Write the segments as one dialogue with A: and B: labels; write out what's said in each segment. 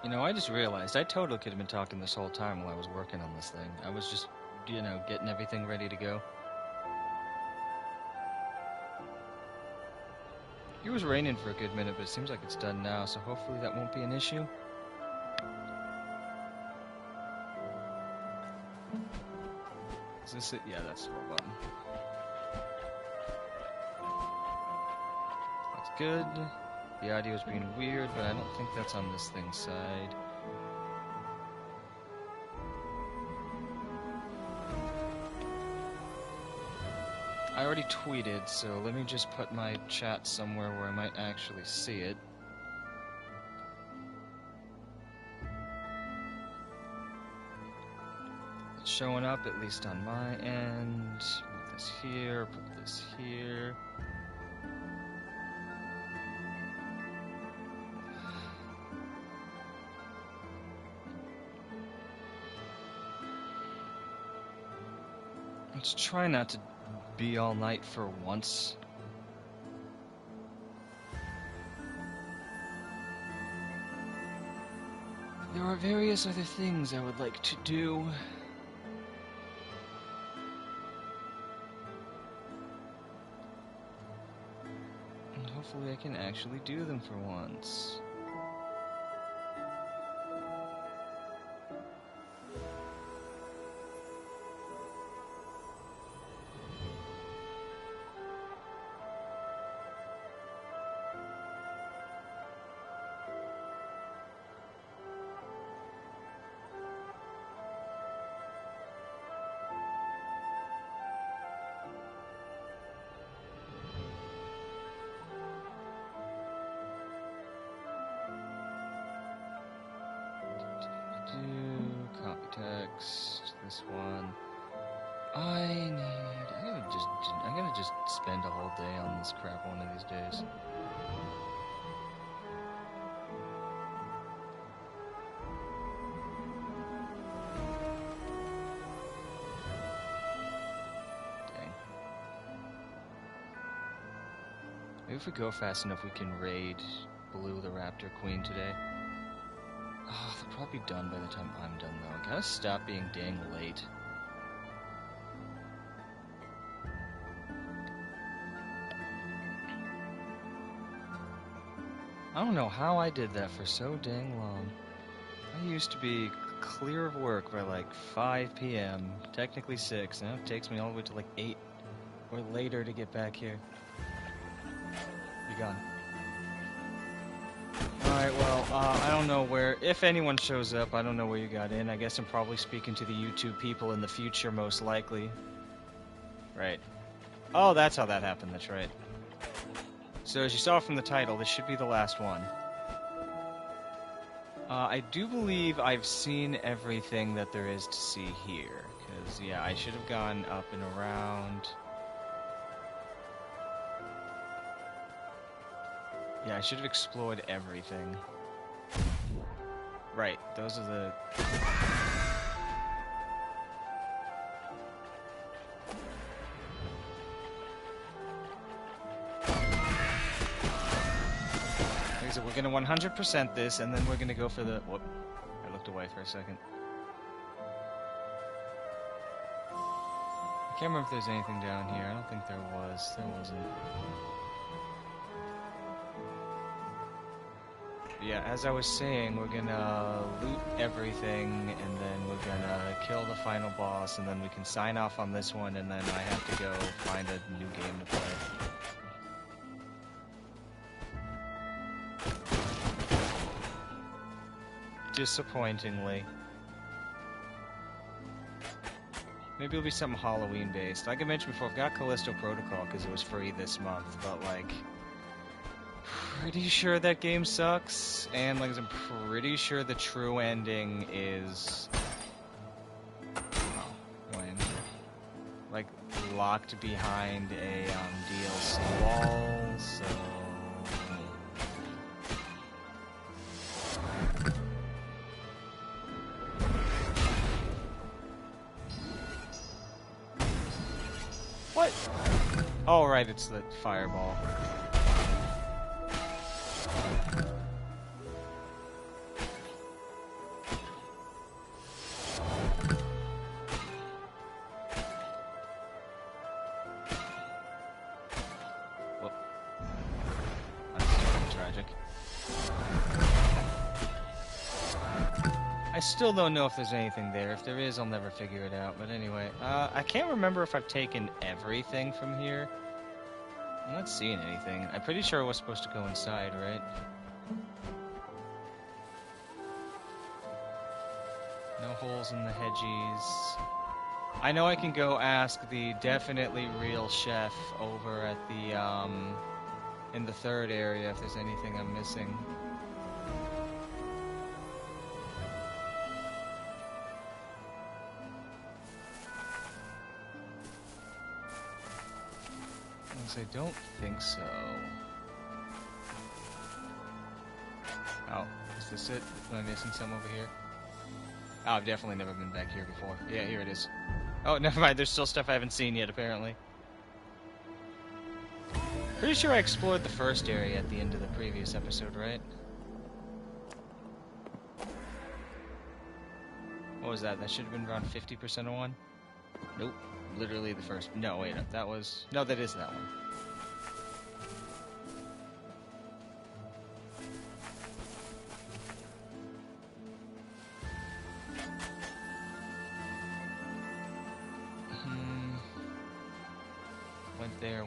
A: You know, I just realized I totally could have been talking this whole time while I was working on this thing. I was just, you know, getting everything ready to go. It was raining for a good minute, but it seems like it's done now, so hopefully that won't be an issue. Is this it? Yeah, that's the button. That's good. The audio's being weird, but I don't think that's on this thing's side. I already tweeted, so let me just put my chat somewhere where I might actually see it. It's showing up, at least on my end. Move this here, put this here. Let's try not to be all night for once. There are various other things I would like to do. And hopefully I can actually do them for once. Copy text, this one. I'm gonna just spend a whole day on this crap one of these days. Dang. Maybe if we go fast enough, we can raid Blue the Raptor Queen today. Oh, they're probably done by the time I'm done, though. I gotta stop being dang late. I don't know how I did that for so dang long. I used to be clear of work by like 5 p.m., technically 6. Now it takes me all the way to like 8 or later to get back here. You gone. Alright, well, I don't know where, if anyone shows up, I don't know where you got in. I guess I'm probably speaking to the YouTube people in the future, most likely. Right. Oh, that's how that happened, that's right. So, as you saw from the title, this should be the last one. I do believe I've seen everything that there is to see here. Because, yeah, I should have gone up and around. Yeah, I should have explored everything. Right, those are the... Okay, so we're gonna 100% this, and then we're gonna go for the... Whoop, I looked away for a second. I can't remember if there's anything down here. I don't think there was. There wasn't. Yeah, as I was saying, we're gonna loot everything, and then we're gonna kill the final boss, and then we can sign off on this one, and then I have to go find a new game to play. Disappointingly. Maybe it'll be something Halloween-based. Like I mentioned before, I've got Callisto Protocol because it was free this month, but like... pretty sure that game sucks, and like I'm pretty sure the true ending is like locked behind a DLC wall, so what? Oh right, it's the fireball. still don't know if there's anything there. If there is, I'll never figure it out. But anyway, I can't remember if I've taken everything from here. I'm not seeing anything. I'm pretty sure I was supposed to go inside, right? No holes in the hedges. I know I can go ask the definitely real chef over at the, in the third area if there's anything I'm missing. I don't think so. Oh, is this it? Am I missing some over here? Oh, I've definitely never been back here before. Yeah, here it is. Oh, never mind. There's still stuff I haven't seen yet, apparently. Pretty sure I explored the first area at the end of the previous episode, right? What was that? That should have been around 50% of one? Nope. Literally the first. No, wait. That was... No, that is that one.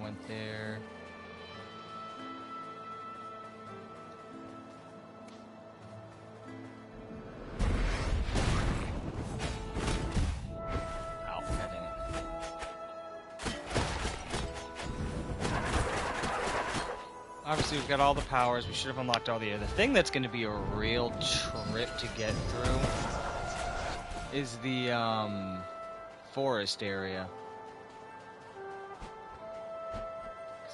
A: Went there. Ow, dang it. Obviously, we've got all the powers. We should have unlocked all the other. The thing that's going to be a real trip to get through is the forest area.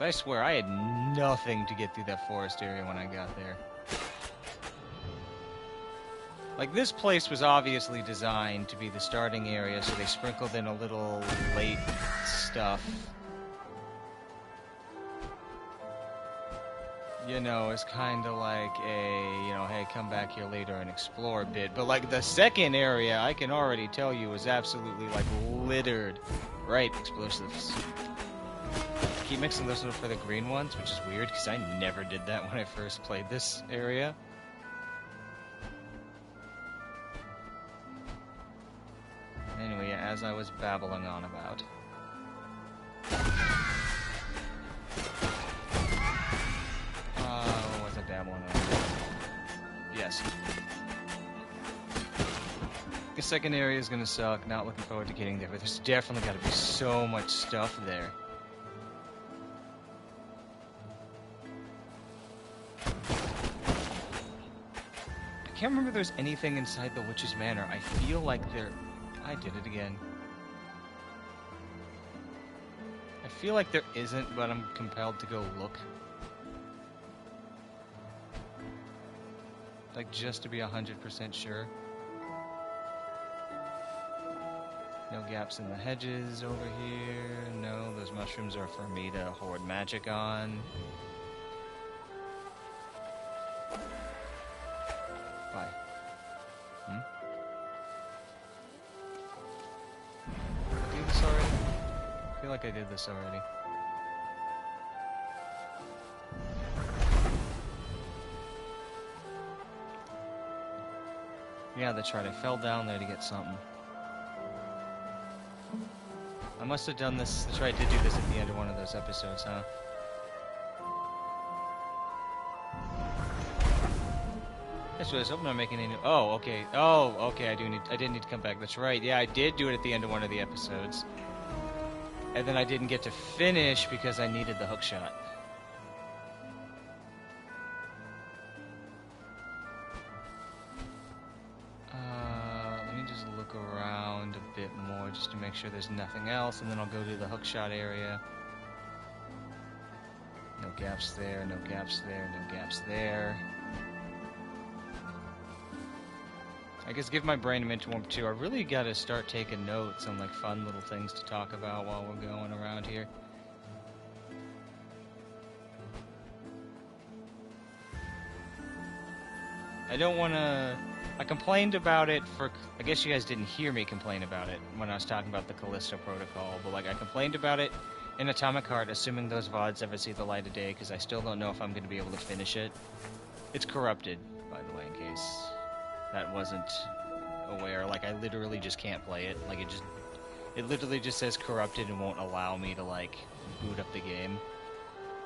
A: I swear, I had nothing to get through that forest area when I got there. Like, this place was obviously designed to be the starting area, so they sprinkled in a little late stuff. You know, it's kind of like a, you know, hey, come back here later and explore a bit. But, like, the second area, I can already tell you, was absolutely, like, littered. Right, explosives. Keep mixing those for the green ones, which is weird because I never did that when I first played this area. Anyway, as I was babbling on about. What was I babbling on about? Yes. The second area is gonna suck, not looking forward to getting there, but there's definitely gotta be so much stuff there. I can't remember if there's anything inside the Witch's Manor. I feel like there... I did it again. I feel like there isn't, but I'm compelled to go look. Like, just to be 100% sure. No gaps in the hedges over here. No, those mushrooms are for me to hoard magic on. Bye. Did I do this already? I feel like I did this already. Yeah, that's right. I fell down there to get something. I must have done this. That's right, I did do this at the end of one of those episodes, huh? That's what I was hoping I'm making any. Oh, okay. Oh, okay. I did need to come back. That's right. Yeah, I did do it at the end of one of the episodes, and then I didn't get to finish because I needed the hook shot. Let me just look around a bit more just to make sure there's nothing else, and then I'll go to the hook shot area. No gaps there. No gaps there. No gaps there. I guess give my brain a minute to warm up too. I really got to start taking notes on like fun little things to talk about while we're going around here. I don't want to... I complained about it for... I guess you guys didn't hear me complain about it when I was talking about the Callisto Protocol, but like I complained about it in Atomic Heart, assuming those VODs ever see the light of day, because I still don't know if I'm going to be able to finish it. It's corrupted, by the way, in case that wasn't aware. Like, I literally just can't play it. Like, it literally just says corrupted and won't allow me to, like, boot up the game.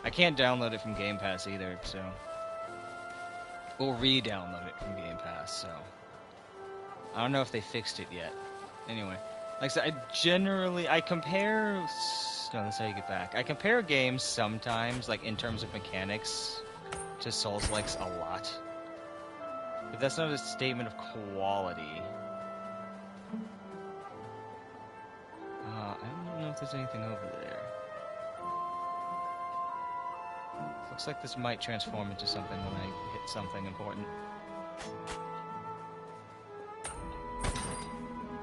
A: I can't download it from Game Pass either, so... Or re-download it from Game Pass, so... I don't know if they fixed it yet. Anyway, like I said, I compare... No, that's how you get back. I compare games sometimes, like, in terms of mechanics, to Souls-likes a lot. But that's not a statement of quality. I don't know if there's anything over there. Looks like this might transform into something when I hit something important.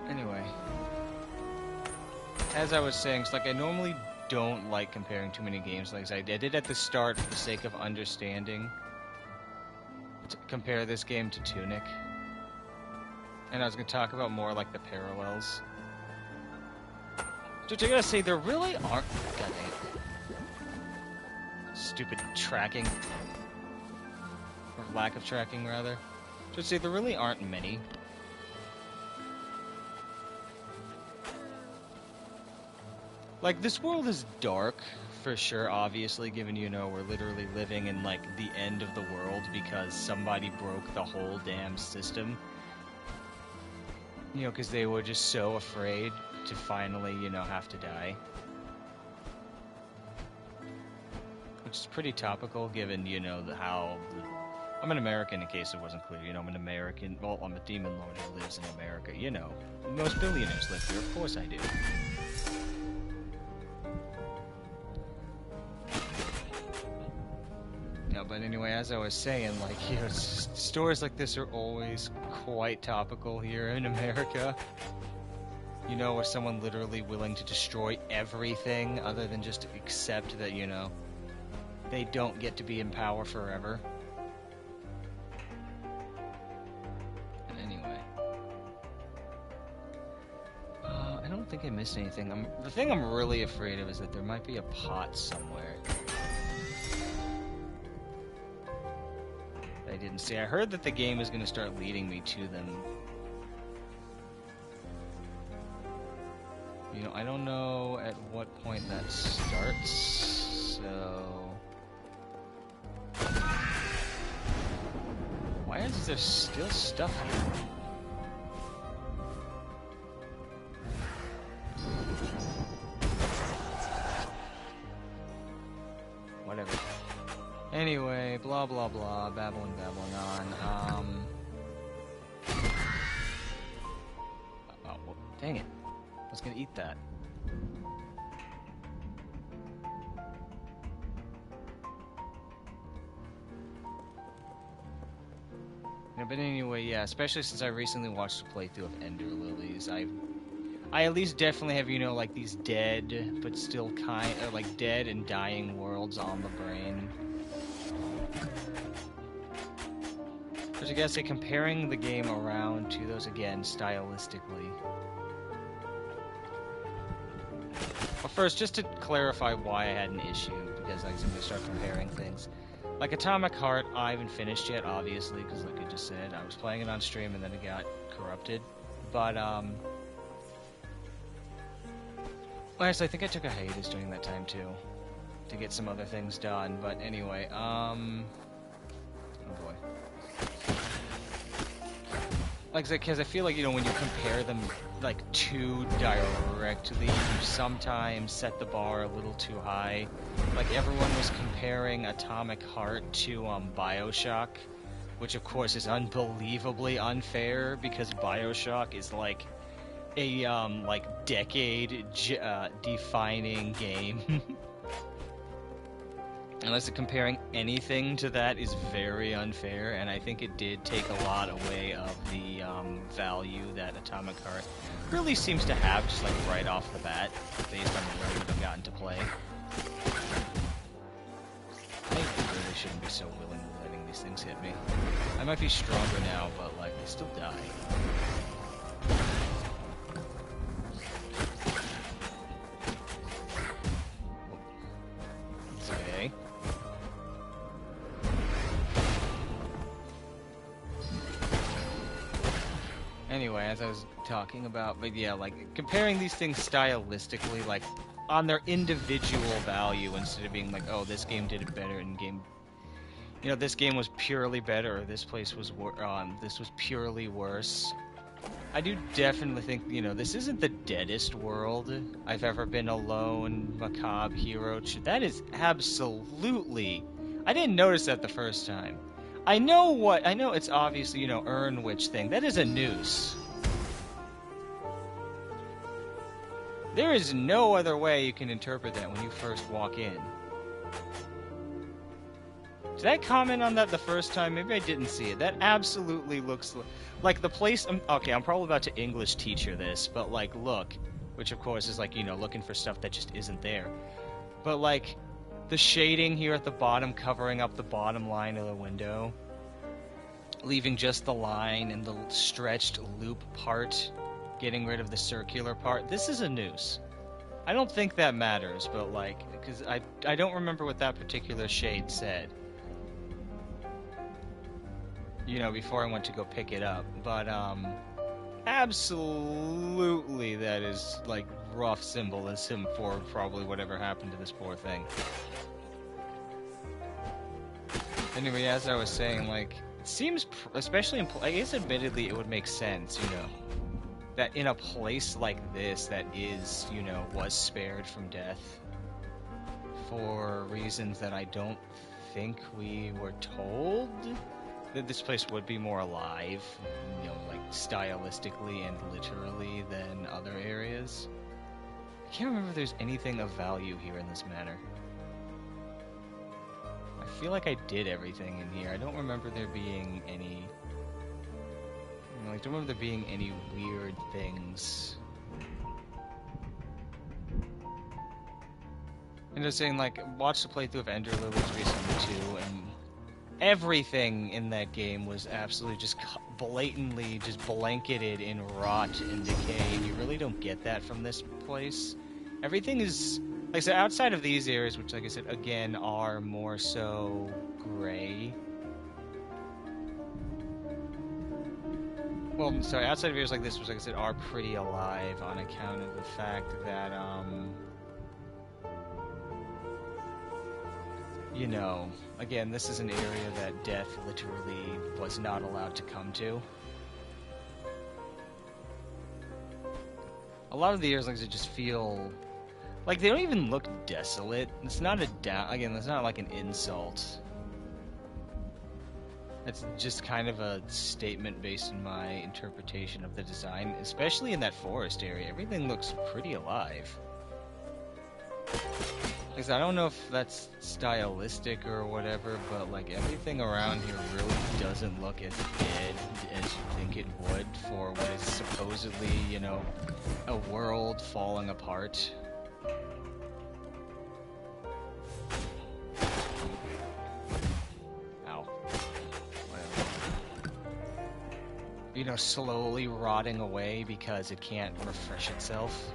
A: Anyway. As I was saying, it's like I normally don't like comparing too many games like this. I did at the start for the sake of understanding. To compare this game to Tunic. And I was going to talk about more like the parallels. Which I gotta say, there really aren't... God dang it. Stupid tracking. Or lack of tracking, rather. I'd say there really aren't many. Like, this world is dark, for sure, obviously, given, you know, we're literally living in, like, the end of the world because somebody broke the whole damn system. You know, because they were just so afraid to finally, you know, have to die. Which is pretty topical, given, you know, I'm an American, in case it wasn't clear. You know, I'm an American... Well, I'm a demon lord who lives in America, you know. Most billionaires live here, of course I do. No, but anyway, as I was saying, like, you know, stories like this are always quite topical here in America. You know, where someone literally willing to destroy everything other than just accept that, you know, they don't get to be in power forever. And anyway. I don't think I missed anything. The thing I'm really afraid of is that there might be a pot somewhere. I didn't see. I heard that the game is going to start leading me to them. You know, I don't know at what point that starts, so... Why is there still stuff here? Whatever. Anyway, blah blah blah, babbling on. Oh, well, dang it. I was gonna eat that. Yeah, but anyway, yeah, especially since I recently watched a playthrough of Ender Lilies, I at least definitely have, you know, like these dead, but still like dead and dying worlds on the brain. Which I guess, comparing the game around to those again, stylistically. Well, first, just to clarify why I had an issue, because I'm going to start comparing things. Like Atomic Heart, I haven't finished yet, obviously, because like I just said, I was playing it on stream and then it got corrupted. But, well, actually, I think I took a hiatus during that time, too, to get some other things done. But anyway, oh boy. Like, because I feel like, you know, when you compare them, like, too directly, you sometimes set the bar a little too high. Like, everyone was comparing Atomic Heart to, Bioshock, which, of course, is unbelievably unfair, because Bioshock is, like, a, like, decade-defining game. Unless comparing anything to that is very unfair, and I think it did take a lot away of the value that Atomic Heart really seems to have, just like right off the bat, based on where we've gotten to play. I really shouldn't be so willingly letting these things hit me. I might be stronger now, but like, they still die. Okay. Anyway, anyway, as I was talking about, but yeah, like, comparing these things stylistically, like, on their individual value, instead of being like, oh, this game did it better, and this game was purely better, or this was purely worse. I do definitely think, this isn't the deadest world I've ever been alone, macabre hero. That is absolutely... I didn't notice that the first time. I know it's obviously, Earn Witch thing. That is a noose. There is no other way you can interpret that when you first walk in. Did I comment on that the first time? Maybe I didn't see it. That absolutely looks like the place... Okay, I'm probably about to English teacher this, but, like, look. Which, of course, is, like, looking for stuff that just isn't there. But, like, the shading here at the bottom covering up the bottom line of the window. Leaving just the line and the stretched loop part. Getting rid of the circular part. This is a noose. I don't think that matters, but, like... Because I don't remember what that particular shade said. Before I went to go pick it up. But, absolutely that is, like, rough symbolism for probably whatever happened to this poor thing. Anyway, as I was saying, like, it seems, especially I guess admittedly it would make sense, that in a place like this that is, was spared from death for reasons that I don't think we were told, that this place would be more alive, like stylistically and literally than other areas. I can't remember if there's anything of value here in this manor. I feel like I did everything in here. I don't remember there being any... I don't remember there being any weird things. And just saying, like, watch the playthrough of Ender Lilies recently too, and everything in that game was absolutely just blatantly just blanketed in rot and decay, and you really don't get that from this place. Everything is, like I said, outside of these areas, which, like I said, again, are more so gray. Well, sorry, outside of areas like this, which, like I said, are pretty alive on account of the fact that, again, this is an area that death literally was not allowed to come to. A lot of the areas, like I said, just feel like they don't even look desolate. It's not again, that's not like an insult. It's just kind of a statement based on my interpretation of the design, especially in that forest area. Everything looks pretty alive. Like I said, I don't know if that's stylistic or whatever, but like everything around here really doesn't look as dead as you think it would for what is supposedly, a world falling apart. Slowly rotting away because it can't refresh itself.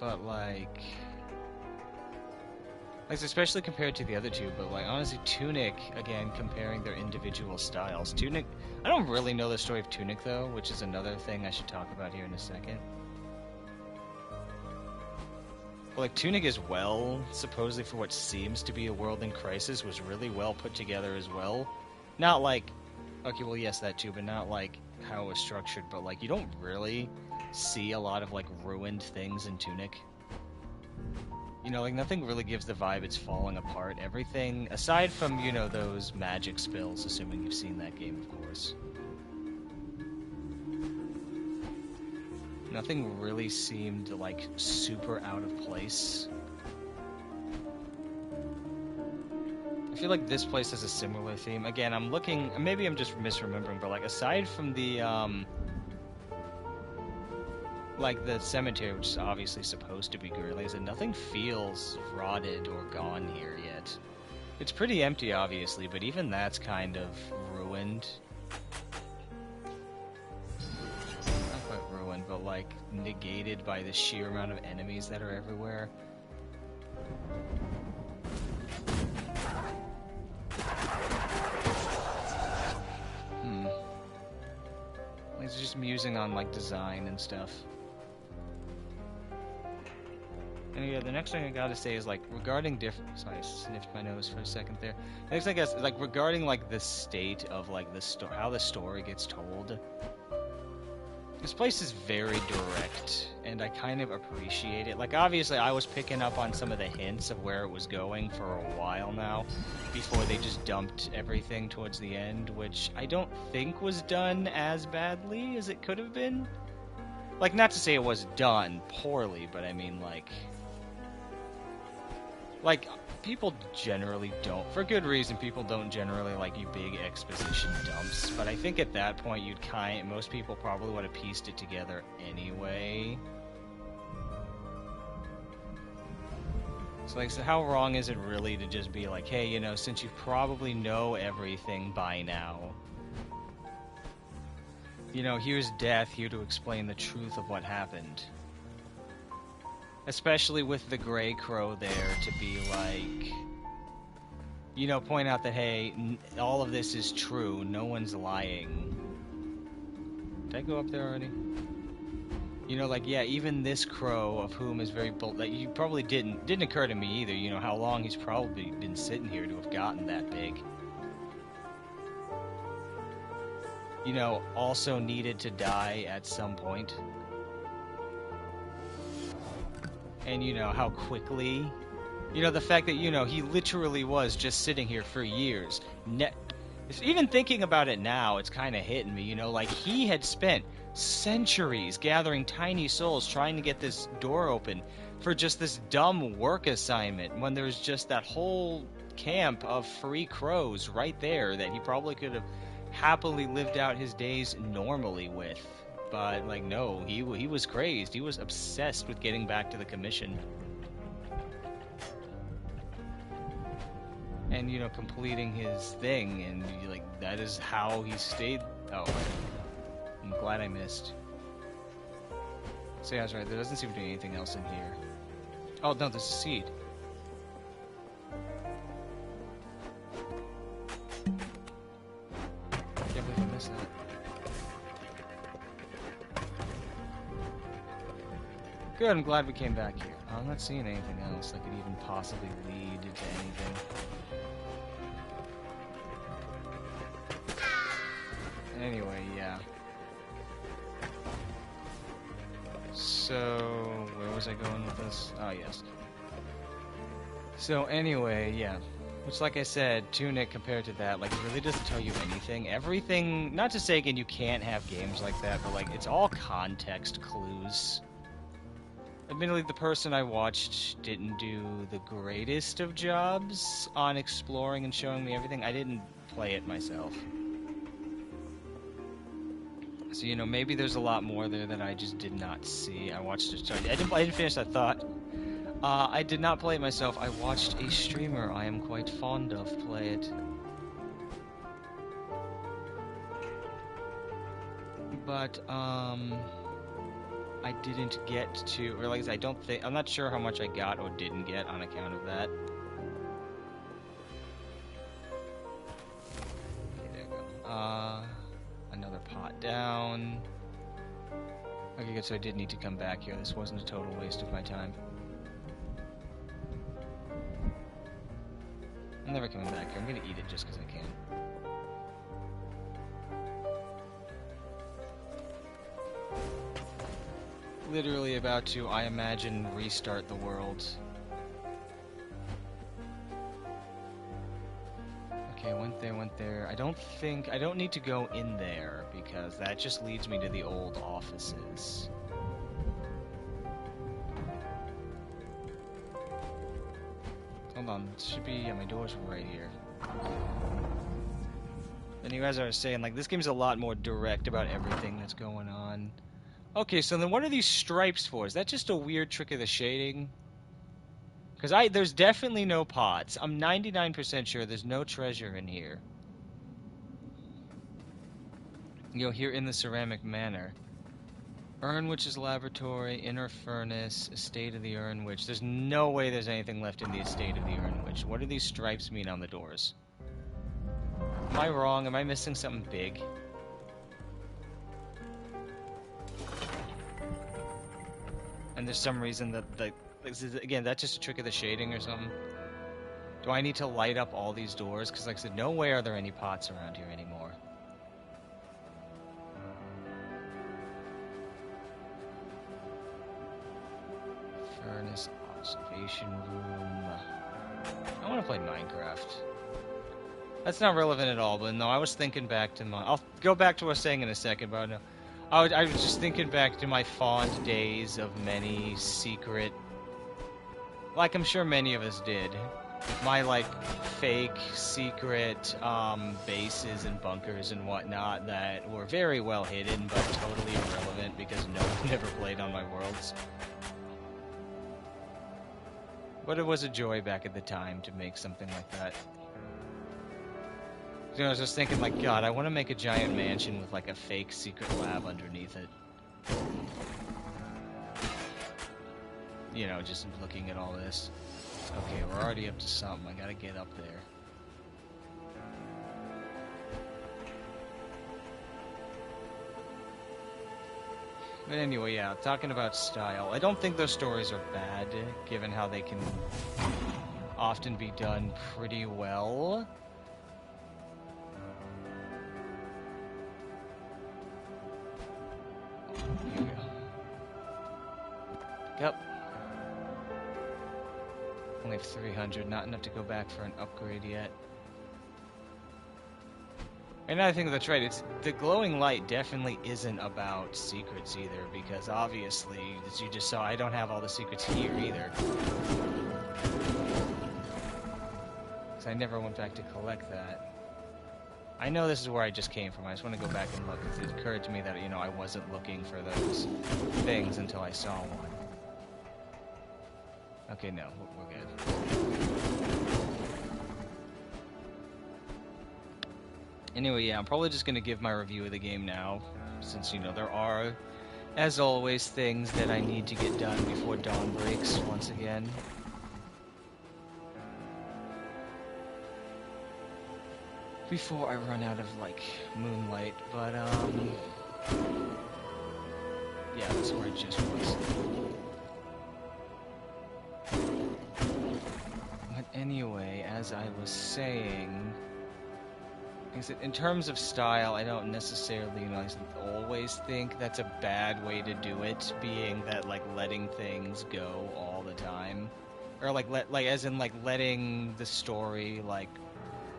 A: But like especially compared to the other two, but like honestly, Tunic, again, comparing their individual styles. Tunic, I don't really know the story of Tunic though, which is another thing I should talk about here in a second. Like, Tunic as well, supposedly for what seems to be a world in crisis, was really well put together as well. Not like... Okay, well, yes, that too, but not like how it was structured, but like, you don't really see a lot of like ruined things in Tunic. Like, nothing really gives the vibe it's falling apart. Everything, aside from, those magic spells, assuming you've seen that game, of course. Nothing really seemed, like, super out of place. I feel like this place has a similar theme. Again, I'm looking... Maybe I'm just misremembering, but, like, aside from the, like, the cemetery, which is obviously supposed to be great, like I said, nothing feels rotted or gone here yet. It's pretty empty, obviously, but even that's kind of ruined. But like negated by the sheer amount of enemies that are everywhere. He's just musing on, like, design and stuff. And yeah, the next thing I gotta say is, like, regarding different... Sorry, I sniffed my nose for a second there. Next thing I guess, like, regarding, like, the state of, like, how the story gets told. This place is very direct, and I kind of appreciate it. Like, obviously, I was picking up on some of the hints of where it was going for a while now, before they just dumped everything towards the end, which I don't think was done as badly as it could have been. Like, not to say it was done poorly, but I mean, like, people generally don't, for good reason, people don't generally like you big exposition dumps, but I think at that point most people probably would have pieced it together anyway. So, like, so how wrong is it really to just be like, hey, you know, since you probably know everything by now, you know, here's Death here to explain the truth of what happened. Especially with the Grey Crow there to be like, you know, point out that, hey, all of this is true, no one's lying. Did I go up there already? You know, like, yeah, even this crow, of whom is very bold, like, you probably didn't occur to me either, you know, how long he's probably been sitting here to have gotten that big. You know, also needed to die at some point. And, you know, how quickly, you know, the fact that, you know, he literally was just sitting here for years. Even thinking about it now, it's kind of hitting me, you know, like, he had spent centuries gathering tiny souls trying to get this door open for just this dumb work assignment, when there's just that whole camp of free crows right there that he probably could have happily lived out his days normally with. But, like, no, he was crazed. He was obsessed with getting back to the commission. And, you know, completing his thing. And, like, that is how he stayed. Oh, I'm glad I missed. So, yeah, I was right. There doesn't seem to be anything else in here. Oh, no, there's a seed. Can't believe I missed that. Good, I'm glad we came back here. I'm not seeing anything else that could even possibly lead to anything. Anyway, yeah. So, where was I going with this? Oh, yes. So, anyway, yeah. Which, like I said, Tunic compared to that, like, it really doesn't tell you anything. Everything, not to say, again, you can't have games like that, but, like, it's all context clues. Admittedly, the person I watched didn't do the greatest of jobs on exploring and showing me everything. I didn't play it myself. So, you know, maybe there's a lot more there that I just did not see. I watched it. Sorry, I didn't finish that thought. I did not play it myself. I watched a streamer I am quite fond of play it. But, I didn't get to, or like I said, I'm not sure how much I got or didn't get on account of that. Okay, there we go. Another pot down. Okay, good, so I did need to come back here. This wasn't a total waste of my time. I'm never coming back here. I'm gonna eat it just because I can. Literally about to, I imagine, restart the world. Okay, went there. I don't need to go in there, because that just leads me to the old offices. Hold on, it should be, yeah, my door's right here. And as I was saying, like, this game's a lot more direct about everything that's going on. Okay, so then what are these stripes for? Is that just a weird trick of the shading? Because there's definitely no pots. I'm 99% sure there's no treasure in here. You know, here in the ceramic manor. Urnwitch's laboratory, inner furnace, estate of the Urnwitch. There's no way there's anything left in the estate of the Urnwitch. What do these stripes mean on the doors? Am I wrong? Am I missing something big? and there's some reason that again, that's just a trick of the shading or something. Do I need to light up all these doors? Because like I said, no way are there any pots around here anymore. Furnace, observation room. I want to play Minecraft. That's not relevant at all, but no, I was thinking back to my... I'll go back to what I was saying in a second, but no. I was just thinking back to my fond days of many secret... Like I'm sure many of us did. My, like, fake, secret bases and bunkers and whatnot that were very well hidden, but totally irrelevant because no one ever played on my worlds. But it was a joy back at the time to make something like that. You know, I was just thinking, like, God, I want to make a giant mansion with, like, a fake secret lab underneath it. You know, just looking at all this. Okay, we're already up to something. I gotta get up there. But anyway, yeah, talking about style. I don't think those stories are bad, given how they can often be done pretty well. Here we go. Yep. Only have 300, not enough to go back for an upgrade yet. And I think that's right, it's the glowing light definitely isn't about secrets either, because obviously, as you just saw, I don't have all the secrets here either. Because I never went back to collect that. I know this is where I just came from, I just want to go back and look, because it occurred to me that, you know, I wasn't looking for those things until I saw one. Okay, no, we're good. Anyway, yeah, I'm probably just going to give my review of the game now, since, you know, there are, as always, things that I need to get done before dawn breaks once again. Before I run out of, like, moonlight, but, yeah, that's where it just was. But anyway, as I was saying... in terms of style, I don't necessarily, you know, always think that's a bad way to do it, being that, like, letting things go all the time. Or, like, as in, like, letting the story, like,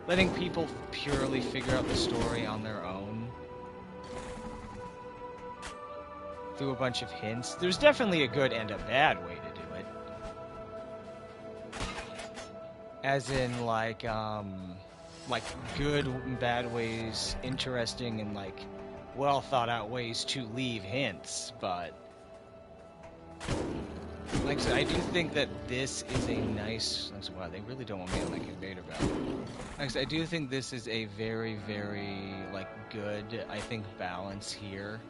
A: letting people purely figure out the story on their own. Through a bunch of hints. There's definitely a good and a bad way to do it. As in, like good and bad ways, interesting and, like, well thought out ways to leave hints, but like I said, I do think that this is a nice... Wow, they really don't want me on that invader battle. Like I said, I do think this is a very, very, like, good, I think, balance here.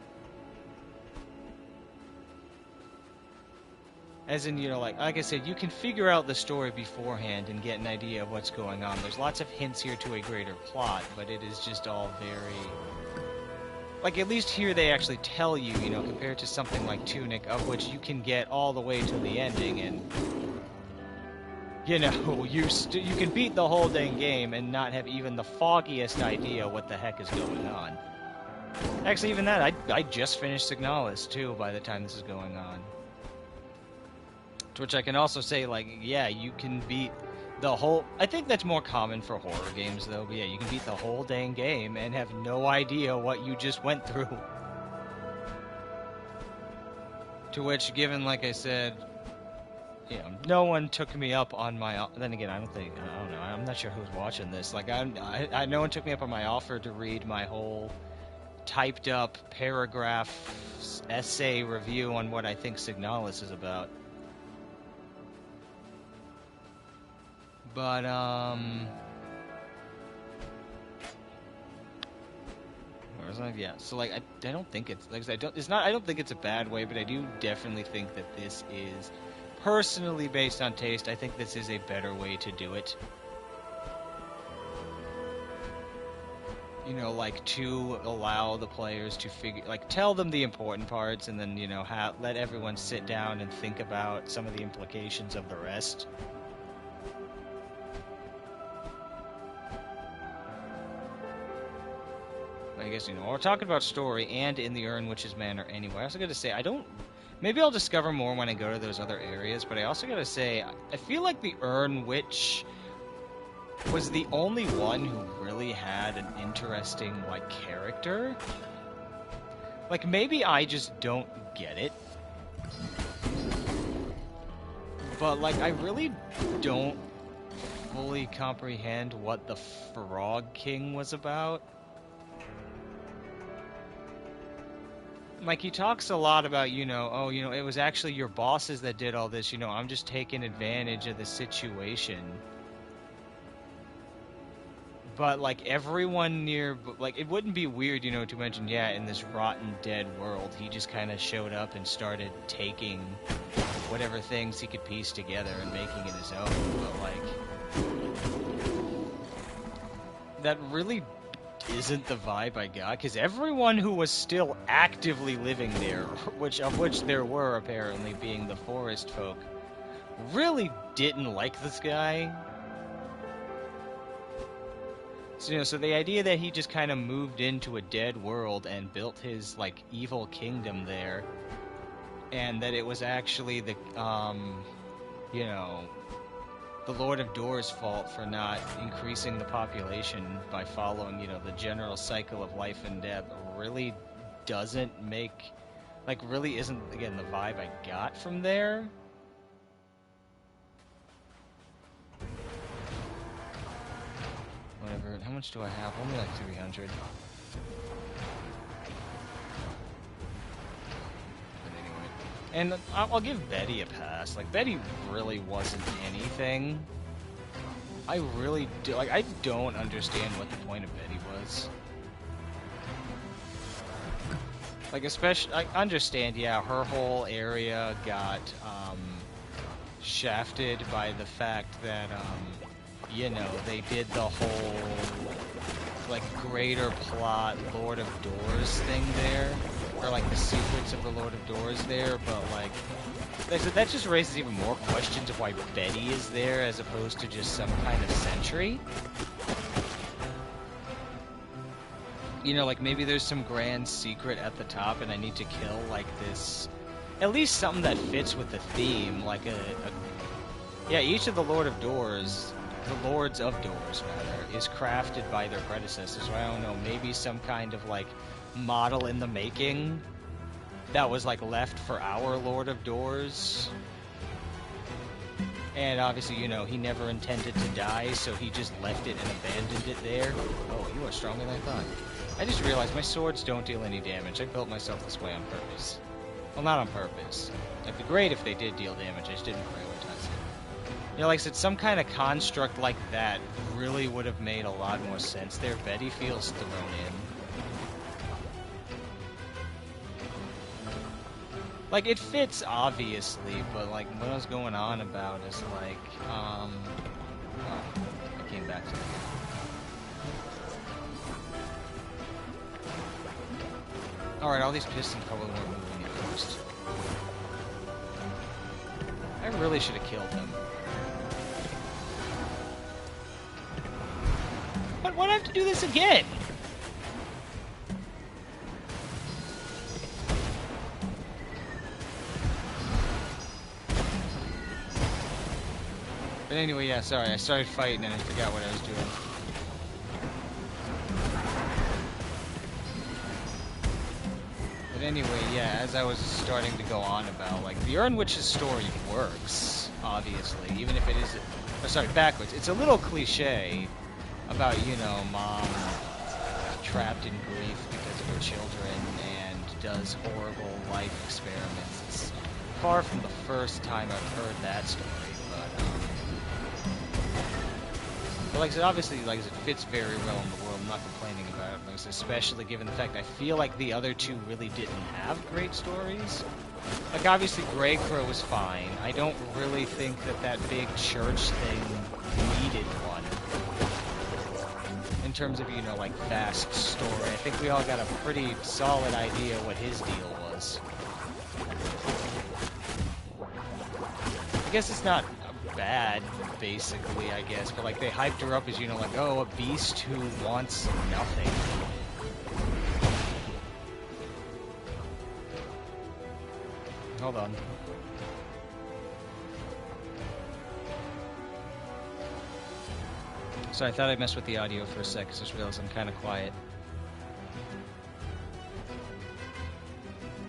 A: As in, you know, like I said, you can figure out the story beforehand and get an idea of what's going on. There's lots of hints here to a greater plot, but it is just all very... Like, at least here they actually tell you, you know, compared to something like Tunic, of which you can get all the way to the ending, and... You know, you can beat the whole dang game and not have even the foggiest idea what the heck is going on. Actually, even that, I just finished Signalis, too, by the time this is going on. To which I can also say, like, yeah, you can beat the whole... I think that's more common for horror games, though. But yeah, you can beat the whole dang game and have no idea what you just went through. To which, given, like I said, you know, no one took me up on my... Then again, I don't know, I'm not sure who's watching this. Like, no one took me up on my offer to read my whole typed up paragraph essay review on what I think Signalis is about. But, where was I? Yeah, so, like, I don't think it's, like I said, I don't think it's a bad way, but I do definitely think that this is, personally based on taste, I think this is a better way to do it. you know, like, to allow the players to figure, like, tell them the important parts, and then, you know, let everyone sit down and think about some of the implications of the rest. I guess, you know, we're talking about story and in the Urnwitch's Manor anyway. I also gotta say, maybe I'll discover more when I go to those other areas, but I also gotta say, I feel like the Urnwitch was the only one who really had an interesting, like, character. Like, maybe I just don't get it. But, like, I really don't fully comprehend what the Frog King was about. Like, he talks a lot about, you know, oh, you know, it was actually your bosses that did all this, you know, I'm just taking advantage of the situation. But, like, everyone like, it wouldn't be weird, you know, to mention, yeah, in this rotten, dead world, he just kind of showed up and started taking whatever things he could piece together and making it his own. But, like, that really isn't the vibe I got, because everyone who was still actively living there, of which there were apparently, being the forest folk, really didn't like this guy. So, you know, so the idea that he just kind of moved into a dead world and built his, like, evil kingdom there, and that it was actually the, you know, the Lord of Door's fault for not increasing the population by following, you know, the general cycle of life and death, really doesn't make, like, really isn't, again, the vibe I got from there. Whatever, how much do I have? Only like 300. But anyway. And I'll give Betty a pass. Like, Betty really wasn't anything. I really do. Like, I don't understand what the point of Betty was. Like, especially, I understand, yeah, her whole area got shafted by the fact that, you know, they did the whole, like, greater plot Lord of Doors thing there. Or, like, the secrets of the Lord of Doors there, but, like, that just raises even more questions of why Betty is there as opposed to just some kind of sentry. You know, like, maybe there's some grand secret at the top and I need to kill, like, this, at least something that fits with the theme, like yeah, each of the Lords of Doors, rather, is crafted by their predecessors. So I don't know, maybe some kind of, like, model in the making that was, like, left for our Lord of Doors. And obviously, you know, he never intended to die, so he just left it and abandoned it there. Oh, you are stronger than I thought. I just realized my swords don't deal any damage. I built myself this way on purpose. Well, not on purpose. It'd be great if they did deal damage, I just didn't prioritize it. You know, like I said, some kind of construct like that really would have made a lot more sense there. Betty feels thrown in. Like, it fits, obviously, but, like, what I was going on about is, like, oh, I came back to that. Alright, all these pistons probably weren't moving at first. I really should have killed them. But why do I have to do this again? But anyway, yeah, sorry, I started fighting and I forgot what I was doing. But anyway, yeah, as I was starting to go on about, like, the Urnwitch's story works, obviously, even if it is, or sorry, backwards. It's a little cliche about, you know, mom trapped in grief because of her children and does horrible life experiments. It's far from the first time I've heard that story, but like I said, obviously, like I said, it fits very well in the world. I'm not complaining about it, like I said, especially given the fact I feel like the other two really didn't have great stories. Like, obviously, Grey Crow was fine. I don't really think that big church thing needed one. in terms of, you know, like, vast story. I think we all got a pretty solid idea what his deal was. I guess it's not bad, basically, I guess, but, like, they hyped her up as, you know, like, oh, a beast who wants nothing. Hold on. So I thought I'd mess with the audio for a sec, because I just realized I'm kind of quiet.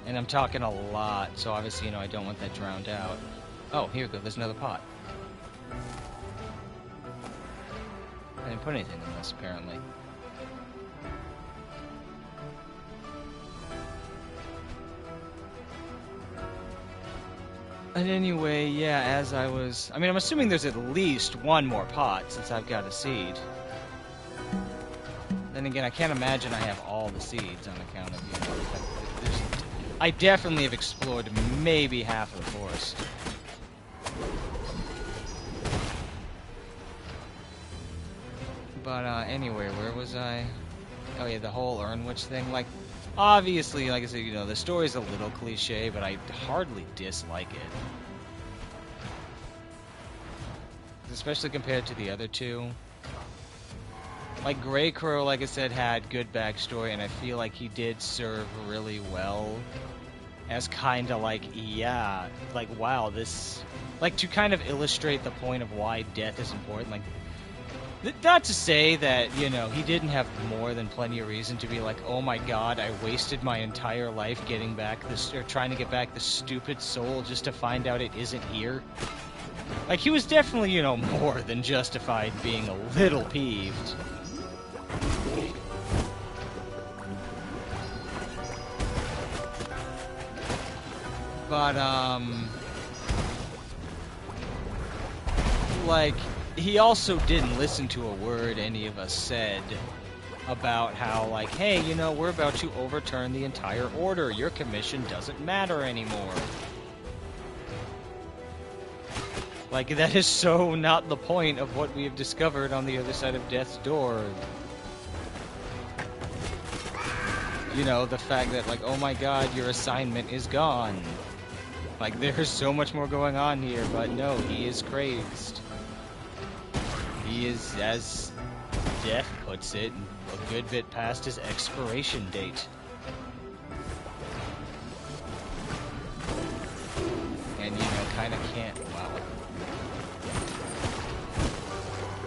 A: And I'm talking a lot, so obviously, you know, I don't want that drowned out. Oh, here we go, there's another pot. I didn't put anything in this, apparently. And anyway, yeah, as I was... I mean, I'm assuming there's at least one more pot, since I've got a seed. Then again, I can't imagine I have all the seeds on account of, you know... I definitely have explored maybe half of the forest. But, anyway, where was I? Oh, yeah, the whole Urnwitch thing. Like, obviously, like I said, you know, the story's a little cliche, but I hardly dislike it. Especially compared to the other two. Like, Grey Crow, like I said, had good backstory, and I feel like he did serve really well as kind of like, yeah, like, wow, this... Like, to kind of illustrate the point of why death is important, like, not to say that, you know, he didn't have more than plenty of reason to be like, oh my god, I wasted my entire life getting back this, or trying to get back this stupid soul just to find out it isn't here. Like, he was definitely, you know, more than justified being a little peeved. But, like, he also didn't listen to a word any of us said about how, like, hey, you know, we're about to overturn the entire order. Your commission doesn't matter anymore. Like, that is so not the point of what we have discovered on the other side of death's door. You know, the fact that, like, oh my god, your assignment is gone. Like, there's so much more going on here, but no, he is crazed. He is, as Death puts it, a good bit past his expiration date. And, you know, kind of can't, wow.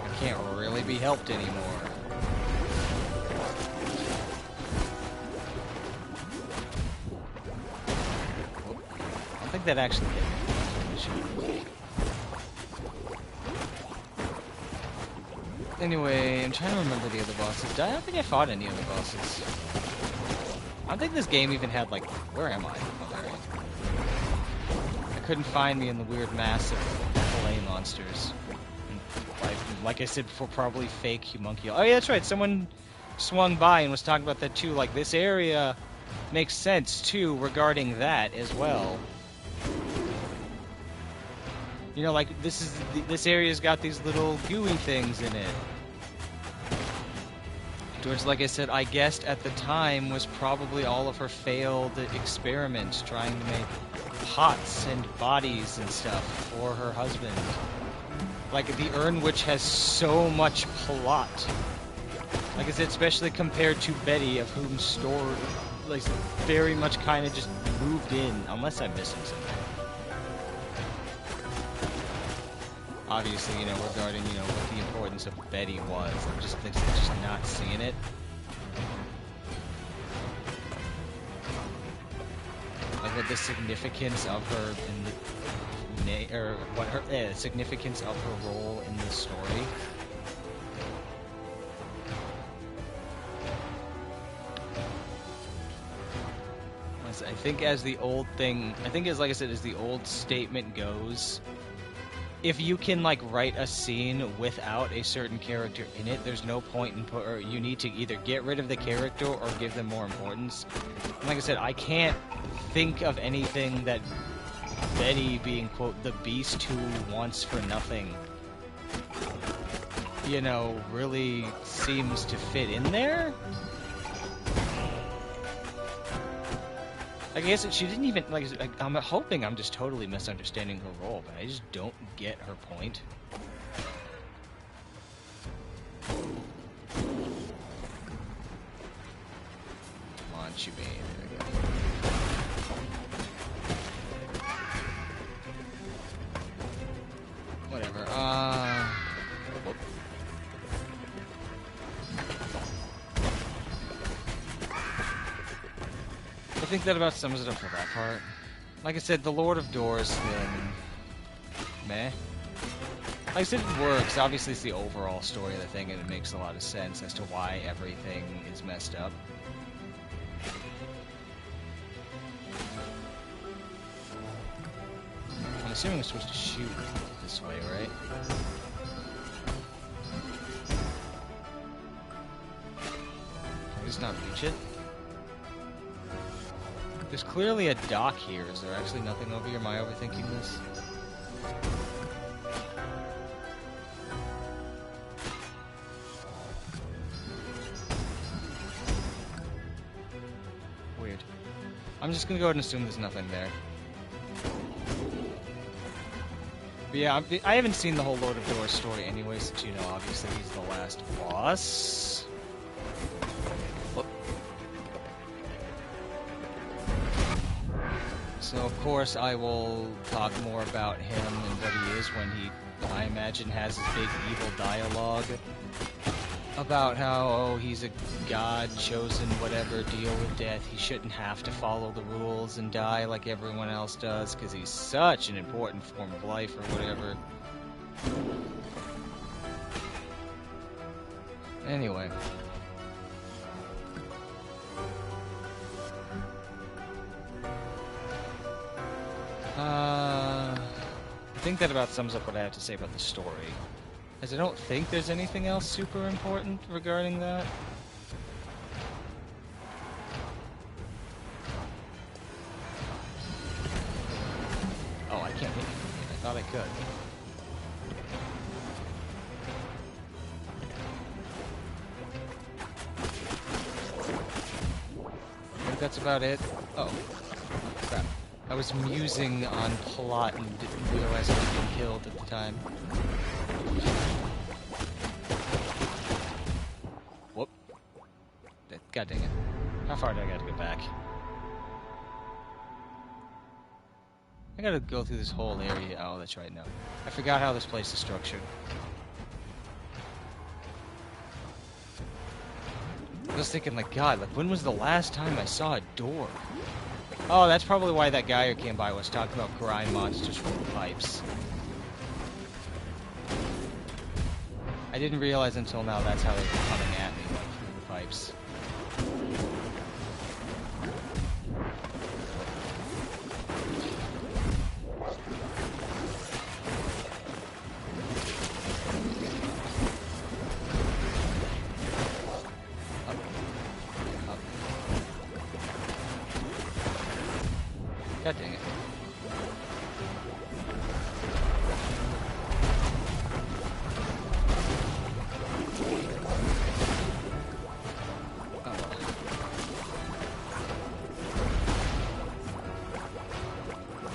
A: I can't really be helped anymore. I think that actually hit me. Anyway, I'm trying to remember the other bosses. I don't think I fought any other bosses. I don't think this game even had, like, where am I? Oh, there I am. I couldn't find me in the weird mass of clay monsters. And, like I said before, probably fake homunculi. Oh yeah, that's right, someone swung by and was talking about that too. Like, this area makes sense too regarding that as well. You know, like, this area's got these little gooey things in it. Which, like I said, I guessed at the time was probably all of her failed experiments trying to make pots and bodies and stuff for her husband. Like, the Urnwitch has so much plot. Like I said, especially compared to Betty, of whom story, like, very much kind of just moved in, unless I'm missing something. Obviously, you know, regarding, you know, what the importance of Betty was. I'm just not seeing it. Like, what the significance of her in the, or what her significance of her role in the story. I think as the old thing, I think as, like I said, as the old statement goes, if you can, like, write a scene without a certain character in it, there's no point in or you need to either get rid of the character or give them more importance. And like I said, I can't think of anything that Betty being, quote, the beast who wants for nothing. you know, really seems to fit in there. I guess she didn't even, like, I'm hoping I'm just totally misunderstanding her role, but I just don't get her point. Come on, shoot me. There we go. Whatever, whoop. I think that about sums it up for that part. Like I said, the Lord of Doors thing, meh. Like I said, it works. Obviously, it's the overall story of the thing, and it makes a lot of sense as to why everything is messed up. I'm assuming I'm supposed to shoot this way, right? Can I just not reach it? There's clearly a dock here. Is there actually nothing over here? Am I overthinking this? Weird. I'm just gonna go ahead and assume there's nothing there. But yeah, I haven't seen the whole Lord of Doors story anyway, since, you know, obviously he's the last boss. So of course I will talk more about him and what he is when he, I imagine, has his big evil dialogue about how, oh, he's a god chosen, whatever, deal with death. He shouldn't have to follow the rules and die like everyone else does because he's such an important form of life or whatever. Anyway. I think that about sums up what I have to say about the story, as I don't think there's anything else super important regarding that. Oh, I can't hit you from here. I thought I could. I think that's about it. Oh, crap. I was musing on plot and didn't realize I was being killed at the time. Whoop. God dang it. How far do I gotta go back? I gotta go through this whole area. Oh, that's right, no. I forgot how this place is structured. I was thinking, like, God, like, when was the last time I saw a door? Oh, that's probably why that guy who came by was talking about grind monsters from the pipes. I didn't realize until now that's how they were coming at me, like, through the pipes. God dang it.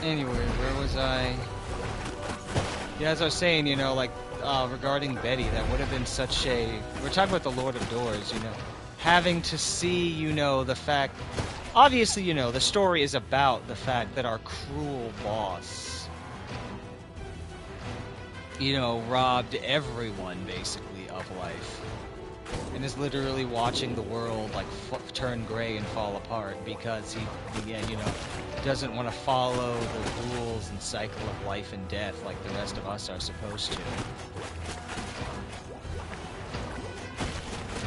A: Anyway, where was I? Yeah, as I was saying, you know, like, regarding Betty, that would have been such a... We're talking about the Lord of Doors, you know. Having to see, you know, the fact... Obviously, you know, the story is about the fact that our cruel boss, you know, robbed everyone, basically, of life. And is literally watching the world, like, turn gray and fall apart because he, again, you know, doesn't want to follow the rules and cycle of life and death like the rest of us are supposed to.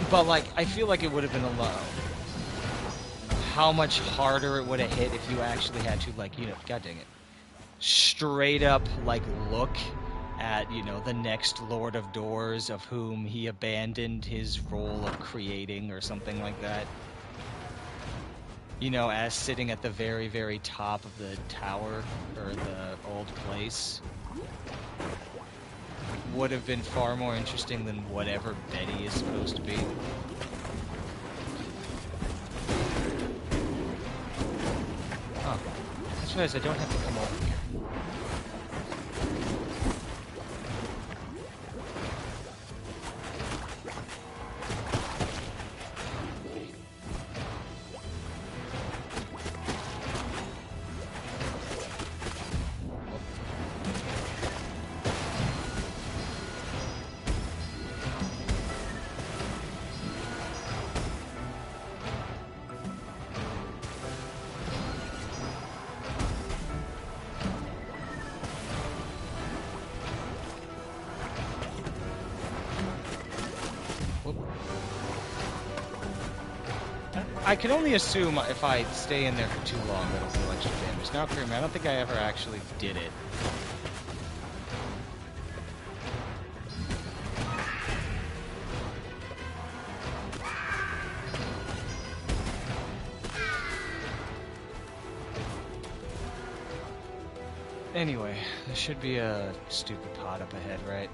A: But, like, I feel like it would have been a low. How much harder it would have hit if you actually had to, like, you know, god dang it, straight up, like, look at, you know, the next Lord of Doors of whom he abandoned his role of creating or something like that. You know, as sitting at the very, very top of the tower, or the old place. would have been far more interesting than whatever Betty is supposed to be. Oh, I just realized I don't have to come over here. I can only assume if I stay in there for too long that'll do extra damage. Now, Kareem, I don't think I ever actually did it. Anyway, there should be a stupid pot up ahead, right?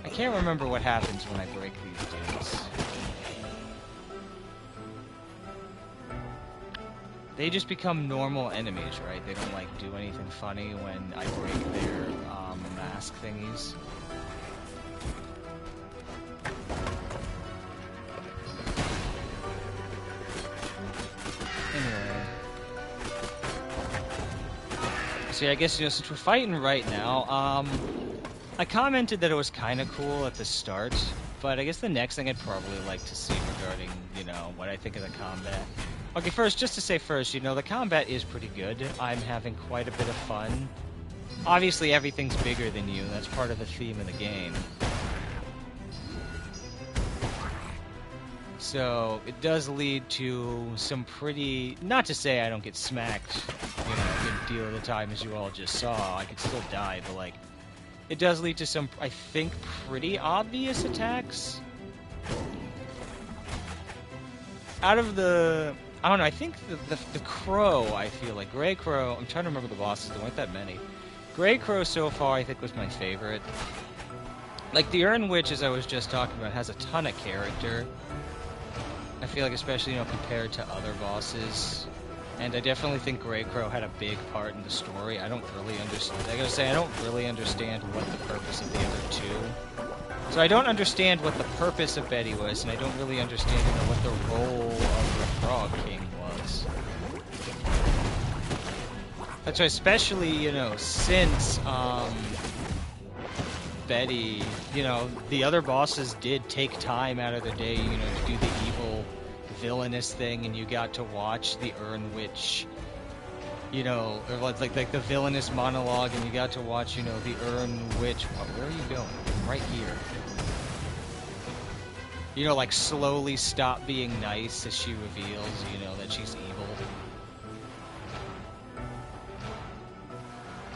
A: I can't remember what happens when I break these dudes. They just become normal enemies, right? They don't, like, do anything funny when I break their, mask thingies. Anyway. So, I guess, since we're fighting right now, I commented that it was kind of cool at the start, but I guess the next thing I'd probably like to see regarding, what I think of the combat. Okay, first, just to say first, the combat is pretty good. I'm having quite a bit of fun. Obviously, everything's bigger than you. That's part of the theme of the game. So, it does lead to some pretty... Not to say I don't get smacked, a good deal of the time, as you all just saw. I could still die, but, like... It does lead to some, I think, pretty obvious attacks. Out of the... I don't know, I think the Crow, I feel like. Grey Crow, I'm trying to remember the bosses, there weren't that many. Grey Crow so far, I think, was my favorite. Like, the Urn Witch, as I was just talking about, has a ton of character. I feel like, especially, compared to other bosses. And I definitely think Grey Crow had a big part in the story. I don't really understand. I gotta say, I don't really understand what the purpose of the other two. So I don't understand what the purpose of Betty was, and I don't really understand what the role of the Frog King was. That's why, especially, since, Betty, the other bosses did take time out of their day, to do the evil, villainous thing, and you got to watch the Urn Witch, or like the villainous monologue, and you got to watch, the Urn Witch. Where are you going? I'm right here. Like slowly stop being nice as she reveals, that she's evil.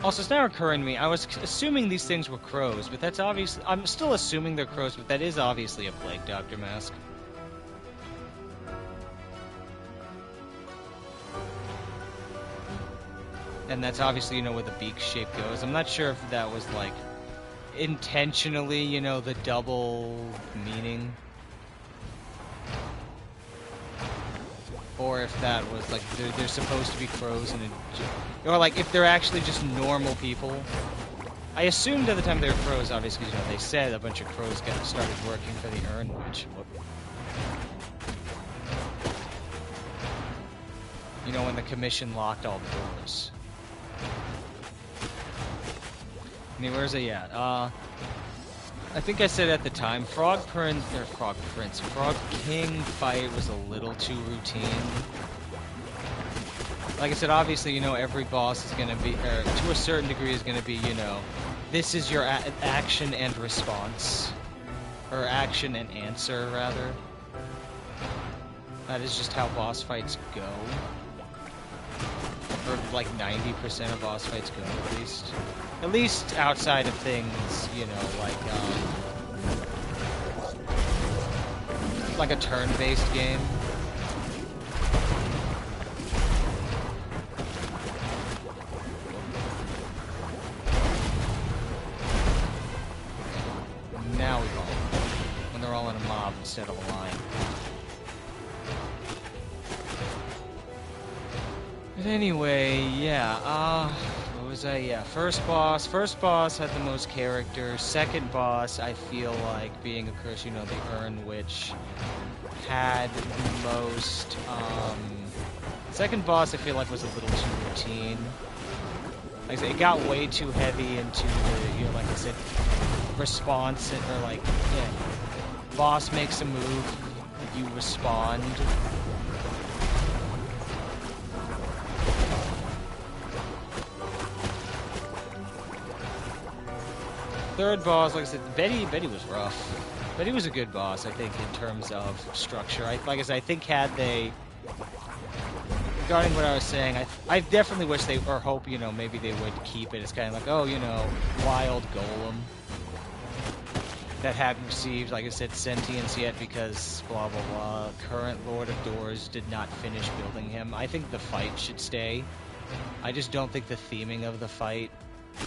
A: Also, it's now occurring to me, I was assuming these things were crows, but that's obviously... I'm still assuming they're crows, but that is obviously a Plague Doctor mask. And that's obviously, where the beak shape goes. I'm not sure if that was, like, intentionally, the double meaning. Or if that was, like, they're supposed to be crows and... Or, like, if they're actually just normal people. I assumed at the time they were crows, obviously, they said a bunch of crows started working for the Urn Witch. When the Commission locked all the doors. Where's it at? I think I said at the time, Frog King fight was a little too routine. Like I said, obviously, every boss is gonna be, or to a certain degree is gonna be, this is your action and response. Or action and answer, rather. That is just how boss fights go. Or like 90% of boss fights go, at least. At least outside of things, like a turn-based game. instead of a line. But anyway, yeah, what was I? Yeah, first boss. First boss had the most character. Second boss, I feel like, being a curse, you know, the Urn Witch, had the most, second boss I feel like was a little too routine. Like I said, it got way too heavy into the, you know, like I said, response, or like, yeah, boss makes a move, you respond. Third boss, like I said, Betty was rough. Betty was a good boss, I think, in terms of structure. Like I said, I think had they, regarding what I was saying, I definitely wish they, or hope, you know, maybe they would keep it. It's kind of like, oh, you know, wild golem that hadn't received, like I said, sentience yet because blah, blah, blah. Current Lord of Doors did not finish building him. I think the fight should stay. I just don't think the theming of the fight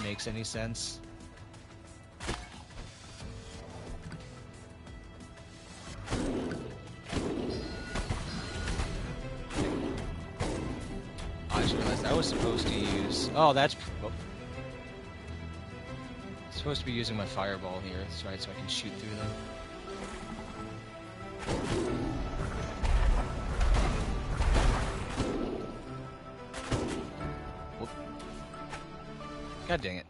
A: makes any sense. I just realized I was supposed to use... Oh, that's... Oh. Supposed to be using my fireball here, that's right, so I can shoot through them. Whoop. God dang it.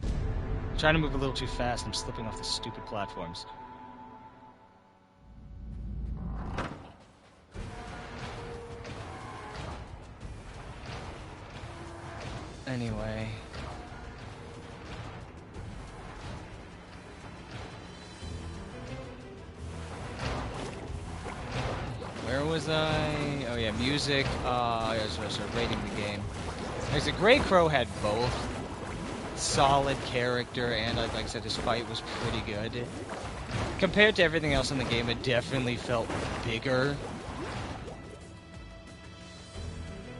A: I'm trying to move a little too fast, I'm slipping off the stupid platforms. Anyway... Where was I? Oh yeah, music. I was rating the game. Like I said, Grey Crow had both solid character and, like I said, his fight was pretty good. Compared to everything else in the game, it definitely felt bigger.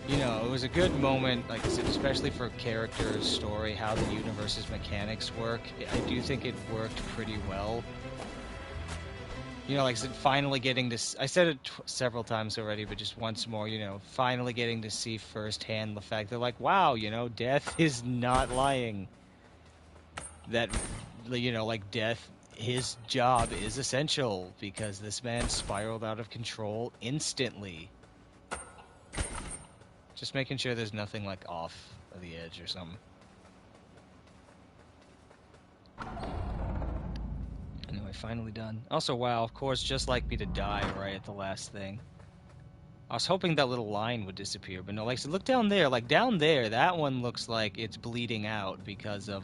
A: You know, it was a good moment, like I said, especially for character, story, how the universe's mechanics work. I do think it worked pretty well. You know, like I said, finally getting to... I said it several times already, but just once more, you know, finally getting to see firsthand the fact that, like, wow, you know, death is not lying. That, you know, like, death, his job is essential, because this man spiraled out of control instantly. Just making sure there's nothing, like, off of the edge or something. Anyway, finally done. Also, wow, of course, just like me to die right at the last thing. I was hoping that little line would disappear, but no, like I said, look down there. Like, down there, that one looks like it's bleeding out because of,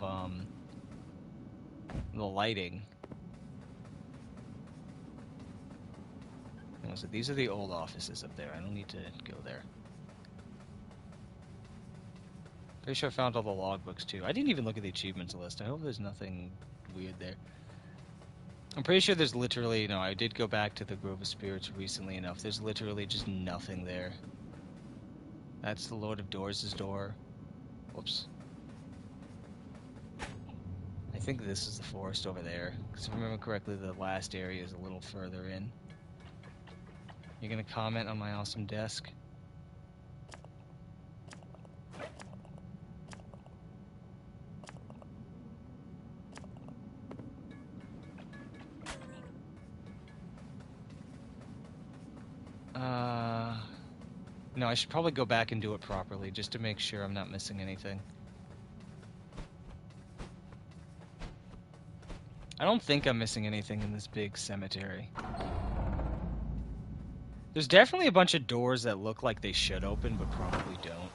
A: the lighting. So these are the old offices up there. I don't need to go there. Pretty sure I found all the logbooks, too. I didn't even look at the achievements list. I hope there's nothing weird there. I'm pretty sure there's literally... No, I did go back to the Grove of Spirits recently enough. There's literally just nothing there. That's the Lord of Doors' door. Whoops. I think this is the forest over there. Because if I remember correctly, the last area is a little further in. You're gonna comment on my awesome desk? No, I should probably go back and do it properly, just to make sure I'm not missing anything. I don't think I'm missing anything in this big cemetery. There's definitely a bunch of doors that look like they should open, but probably don't.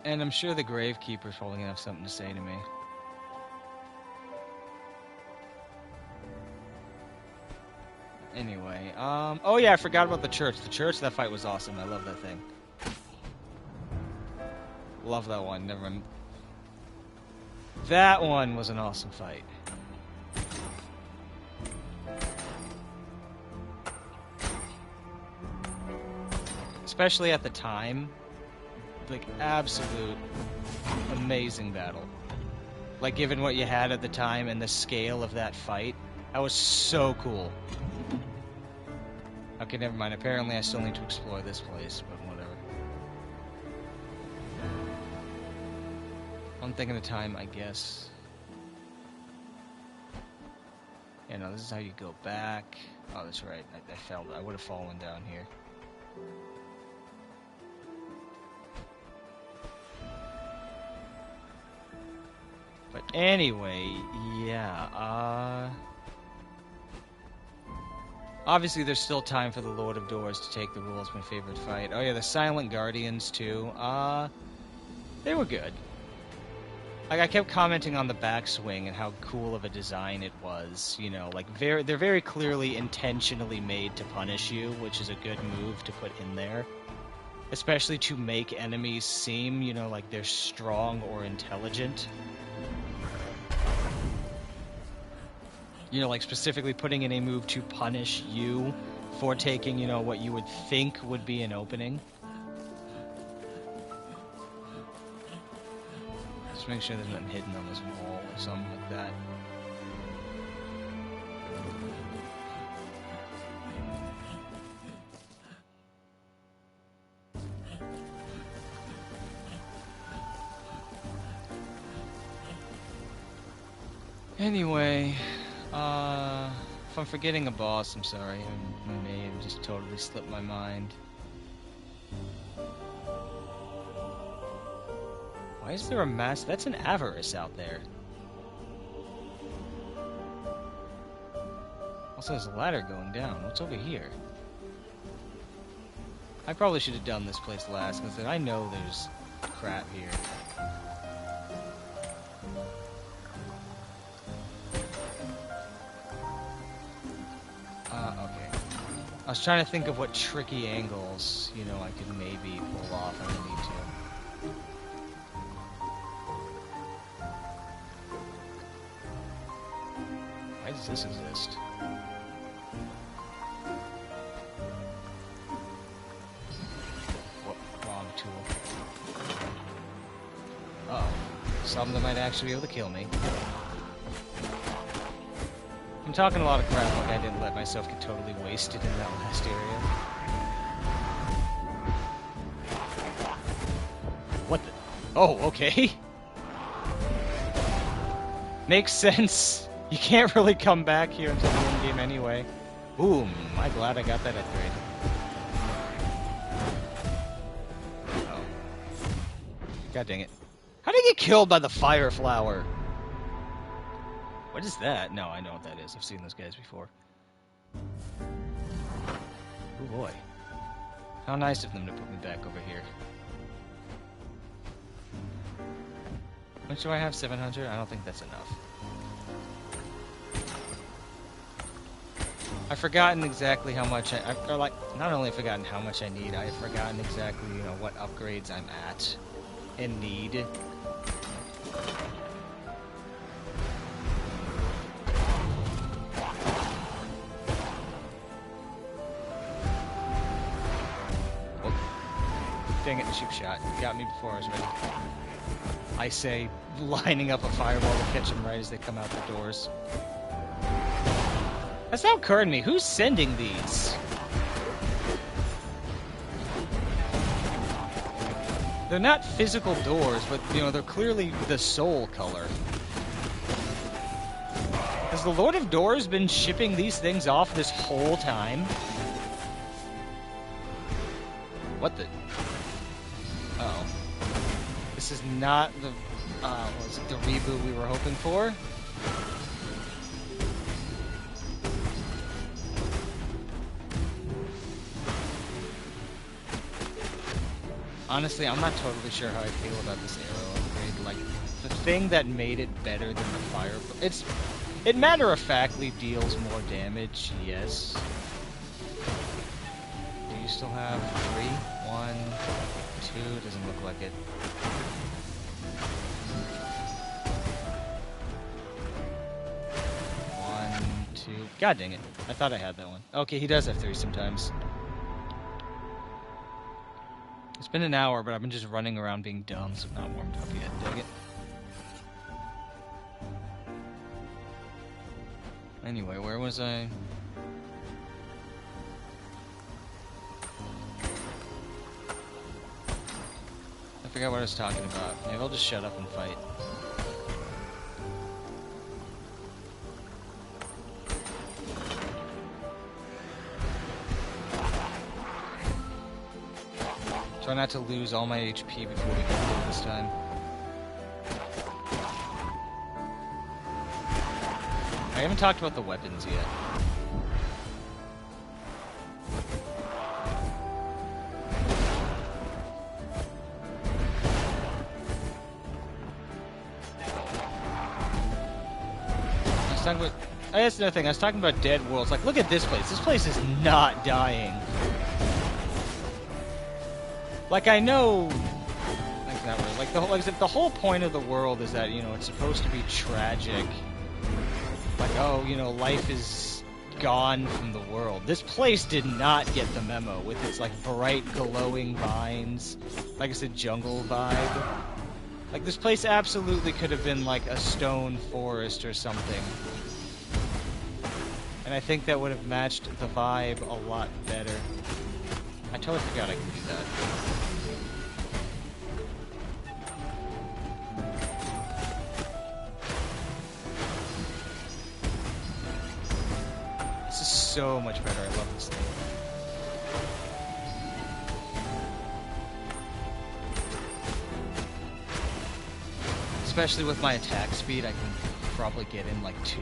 A: And I'm sure the Gravekeeper's probably gonna have something to say to me. Anyway, oh yeah, I forgot about the church. The church, that fight was awesome. I love that thing. Love that one. Never mind. That one was an awesome fight. Especially at the time. like, absolute amazing battle. Like, given what you had at the time and the scale of that fight, that was so cool. Okay, never mind. Apparently I still need to explore this place, but whatever. One thing at a time, I guess. Yeah, no, this is how you go back. Oh, that's right. I fell. I would have fallen down here. But anyway, yeah, obviously there's still time for the Lord of Doors to take the rule as my favorite fight. Oh yeah, the Silent Guardians too. They were good. Like, I kept commenting on the backswing and how cool of a design it was, you know, like, they're very clearly intentionally made to punish you, which is a good move to put in there. Especially to make enemies seem, you know, like they're strong or intelligent. You know, like, specifically putting in a move to punish you for taking, you know, what you would think would be an opening. Just make sure there's nothing hidden on this wall or something like that. Anyway, if I'm forgetting a boss, I'm sorry. I may have just totally slipped my mind. Why is there a mass? That's an Avarice out there. Also, there's a ladder going down. What's over here? I probably should have done this place last, because I know there's crap here. Okay. I was trying to think of what tricky angles, you know, I could maybe pull off if I need to. Why does this exist? What? Wrong tool. Uh-oh. Something that might actually be able to kill me. I'm talking a lot of crap like I didn't let myself get totally wasted in that last area. What the? Oh, okay. Makes sense. You can't really come back here until the end game anyway. Ooh, am I glad I got that upgrade. Oh. God dang it. How did I get killed by the fire flower? What is that? No, I know what that is. I've seen those guys before. Oh boy. How nice of them to put me back over here. How much do I have? 700? I don't think that's enough. I've forgotten exactly how much or like, not only forgotten how much I need, I've forgotten exactly, you know, what upgrades I'm at and need. Dang it, the cheap shot. Got me before I was ready. I say, lining up a fireball to catch them right as they come out the doors. That's now occurred to me. Who's sending these? They're not physical doors, but, you know, they're clearly the soul color. Has the Lord of Doors been shipping these things off this whole time? What the... Uh-oh. This is not the... was it the reboot we were hoping for? Honestly, I'm not totally sure how I feel about this arrow upgrade. Like, the thing that made it better than the fire... It matter-of-factly deals more damage, yes. Do you still have 3? 1, 2? Doesn't look like it. One, 2... God dang it. I thought I had that one. Okay, he does have 3 sometimes. It's been an hour, but I've been just running around being dumb, so I'm not warmed up yet. Dig it. Anyway, where was I? I forgot what I was talking about. Maybe I'll just shut up and fight. Try not to lose all my HP before we get through this time. I haven't talked about the weapons yet. That's another thing. I was talking about Dead Worlds. Like, look at this place. This place is not dying. Like, I know, like, not really. Like, like I said, the whole point of the world is that, you know, it's supposed to be tragic. Like, oh, you know, life is gone from the world. This place did not get the memo with its, like, bright, glowing vines. Like I said, jungle vibe. Like, this place absolutely could have been, like, a stone forest or something. And I think that would have matched the vibe a lot better. I totally forgot I could do that. This is so much better. I love this thing. Especially with my attack speed, I can probably get in like 2.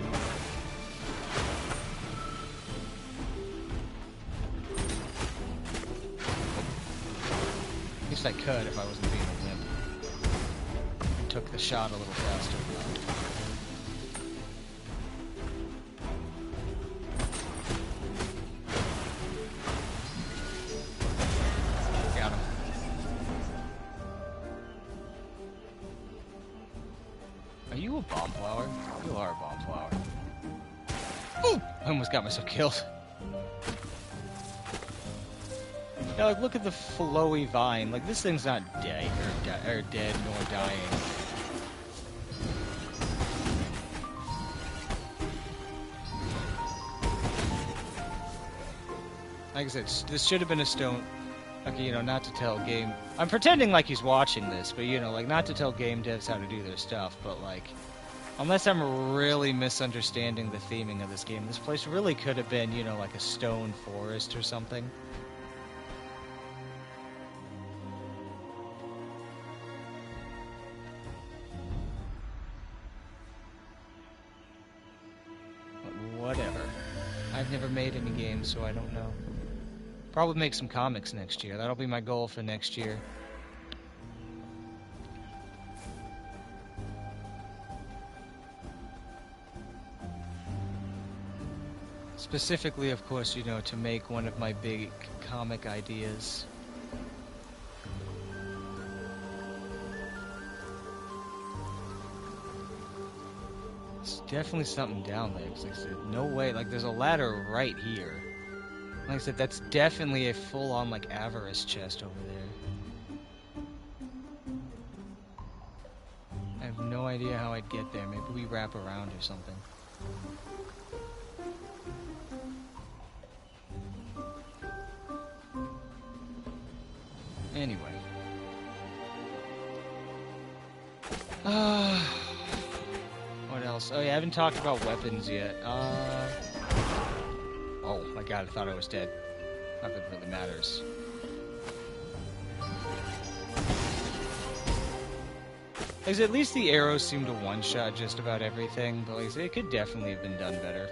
A: At least I could if I wasn't being a wimp. Took the shot a little faster. Got him. Are you a bomb flower? You are a bomb flower. Ooh! I almost got myself killed. Yeah, like, look at the flowy vine. Like, this thing's not dead or dead nor dying. Like I said, this should have been a stone. Okay, you know, not to tell game. I'm pretending like he's watching this, but you know, like, not to tell game devs how to do their stuff, but like, unless I'm really misunderstanding the theming of this game, this place really could have been, you know, like a stone forest or something. Whatever. I've never made any games, so I don't know. Probably make some comics next year. That'll be my goal for next year. Specifically, of course, you know, to make one of my big comic ideas. Definitely something down there, because like I said, no way, like, there's a ladder right here. Like I said, that's definitely a full-on, like, avarice chest over there. I have no idea how I'd get there. Maybe we wrap around or something. Anyway. What else? Oh yeah, I haven't talked about weapons yet. Oh my god, I thought I was dead. Not that it really matters. Like, at least the arrows seem to one-shot just about everything, but like I said, it could definitely have been done better.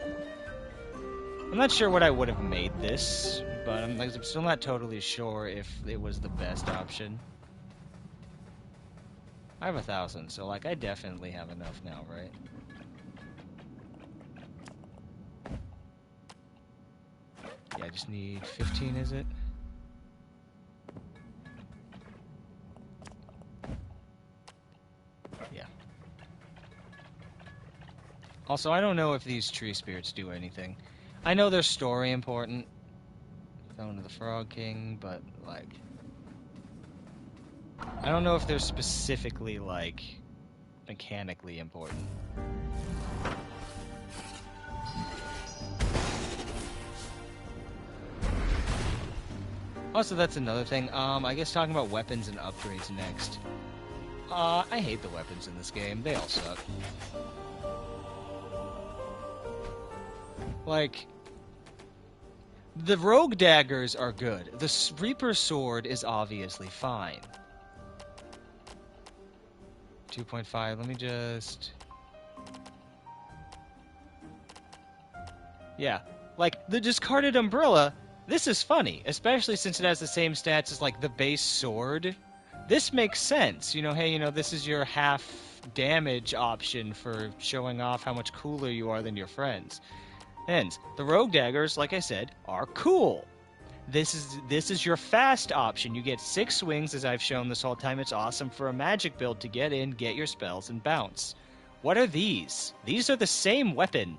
A: I'm not sure what I would have made this, but I'm still not totally sure if it was the best option. I have 1,000, so like I definitely have enough now, right? Yeah, I just need 15, is it? Yeah. Also, I don't know if these tree spirits do anything. I know their story important. Throne of the Frog King, but like, I don't know if they're specifically, like, mechanically important. Also, that's another thing. I guess talking about weapons and upgrades next. I hate the weapons in this game. They all suck. Like, the rogue daggers are good. The Reaper sword is obviously fine. 2.5, let me just... Yeah. Like, the discarded umbrella, this is funny, especially since it has the same stats as, like, the base sword. This makes sense. You know, hey, you know, this is your half damage option for showing off how much cooler you are than your friends. Hence, the rogue daggers, like I said, are cool. This is your fast option. You get 6 swings, as I've shown this whole time. It's awesome for a magic build to get in, get your spells, and bounce. What are these? These are the same weapon.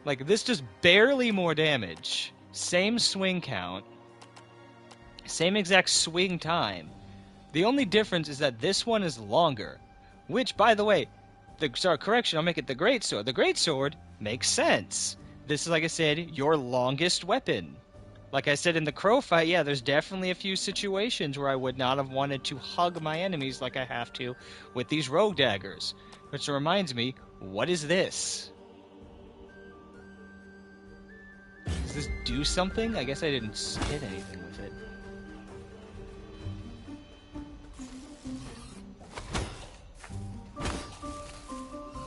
A: Like, this does barely more damage. Same swing count. Same exact swing time. The only difference is that this one is longer. Which, by the way, correction, I'll make it the greatsword. The greatsword makes sense. This is, like I said, your longest weapon. Like I said in the crow fight, yeah, there's definitely a few situations where I would not have wanted to hug my enemies like I have to with these rogue daggers. Which reminds me, what is this? Does this do something? I guess I didn't hit anything with it.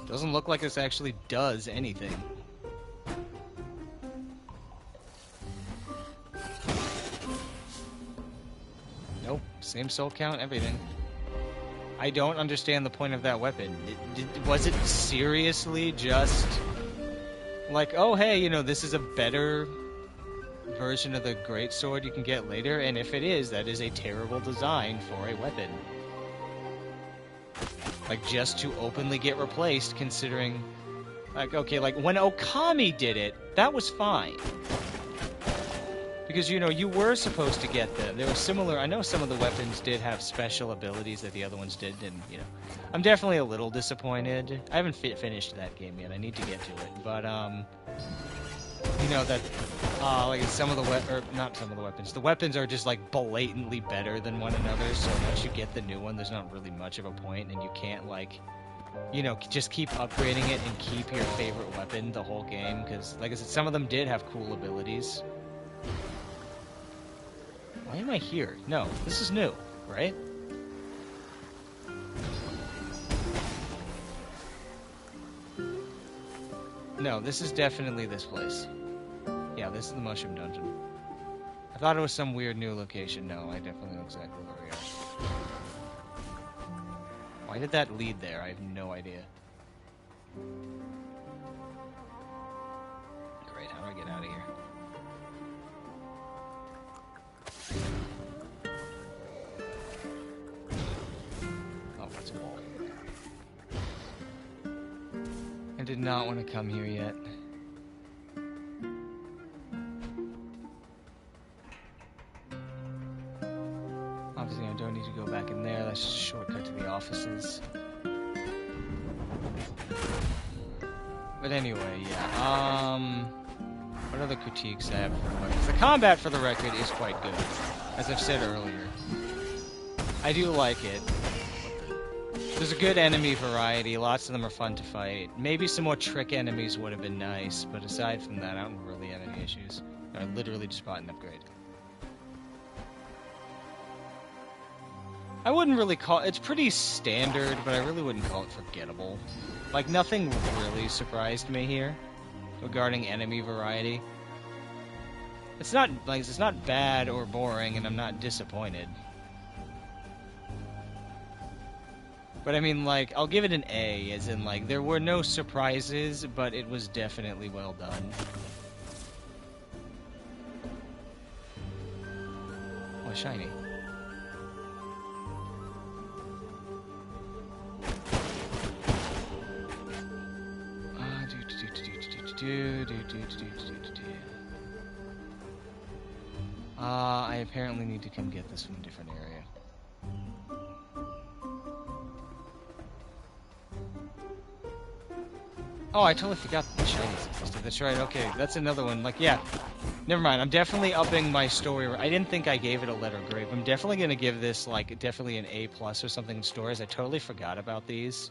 A: Doesn't look like this actually does anything. Nope, same soul count, everything. I don't understand the point of that weapon. Was it seriously just... like, oh hey, you know, this is a better version of the greatsword you can get later, and if it is, that is a terrible design for a weapon. Like, just to openly get replaced, considering... like, okay, like, when Okami did it, that was fine. Because, you know, you were supposed to get them. They were similar... I know some of the weapons did have special abilities that the other ones did, and, you know... I'm definitely a little disappointed. I haven't finished that game yet. I need to get to it. But, you know, that... like, some of the not some of the weapons. The weapons are just, like, blatantly better than one another, so once you get the new one, there's not really much of a point, and you can't, like... you know, just keep upgrading it and keep your favorite weapon the whole game, because, like I said, some of them did have cool abilities. Why am I here? No, this is new, right? No, this is definitely this place. Yeah, this is the Mushroom Dungeon. I thought it was some weird new location. No, I definitely know exactly where we are. Why did that lead there? I have no idea. Great, how do I get out of here? Oh, that's a wall. I did not want to come here yet. Obviously, I don't need to go back in there. That's just a shortcut to the offices. But anyway, yeah. What other critiques I have for the weapons? The combat, for the record, is quite good. As I've said earlier. I do like it. There's a good enemy variety. Lots of them are fun to fight. Maybe some more trick enemies would have been nice, but aside from that, I don't really have any issues. I literally just bought an upgrade. I wouldn't really call... it's pretty standard, but I really wouldn't call it forgettable. Like, nothing really surprised me here regarding enemy variety. It's not, like, it's not bad or boring, and I'm not disappointed. But I mean, like, I'll give it an A, as in, like, there were no surprises, but it was definitely well done. Oh, shiny. I apparently need to come get this from a different area. Oh, I totally forgot that the shinies existed. That's right, okay, that's another one. Like, yeah, never mind. I'm definitely upping my story. I didn't think I gave it a letter grade. I'm definitely going to give this, like, definitely an A+ or something in stories. I totally forgot about these.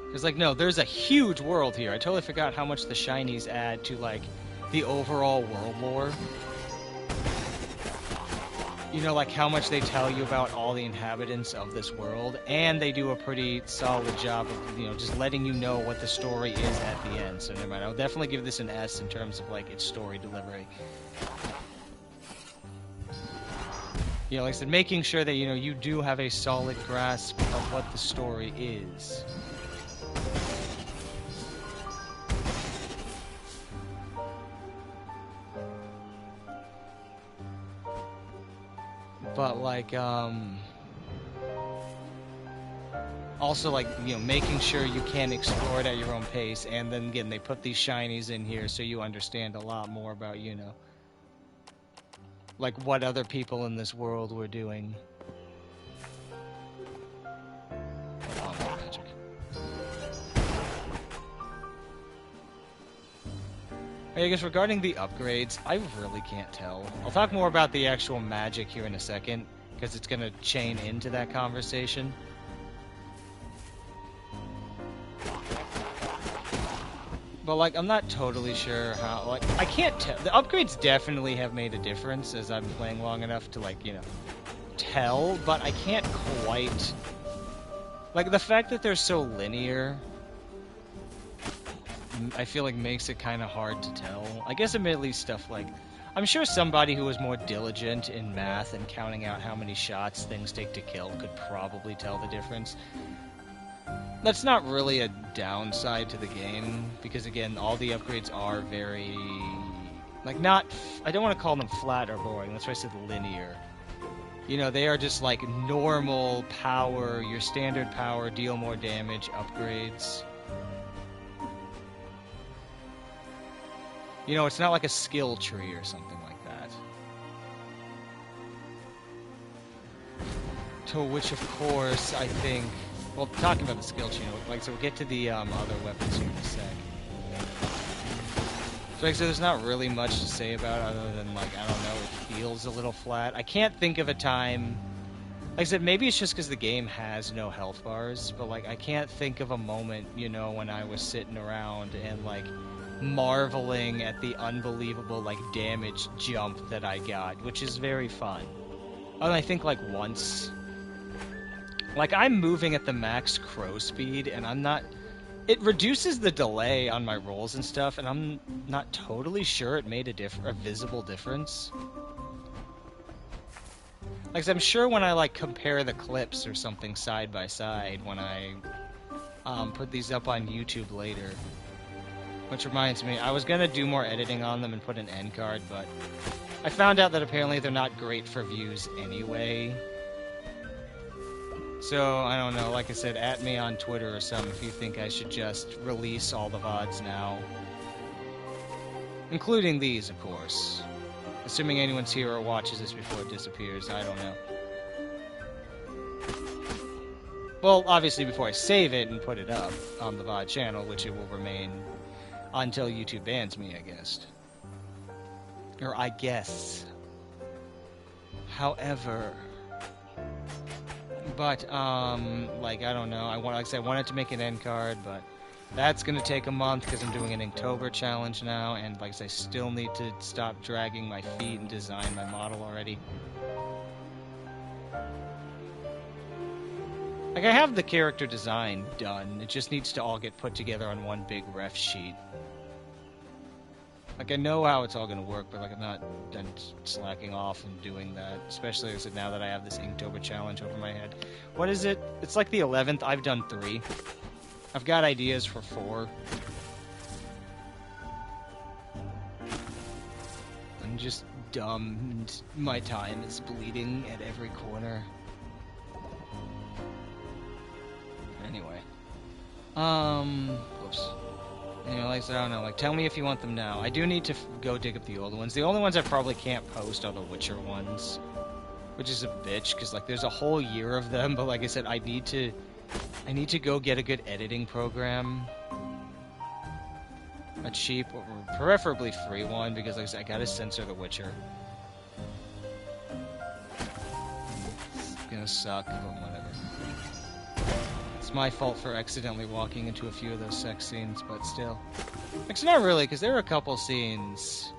A: Because, like, no, there's a huge world here. I totally forgot how much the shinies add to, like, the overall world lore. You know, like, how much they tell you about all the inhabitants of this world. And they do a pretty solid job of, you know, just letting you know what the story is at the end. So, never mind. I'll definitely give this an S in terms of, like, its story delivery. You know, like I said, making sure that, you know, you do have a solid grasp of what the story is. But, like, also, like, you know, making sure you can explore it at your own pace, and then, again, they put these shinies in here so you understand a lot more about, you know, like, what other people in this world were doing. Magic. I guess regarding the upgrades, I really can't tell. I'll talk more about the actual magic here in a second, because it's going to chain into that conversation. But, like, I'm not totally sure how, like, I can't tell. The upgrades definitely have made a difference as I've been playing long enough to, like, you know, tell, but I can't quite, like, the fact that they're so linear, I feel like makes it kind of hard to tell. I guess admittedly stuff like, I'm sure somebody who was more diligent in math and counting out how many shots things take to kill could probably tell the difference. That's not really a downside to the game, because again, all the upgrades are very, like, not, I don't want to call them flat or boring, that's why I said linear. You know, they are just like normal power, your standard power, deal more damage upgrades. You know, it's not like a skill tree or something like that. To which, of course, I think, well, talking about the skill tree, like, so we'll get to the other weapons here in a sec. So, like, so there's not really much to say about it other than, like, I don't know, it feels a little flat. I can't think of a time, like I said, maybe it's just because the game has no health bars, but, like, I can't think of a moment, you know, when I was sitting around and, like, marveling at the unbelievable, like, damage jump that I got, which is very fun. And I think, like, once, like, I'm moving at the max crow speed, and I'm not, it reduces the delay on my rolls and stuff, and I'm not totally sure it made a visible difference. Like, I'm sure when I, like, compare the clips or something side by side when I put these up on YouTube later. Which reminds me, I was going to do more editing on them and put an end card, but I found out that apparently they're not great for views anyway. So, I don't know, like I said, at me on Twitter or something if you think I should just release all the VODs now. Including these, of course. Assuming anyone's here or watches this before it disappears, I don't know. Well, obviously before I save it and put it up on the VOD channel, which it will remain until YouTube bans me, I guess. Or I guess. However, but, like, I don't know. Like I said, I wanted to make an end card, but that's going to take a month because I'm doing an Inktober challenge now, and, like I said, I still need to stop dragging my feet and design my model already. Like, I have the character design done. It just needs to all get put together on one big ref sheet. Like, I know how it's all going to work, but, like, I'm not done slacking off and doing that. Especially, as I said, now that I have this Inktober challenge over my head. What is it? It's like the 11th. I've done 3. I've got ideas for 4. I'm just dumb, and my time is bleeding at every corner. Anyway. Whoops. You know, like I said, I don't know. Like, tell me if you want them now. I do need to go dig up the old ones. The only ones I probably can't post are the Witcher ones, which is a bitch because like there's a whole year of them. But like I said, I need to go get a good editing program, a cheap or preferably free one because like I said, I gotta censor the Witcher. It's gonna suck, but whatever. It's my fault for accidentally walking into a few of those sex scenes, but still. Actually, not really, because there are a couple scenes,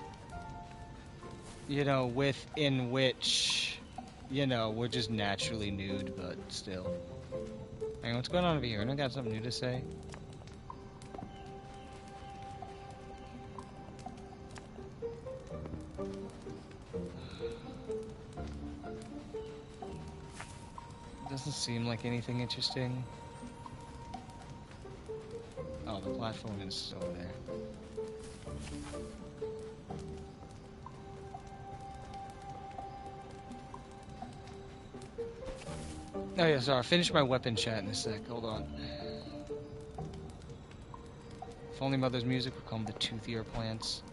A: you know, within which, you know, we're just naturally nude, but still. Hang on, what's going on over here? Anyone got something new to say? Doesn't seem like anything interesting. Oh, the platform is still there. Oh yeah, sorry, I'll finish my weapon chat in a sec. Hold on. If only Mother's music would calm the toothier plants.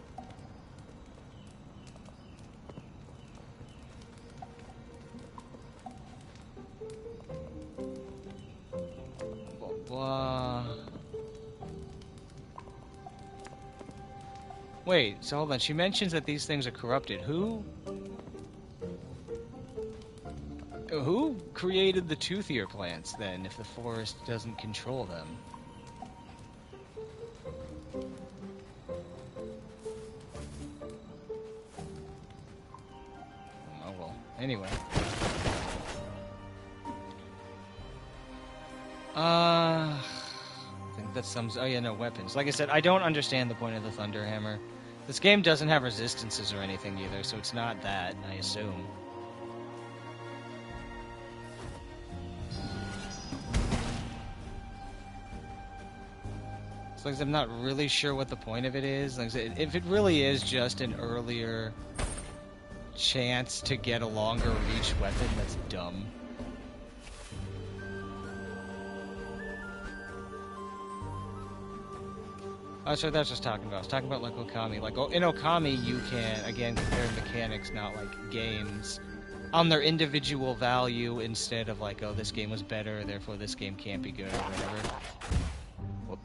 A: Blah, blah. Wait, so hold on. She mentions that these things are corrupted. Who created the toothier plants, then, if the forest doesn't control them? Oh, well. Anyway. I think that sums... Oh, yeah, no, weapons. Like I said, I don't understand the point of the Thunder Hammer. This game doesn't have resistances or anything either, so it's not that, I assume. So like I said, I'm not really sure what the point of it is. Like I said, if it really is just an earlier chance to get a longer reach weapon, that's dumb. Oh, that's what I was just talking about. I was talking about, like, Okami. Like, in Okami, you can, again, compare mechanics, not, like, games, on their individual value instead of, like, oh, this game was better, therefore this game can't be good, or whatever. Whoop.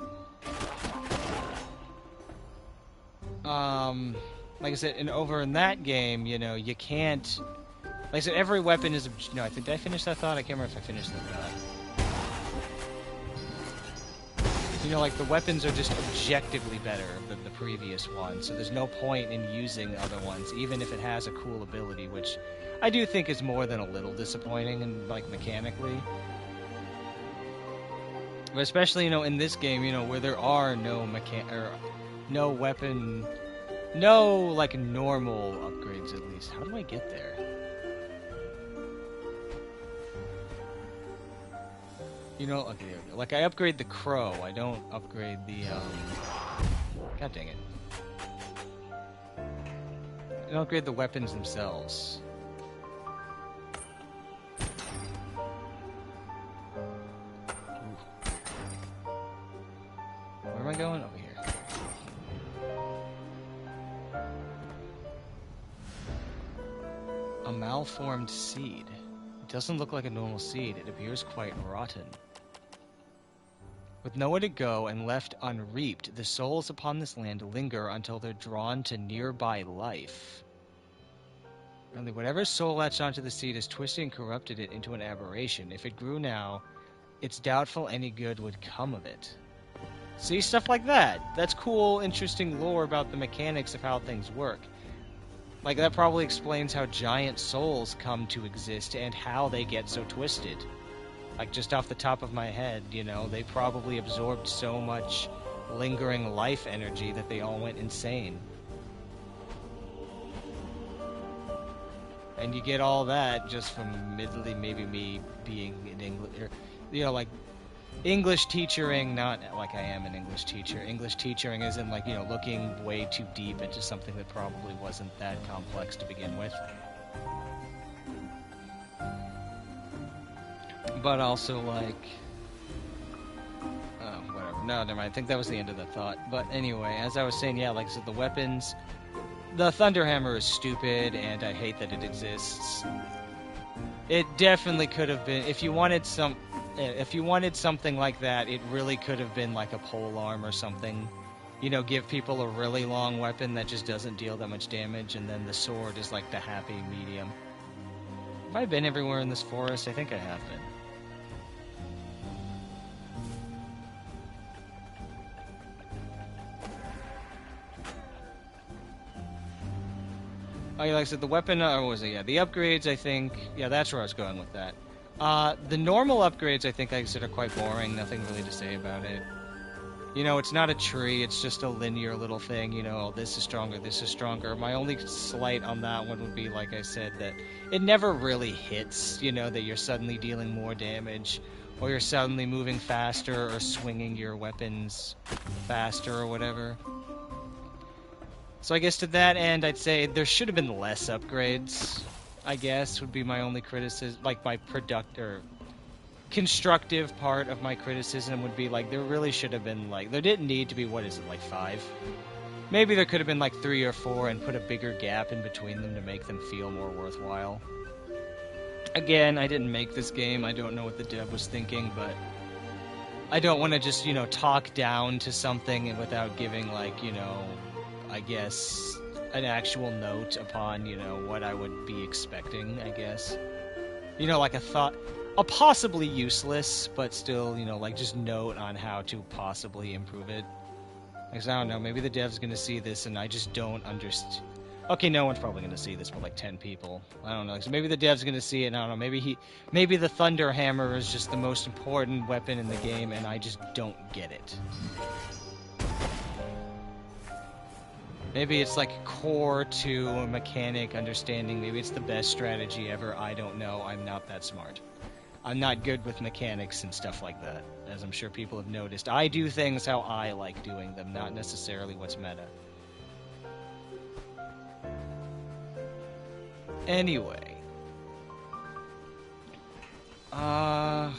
A: Like I said, over in that game, you know, you can't... Like I said, every weapon is... No, did I finish that thought? I can't remember if I finished that thought. You know, like, the weapons are just objectively better than the previous one, so there's no point in using other ones, even if it has a cool ability, which I do think is more than a little disappointing, and like, mechanically. But especially, you know, in this game, you know, where there are no no weapon, no, like, normal upgrades, at least. How do I get there? You know, okay, there we go. Like, I upgrade the crow, I don't upgrade the, God dang it. I don't upgrade the weapons themselves. Where am I going? Over here. A malformed seed. It doesn't look like a normal seed. It appears quite rotten. With nowhere to go and left unreaped, the souls upon this land linger until they're drawn to nearby life. Only whatever soul latched onto the seed has twisted and corrupted it into an aberration. If it grew now, it's doubtful any good would come of it. See, stuff like that. That's cool, interesting lore about the mechanics of how things work. Like, that probably explains how giant souls come to exist and how they get so twisted. Like, just off the top of my head, you know, they probably absorbed so much lingering life energy that they all went insane. And you get all that just from admittedly maybe me being an English, or, you know, like, English teachering, not like I am an English teacher. English teachering isn't like, you know, looking way too deep into something that probably wasn't that complex to begin with. But also, like, whatever. No, never mind. I think that was the end of the thought. But anyway, as I was saying, yeah, like I said, the weapons... The Thunderhammer is stupid, and I hate that it exists. It definitely could have been... If you wanted something like that, it really could have been like a polearm or something. You know, give people a really long weapon that just doesn't deal that much damage, and then the sword is like the happy medium. Have I been everywhere in this forest? I think I have been. Oh, yeah, like I said, the weapon, or was it? Yeah, the upgrades, I think, yeah, that's where I was going with that. The normal upgrades, I think, like I said, are quite boring. Nothing really to say about it. You know, it's not a tree, it's just a linear little thing, you know, this is stronger, this is stronger. My only slight on that one would be, like I said, that it never really hits, you know, that you're suddenly dealing more damage, or you're suddenly moving faster, or swinging your weapons faster, or whatever. So I guess to that end, I'd say there should have been less upgrades, I guess, would be my only criticism, like my constructive part of my criticism would be, like, there really should have been, like, there didn't need to be, what is it, like 5? Maybe there could have been, like, 3 or 4 and put a bigger gap in between them to make them feel more worthwhile. Again, I didn't make this game, I don't know what the dev was thinking, but I don't want to just, you know, talk down to something without giving, like, you know, I guess, an actual note upon, you know, what I would be expecting, I guess. You know, like a possibly useless, but still, you know, like, just note on how to possibly improve it. Because, I don't know, maybe the dev's gonna see this and I just don't understand. Okay, no one's probably gonna see this, but like 10 people. I don't know, so maybe the dev's gonna see it, and I don't know, maybe the Thunder Hammer is just the most important weapon in the game, and I just don't get it. Maybe it's like core to a mechanic understanding. Maybe it's the best strategy ever. I don't know. I'm not that smart. I'm not good with mechanics and stuff like that, as I'm sure people have noticed. I do things how I like doing them, not necessarily what's meta. Anyway. Oh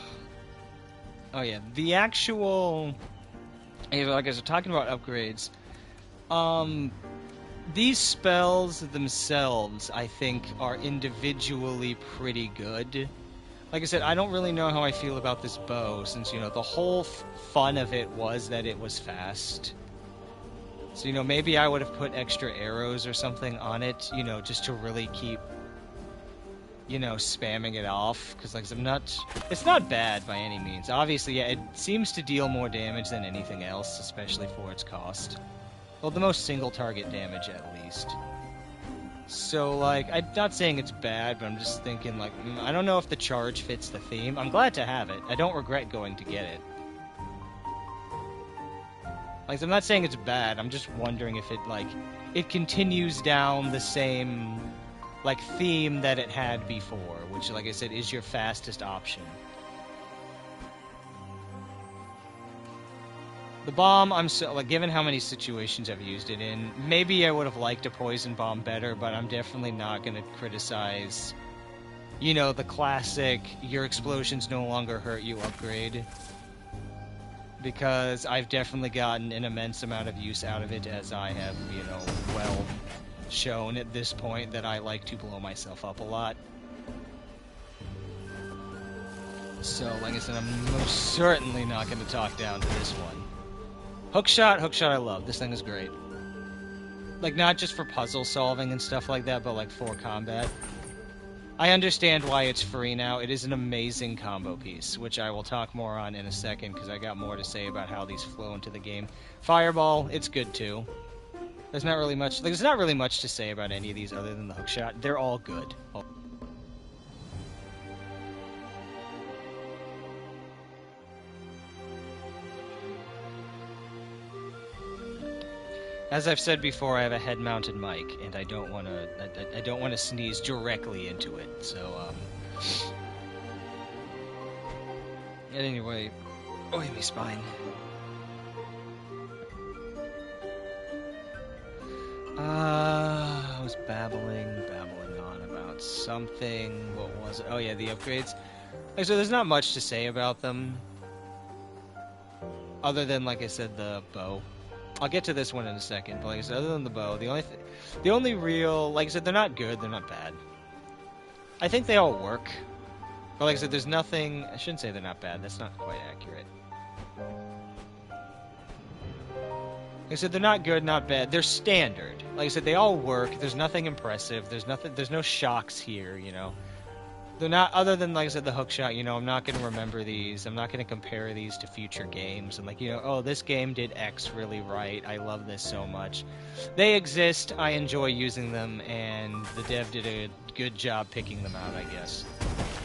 A: yeah, the actual... Like I was talking about upgrades... These spells themselves, I think, are individually pretty good. Like I said, I don't really know how I feel about this bow, since, you know, the whole fun of it was that it was fast. So, you know, maybe I would have put extra arrows or something on it, you know, just to really keep, you know, spamming it off. Because, like I said, it's not bad by any means. Obviously, yeah, it seems to deal more damage than anything else, especially for its cost. Well, the most single target damage, at least. So, like, I'm not saying it's bad, but I'm just thinking, like, I don't know if the charge fits the theme. I'm glad to have it. I don't regret going to get it. Like, I'm not saying it's bad. I'm just wondering if it, like, it continues down the same, like, theme that it had before, which, like I said, is your fastest option. The bomb, I'm so, like, given how many situations I've used it in, maybe I would have liked a poison bomb better, but I'm definitely not going to criticize, you know, the classic, your explosions no longer hurt you upgrade. Because I've definitely gotten an immense amount of use out of it, as I have, you know, well shown at this point that I like to blow myself up a lot. So, like I said, I'm most certainly not going to talk down to this one. Hookshot I love. This thing is great. Like, not just for puzzle solving and stuff like that, but like for combat. I understand why it's free now. It is an amazing combo piece, which I will talk more on in a second, because I got more to say about how these flow into the game. Fireball, it's good too. There's not really much, like, there's not really much to say about any of these other than the hookshot. They're all good. As I've said before, I have a head-mounted mic, and I don't want to sneeze directly into it. So, anyway, oy me spine. I was babbling on about something. What was it? Oh yeah, the upgrades. Like, so there's not much to say about them. Other than, like I said, the bow. I'll get to this one in a second, but like I said, other than the bow, the only real, like I said, they're not good, they're not bad. I think they all work. But like I said, there's nothing, I shouldn't say they're not bad, that's not quite accurate. Like I said, they're not good, not bad, they're standard. Like I said, they all work, there's nothing impressive, there's no shocks here, you know. They're not, other than, like I said, the hookshot, you know, I'm not going to remember these. I'm not going to compare these to future games. And, like, you know, oh, this game did X really right. I love this so much. They exist. I enjoy using them. And the dev did a good job picking them out, I guess.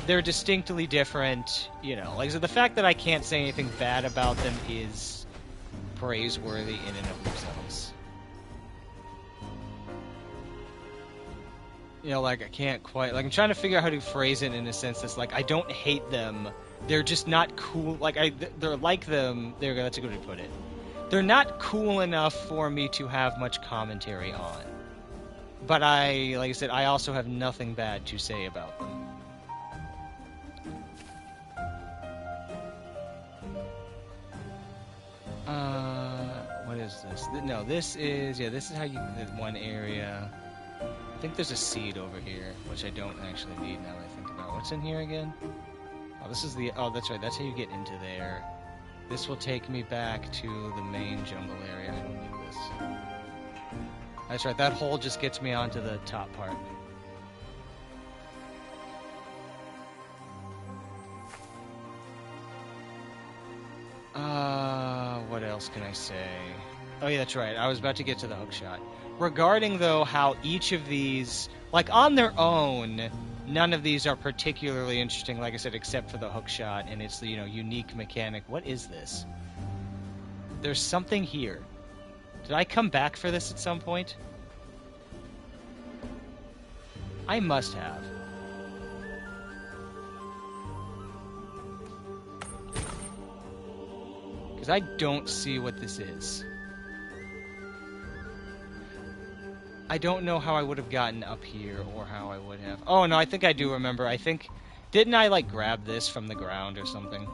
A: They're distinctly different, you know. Like I said, the fact that I can't say anything bad about them is praiseworthy in and of themselves. You know, like, I can't quite, like, I'm trying to figure out how to phrase it in a sense that's, like, I don't hate them, they're just not cool, like, they're like them, there, that's a good way to put it. They're not cool enough for me to have much commentary on. But like I said, I also have nothing bad to say about them. What is this? No, this is, yeah, this is how you, one area. I think there's a seed over here, which I don't actually need now that I think about it. What's in here again? Oh, this is the... Oh, that's right. That's how you get into there. This will take me back to the main jungle area. I don't need this. That's right. That hole just gets me onto the top part. What else can I say? Oh, yeah, that's right. I was about to get to the hookshot. Regarding, though, how each of these, like, on their own, none of these are particularly interesting, like I said, except for the hookshot, and it's the, you know, unique mechanic. What is this? There's something here. Did I come back for this at some point? I must have. Because I don't see what this is. I don't know how I would have gotten up here, or how I would have... Oh, no, I think I do remember. I think... Didn't I, like, grab this from the ground or something?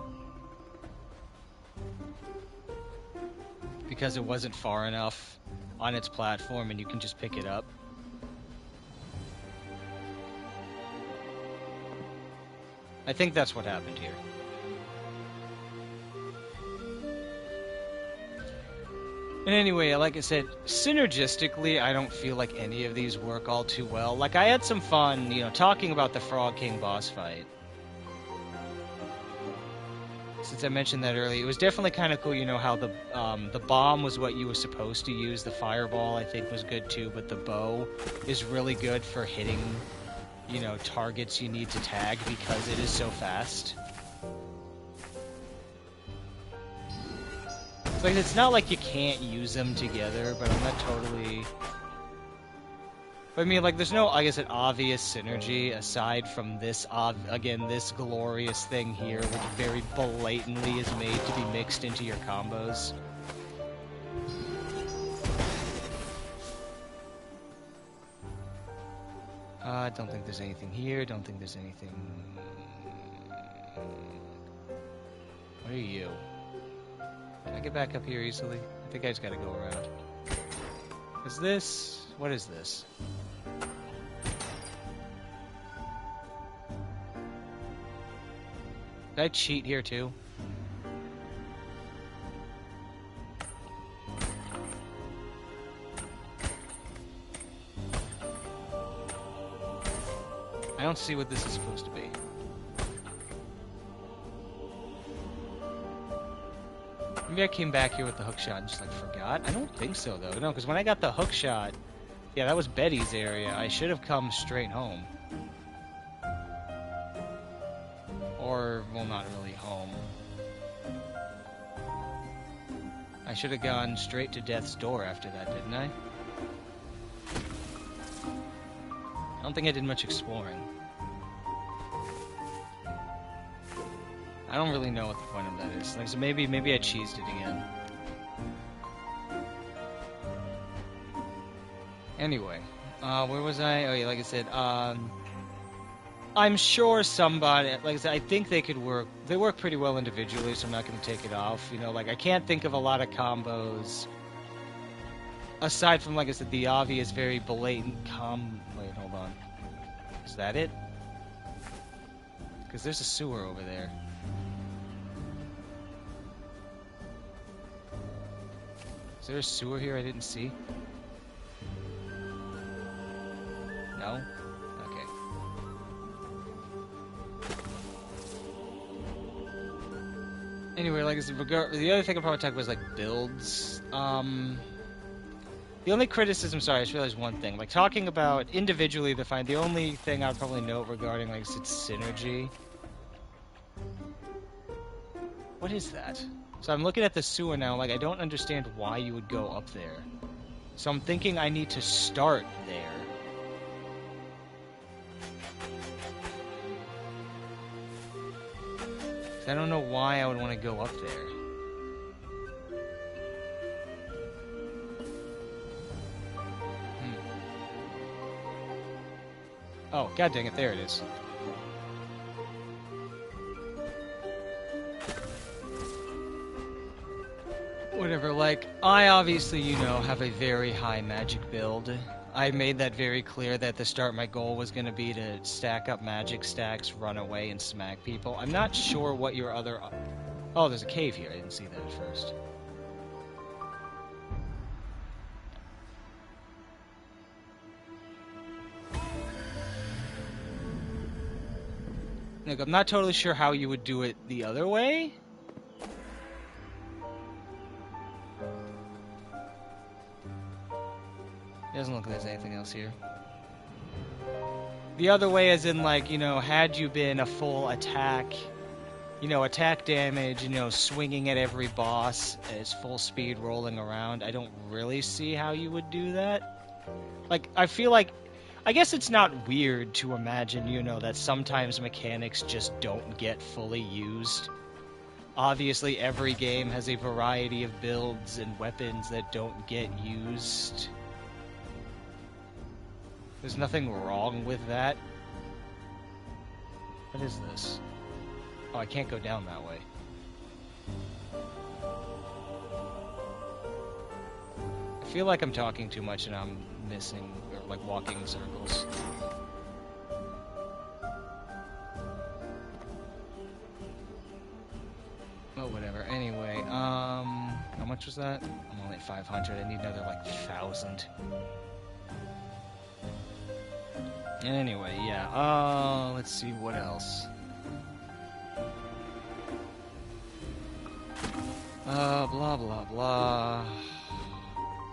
A: Because it wasn't far enough on its platform, and you can just pick it up. I think that's what happened here. And anyway, like I said, synergistically, I don't feel like any of these work all too well. Like, I had some fun, you know, talking about the Frog King boss fight. Since I mentioned that earlier, it was definitely kind of cool, you know, how the bomb was what you were supposed to use. The fireball, I think, was good too, but the bow is really good for hitting, you know, targets you need to tag because it is so fast. Like, it's not like you can't use them together, but I'm not totally... But I mean, like, there's no, I guess, an obvious synergy aside from this, again, this glorious thing here, which very blatantly is made to be mixed into your combos. I don't think there's anything here, don't think there's anything... What are you? Can I get back up here easily? I think I just gotta go around. Is this... What is this? Did I cheat here too? I don't see what this is supposed to be. Maybe I came back here with the hookshot and just, like, forgot? I don't think so, though. No, because when I got the hookshot... Yeah, that was Betty's area. I should have come straight home. Or, well, not really home. I should have gone straight to death's door after that, didn't I? I don't think I did much exploring. I don't really know what the point of that is. Like, so maybe I cheesed it again. Anyway, where was I? Oh yeah, like I said, I'm sure somebody, like I said, I think they could work. They work pretty well individually, so I'm not going to take it off. You know, like I can't think of a lot of combos aside from, like I said, the obvious, very blatant Wait, hold on. Is that it? Because there's a sewer over there. Is there a sewer here I didn't see? No? Okay. Anyway, like I said, the other thing I probably talk about was like builds. The only criticism, sorry, I just realized one thing. Like talking about individually, they're fine. The only thing I'd probably note regarding, like I said, synergy. What is that? So I'm looking at the sewer now, like I don't understand why you would go up there. So I'm thinking I need to start there. I don't know why I would want to go up there. Oh, god dang it, there it is. Whatever, like, I obviously, you know, have a very high magic build. I made that very clear that at the start my goal was going to be to stack up magic stacks, run away, and smack people. I'm not sure what your other... Oh, there's a cave here. I didn't see that at first. Look, I'm not totally sure how you would do it the other way. It doesn't look like there's anything else here. The other way is in, like, you know, had you been a full attack, you know, attack damage, you know, swinging at every boss as full speed rolling around, I don't really see how you would do that. Like, I feel like, I guess it's not weird to imagine, you know, that sometimes mechanics just don't get fully used. Obviously, every game has a variety of builds and weapons that don't get used. There's nothing wrong with that. What is this? Oh, I can't go down that way. I feel like I'm talking too much and I'm missing, or like walking in circles. Oh, whatever. Anyway, how much was that? I'm only at 500. I need another, like, 1,000. Anyway, yeah. Let's see what else. Blah, blah, blah.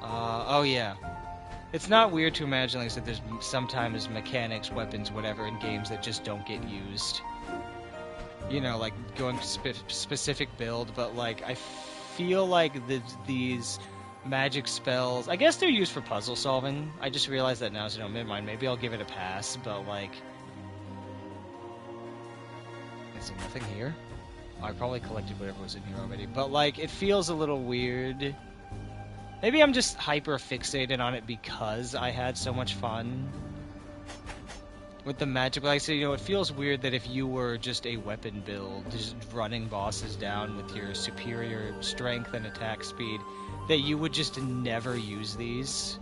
A: Oh, yeah. It's not weird to imagine, like I said, there's sometimes mechanics, weapons, whatever, in games that just don't get used. You know, like, going specific build, but, like, I feel like these magic spells, I guess they're used for puzzle solving. I just realized that now, so don't mind. Maybe I'll give it a pass, but, like... Is there nothing here? Oh, I probably collected whatever was in here already, but, like, it feels a little weird. Maybe I'm just hyper-fixated on it because I had so much fun with the magic. Like I said, you know, it feels weird that if you were just a weapon build, just running bosses down with your superior strength and attack speed, that you would just never use these.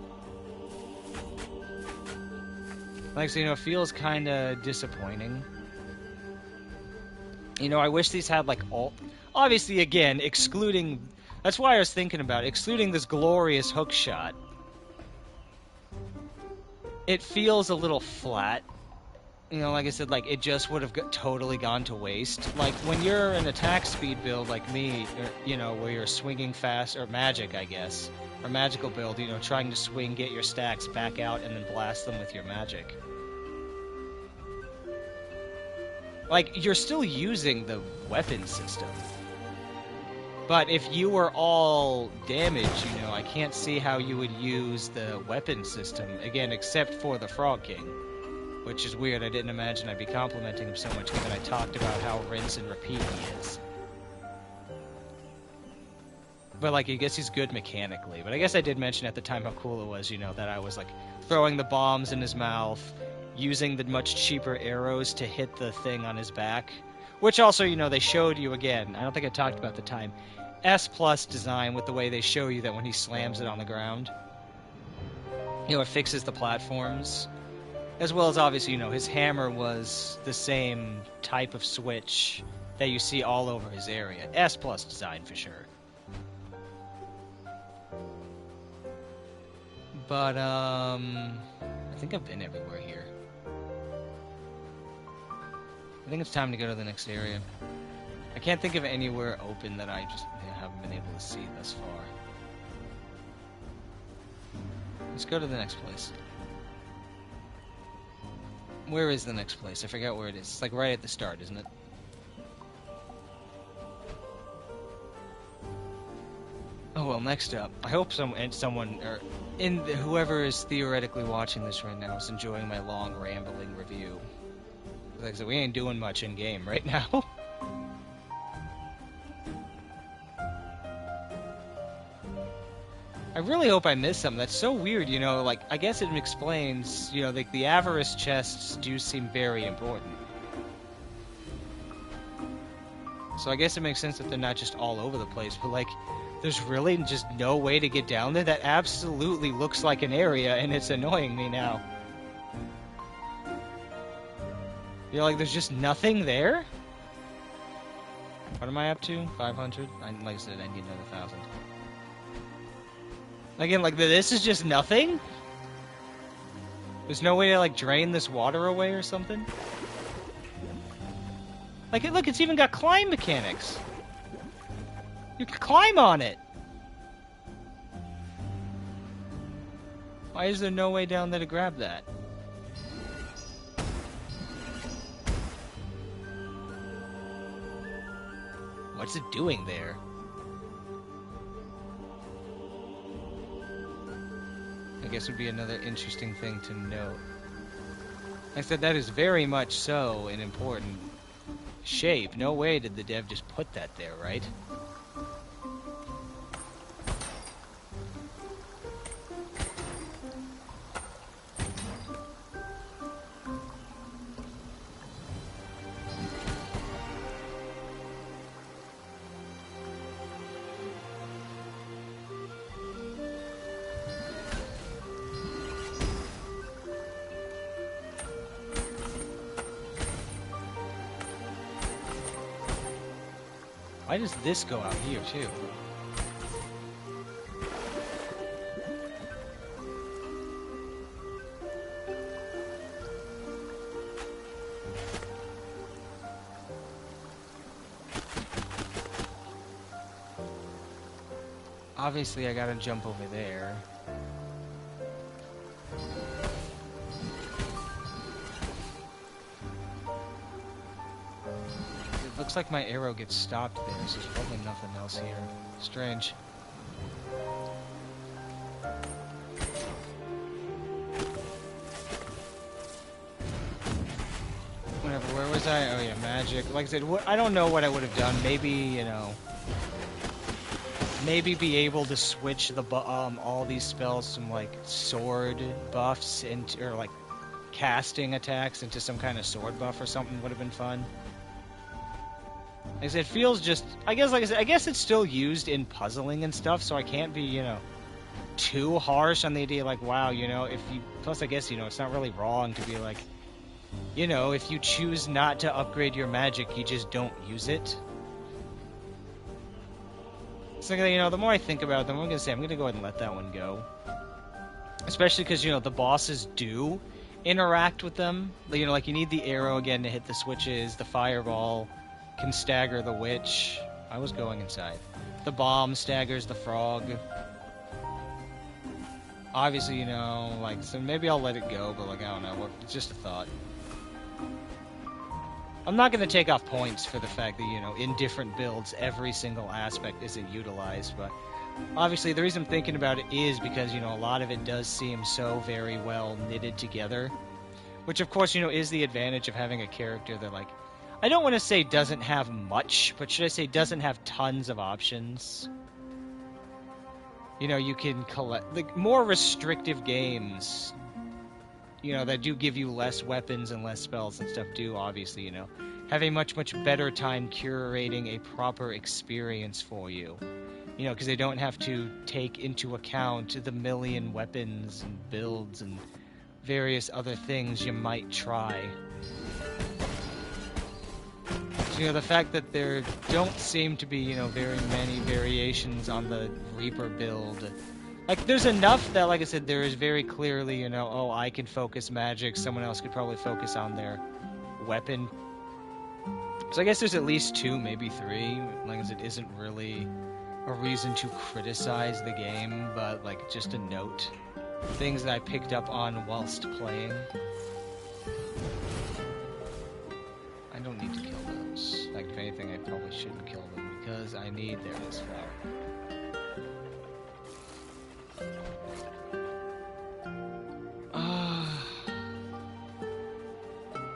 A: Like, so, you know, it feels kind of disappointing. You know, I wish these had, like, all... Obviously, again, excluding... That's why I was thinking about it. Excluding this glorious hook shot, it feels a little flat. You know, like I said, like, it just would have totally gone to waste. Like, when you're an attack speed build like me, or, you know, where you're swinging fast, or magic, I guess, or magical build, you know, trying to swing, get your stacks back out, and then blast them with your magic. Like, you're still using the weapon system. But if you were all damage, you know, I can't see how you would use the weapon system, again, except for the Frog King. Which is weird, I didn't imagine I'd be complimenting him so much given I talked about how rinse and repeat he is. But, like, I guess he's good mechanically. But I guess I did mention at the time how cool it was, you know, that I was, like, throwing the bombs in his mouth, using the much cheaper arrows to hit the thing on his back. Which also, you know, they showed you again. I don't think I talked about the time. S plus design with the way they show you that when he slams it on the ground. You know, it fixes the platforms. As well as, obviously, you know, his hammer was the same type of switch that you see all over his area. S plus design for sure. But, I think I've been everywhere here. I think it's time to go to the next area. I can't think of anywhere open that I just haven't been able to see thus far. Let's go to the next place. Where is the next place? I forgot where it is. It's like right at the start, isn't it? Oh well, next up. I hope someone, or whoever is theoretically watching this right now is enjoying my long rambling review. Like I said, we ain't doing much in game right now. I really hope I missed something. That's so weird, you know, like, I guess it explains, you know, like, the avarice chests do seem very important. So I guess it makes sense that they're not just all over the place, but, like, there's really just no way to get down there. That absolutely looks like an area, and it's annoying me now. You're like, there's just nothing there? What am I up to? 500? Like I said, I need another 1,000. Again, like, this is just nothing? There's no way to, like, drain this water away or something? Like, look, it's even got climb mechanics. You can climb on it. Why is there no way down there to grab that? What's it doing there? I guess would be another interesting thing to note. Like I said, that is very much so an important shape. No way did the dev just put that there, right? Why does this go out here, too? Obviously, I gotta jump over there. Looks like my arrow gets stopped there, so there's probably nothing else here. Strange. Whatever, where was I? Oh yeah, magic. Like I said, I don't know what I would have done. Maybe, you know... Maybe be able to switch the all these spells from, like, sword buffs into, or, like, casting attacks into some kind of sword buff or something would have been fun. Like I said, it feels just... I guess, like I said, I guess it's still used in puzzling and stuff, so I can't be, you know, too harsh on the idea, like, wow, you know, if you... Plus, I guess, you know, it's not really wrong to be like, you know, if you choose not to upgrade your magic, you just don't use it. So, you know, the more I think about it, the more I'm going to say, I'm going to go ahead and let that one go. Especially because, you know, the bosses do interact with them. You know, like, you need the arrow again to hit the switches, the fireball can stagger the witch. I was going inside. The bomb staggers the frog. Obviously, you know, like, so maybe I'll let it go, but, like, I don't know. It's just a thought. I'm not going to take off points for the fact that, you know, in different builds, every single aspect isn't utilized, but obviously the reason I'm thinking about it is because, you know, a lot of it does seem so very well knitted together, which, of course, you know, is the advantage of having a character that, like, I don't want to say doesn't have much, but should I say doesn't have tons of options? You know, you can collect... Like, more restrictive games that do give you less weapons and less spells and stuff do obviously, have a much, much better time curating a proper experience for you. Because they don't have to take into account the million weapons and builds and various other things you might try. So, the fact that there don't seem to be, very many variations on the Reaper build. Like, there's enough that, like I said, there is very clearly, oh, I can focus magic, someone else could probably focus on their weapon. So I guess there's at least 2, maybe 3. Like I said, isn't really a reason to criticize the game, but, like, just a note. Things that I picked up on whilst playing. I don't need to kill those. Like, if anything, I probably shouldn't kill them, because I need... There it is, flower.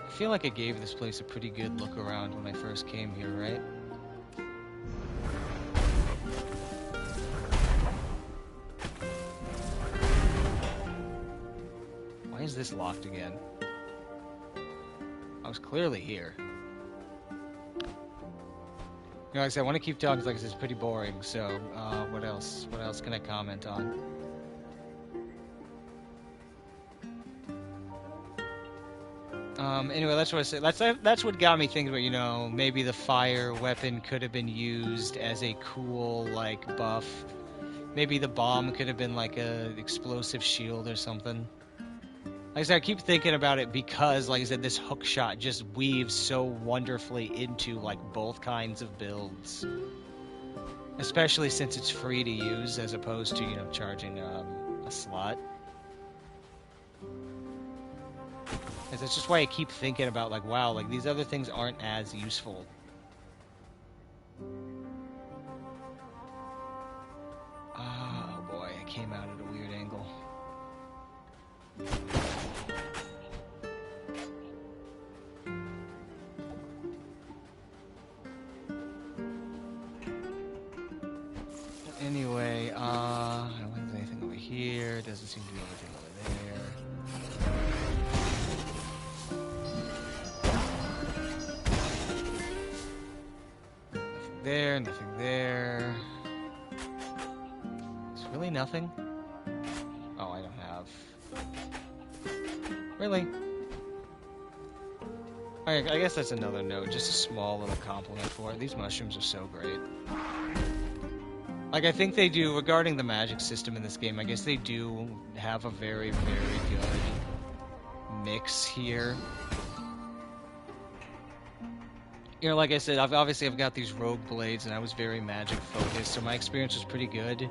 A: I feel like I gave this place a pretty good look around when I first came here, right? Why is this locked again? I was clearly here. Like I said, I want to keep talking because like it's pretty boring, so what else? What else can I comment on? Anyway, that's what I said. That's what got me thinking about, maybe the fire weapon could have been used as a cool, like, buff. Maybe the bomb could have been, like, a explosive shield or something. Like I said, I keep thinking about it because, like I said, this hook shot just weaves so wonderfully into, like, both kinds of builds. Especially since it's free to use as opposed to, charging a slot. That's just why I keep thinking about, like, wow, like, these other things aren't as useful. Oh, boy, I came out at a weird angle. Anyway, I don't think there's anything over here. Doesn't seem to be anything over there. There, nothing there. There's really nothing? Oh, I don't have. Really? Alright, I guess that's another note. Just a small little compliment for it. These mushrooms are so great. Like, I think they do, regarding the magic system in this game, I guess they do have a very, very good mix here. Like I said, I've got these rogue blades, and I was very magic focused, so my experience was pretty good.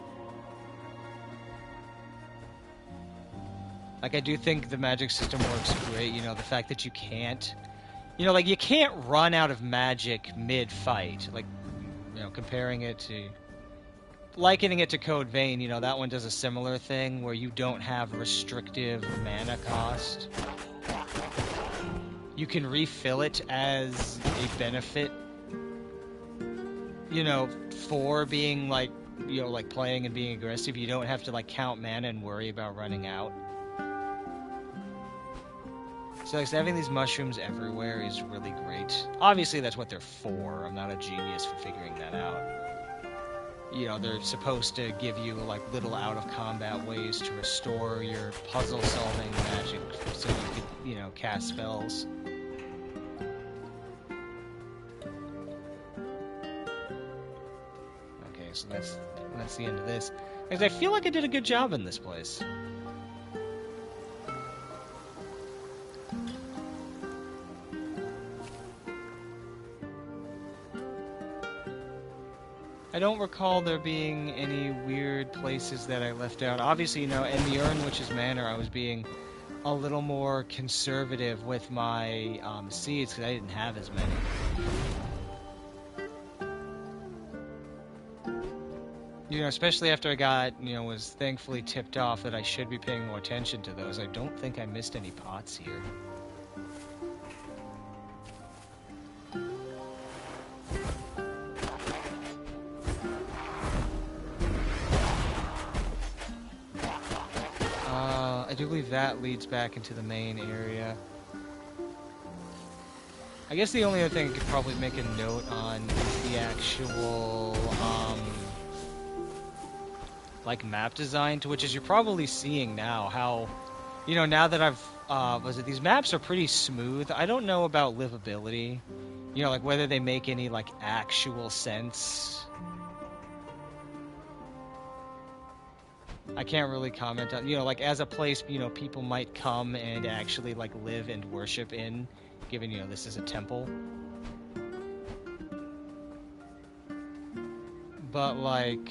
A: Like, I do think the magic system works great, the fact that you can't... like, you can't run out of magic mid-fight. Like, comparing it to... Likening it to Code Vein, that one does a similar thing, where you don't have restrictive mana cost. You can refill it as a benefit, for being, like, like playing and being aggressive. You don't have to, like, count mana and worry about running out. So, like, having these mushrooms everywhere is really great. Obviously, that's what they're for. I'm not a genius for figuring that out. They're supposed to give you, like, little out-of-combat ways to restore your puzzle-solving magic so you could, cast spells. Okay, so that's the end of this. Because I feel like I did a good job in this place. I don't recall there being any weird places that I left out. Obviously, in the Urnwitch's Manor, I was being a little more conservative with my seeds because I didn't have as many. Especially after I got, was thankfully tipped off that I should be paying more attention to those. I don't think I missed any pots here. I do believe that leads back into the main area. I guess the only other thing I could probably make a note on is the actual, like, map design, to which, as you're probably seeing now, how, you know, now that I've, these maps are pretty smooth. I don't know about livability, you know, like, whether they make any, like, actual sense. I can't really comment on, you know, like, as a place, you know, people might come and actually, like, live and worship in, given, you know, this is a temple. But, like,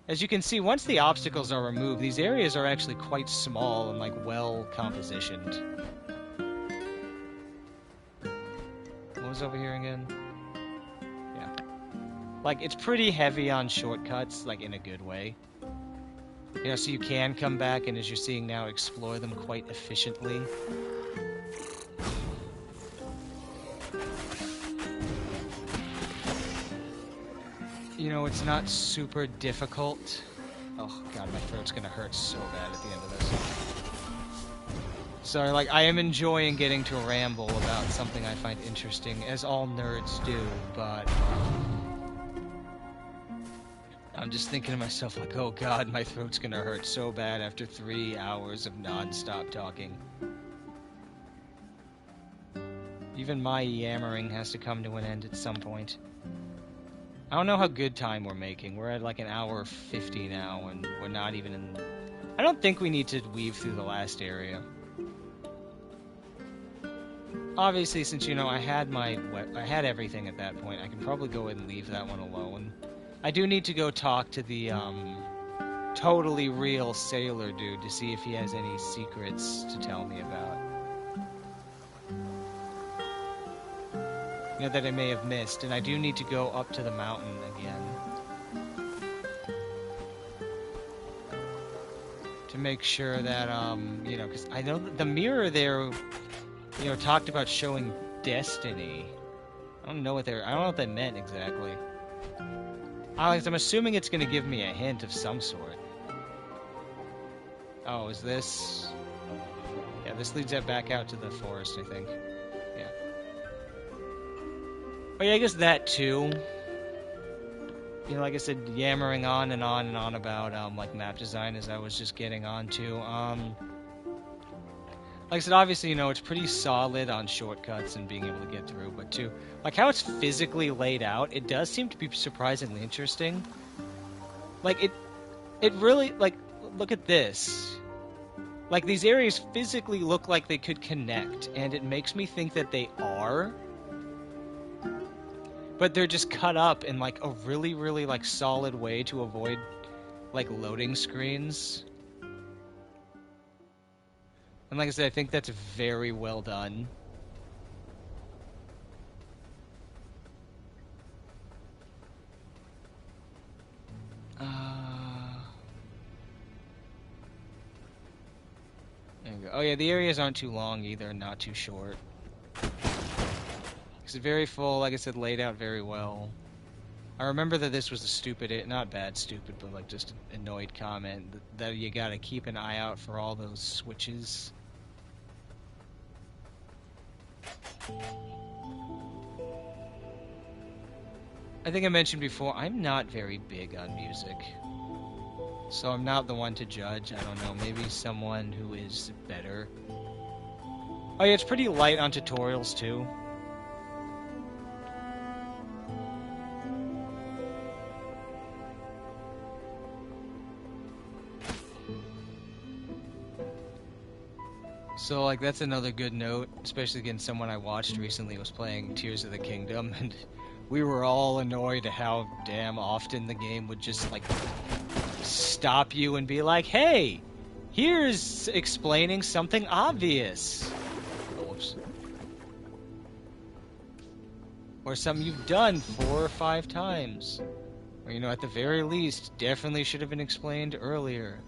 A: as you can see, once the obstacles are removed, these areas are actually quite small and, like, well compositioned. What was over here again? Yeah. Like, it's pretty heavy on shortcuts, like, in a good way. You know, so you can come back and, as you're seeing now, explore them quite efficiently. You know, it's not super difficult. Oh god, my throat's gonna hurt so bad at the end of this. Sorry, like, I am enjoying getting to ramble about something I find interesting, as all nerds do, but I'm just thinking to myself, like, oh god, my throat's gonna hurt so bad after 3 hours of non-stop talking. Even my yammering has to come to an end at some point. I don't know how good time we're making. We're at like an hour 50 now, and we're not even in... I don't think we need to weave through the last area. Obviously, since, you know, I had everything at that point, I can probably go ahead and leave that one alone. I do need to go talk to the, totally real sailor dude to see if he has any secrets to tell me about. You know, that I may have missed, and I do need to go up to the mountain again. To make sure that, you know, because I know that the mirror there, you know, talked about showing destiny. I don't know what they meant exactly. Alex, I'm assuming it's going to give me a hint of some sort. Oh, is this... Yeah, this leads back out to the forest, I think. Yeah. Oh yeah, I guess that too. You know, like I said, yammering on and on and on about, like, map design as I was just getting onto. Like I said, obviously, you know, it's pretty solid on shortcuts and being able to get through, but too, like, how it's physically laid out, it does seem to be surprisingly interesting. Like, it really, like, look at this. Like, these areas physically look like they could connect, and it makes me think that they are. But they're just cut up in, like, a really, really, like, solid way to avoid, like, loading screens. And like I said, I think that's very well done. There we go. Oh yeah, the areas aren't too long either, not too short. It's very full, like I said, laid out very well. I remember that this was a stupid, not bad stupid, but like just an annoyed comment, that you gotta keep an eye out for all those switches. I think I mentioned before, I'm not very big on music. So I'm not the one to judge. I don't know, maybe someone who is better. Oh yeah, it's pretty light on tutorials too. So, like, that's another good note, especially against someone I watched recently was playing Tears of the Kingdom, and we were all annoyed at how damn often the game would just, like, stop you and be like, hey, here's explaining something obvious. Oops. Or something you've done 4 or 5 times. Or, you know, at the very least, definitely should have been explained earlier.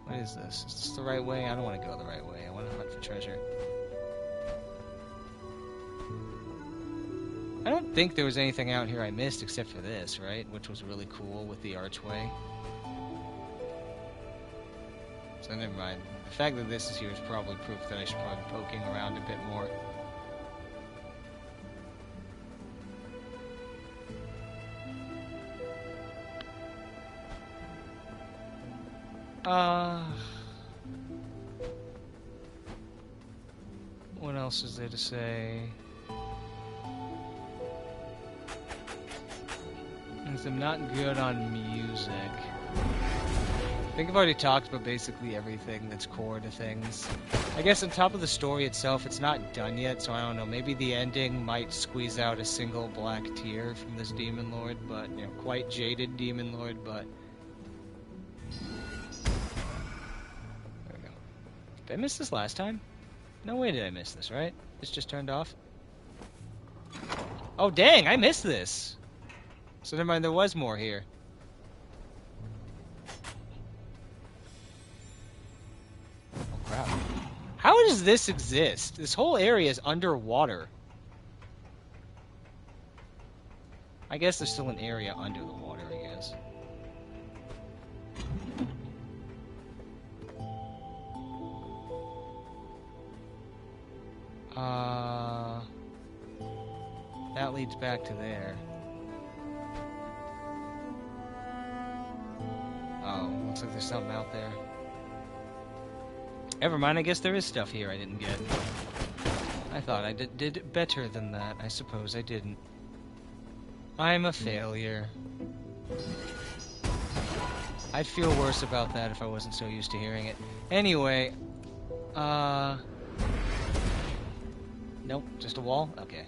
A: What is this? Is this the right way? I don't want to go the right way. I want to hunt for treasure. I don't think there was anything out here I missed except for this, right? Which was really cool with the archway. So never mind. The fact that this is here is probably proof that I should probably be poking around a bit more. What else is there to say? Because I'm not good on music. I think I've already talked about basically everything that's core to things. I guess on top of the story itself, it's not done yet, so I don't know. Maybe the ending might squeeze out a single black tear from this Demon Lord, but, you know, quite jaded Demon Lord, but... There we go. Did I miss this last time? No way did I miss this, right? This just turned off? Oh, dang, I missed this! So never mind, there was more here. Oh, crap. How does this exist? This whole area is underwater. I guess there's still an area under the water, I guess. That leads back to there. Oh, looks like there's something out there. Never mind, I guess there is stuff here I didn't get. I thought I did better than that. I suppose I didn't. I'm a failure. I'd feel worse about that if I wasn't so used to hearing it. Anyway, nope, just a wall? Okay.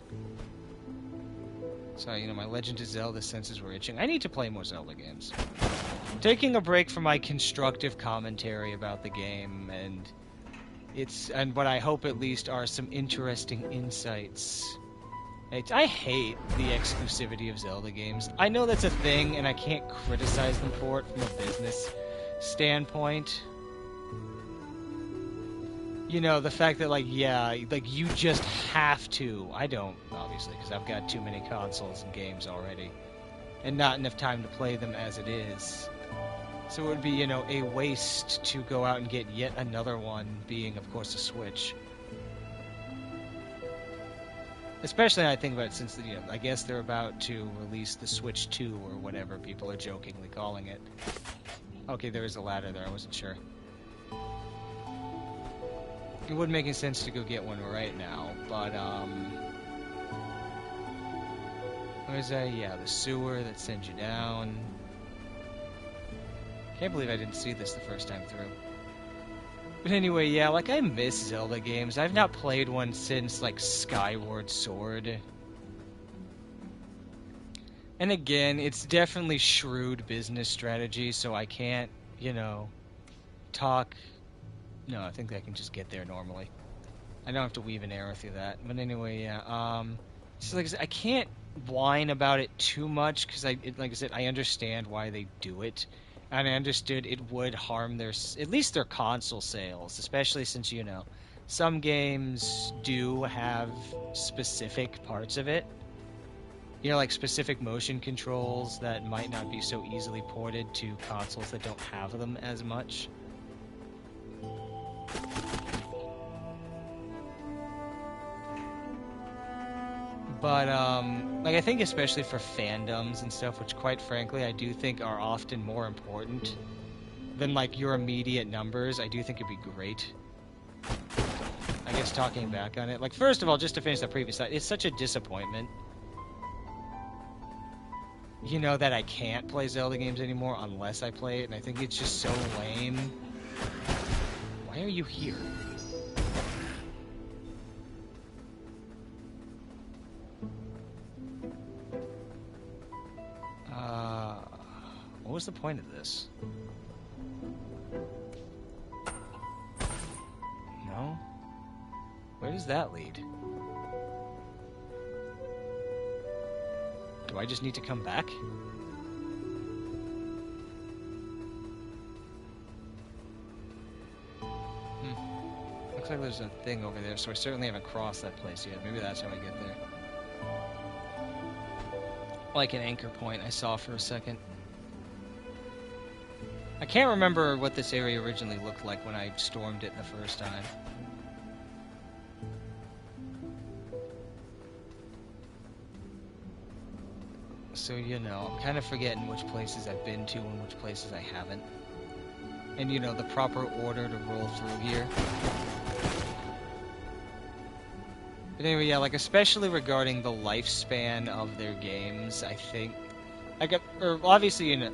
A: Sorry, you know, my Legend of Zelda senses were itching. I need to play more Zelda games. Taking a break from my constructive commentary about the game, and what I hope at least are some interesting insights. I hate the exclusivity of Zelda games. I know that's a thing, and I can't criticize them for it from a business standpoint. You know, the fact that, like, yeah, like, you just have to. I don't, obviously, because I've got too many consoles and games already. And not enough time to play them as it is. So it would be, you know, a waste to go out and get yet another one, being, of course, a Switch. Especially, I think about it since, you know, I guess they're about to release the Switch 2 or whatever people are jokingly calling it. Okay, there is a ladder there, I wasn't sure. It wouldn't make any sense to go get one right now, but, where's that? Yeah, the sewer that sends you down. Can't believe I didn't see this the first time through. But anyway, yeah, like, I miss Zelda games. I've not played one since, like, Skyward Sword. And again, it's definitely shrewd business strategy, so I can't, you know, talk... No, I think I can just get there normally. I don't have to weave an arrow through that. But anyway, yeah, so like I said, I can't whine about it too much, because, like I said, I understand why they do it. And I understood it would harm at least their console sales, especially since, you know, some games do have specific parts of it. You know, like specific motion controls that might not be so easily ported to consoles that don't have them as much. But, like, I think especially for fandoms and stuff, which quite frankly I do think are often more important than, like, your immediate numbers, I do think it'd be great. I guess talking back on it, like, first of all, just to finish the previous side, it's such a disappointment, you know, that I can't play Zelda games anymore unless I play it, and I think it's just so lame. Why are you here? What was the point of this? No? Where does that lead? Do I just need to come back? Looks like there's a thing over there, so I certainly haven't crossed that place yet. Maybe that's how I get there. like an anchor point I saw for a second. I can't remember what this area originally looked like when I stormed it the first time. So, you know, I'm kind of forgetting which places I've been to and which places I haven't. And, you know, the proper order to roll through here. But anyway, yeah, like, especially regarding the lifespan of their games, I think... or obviously, you know,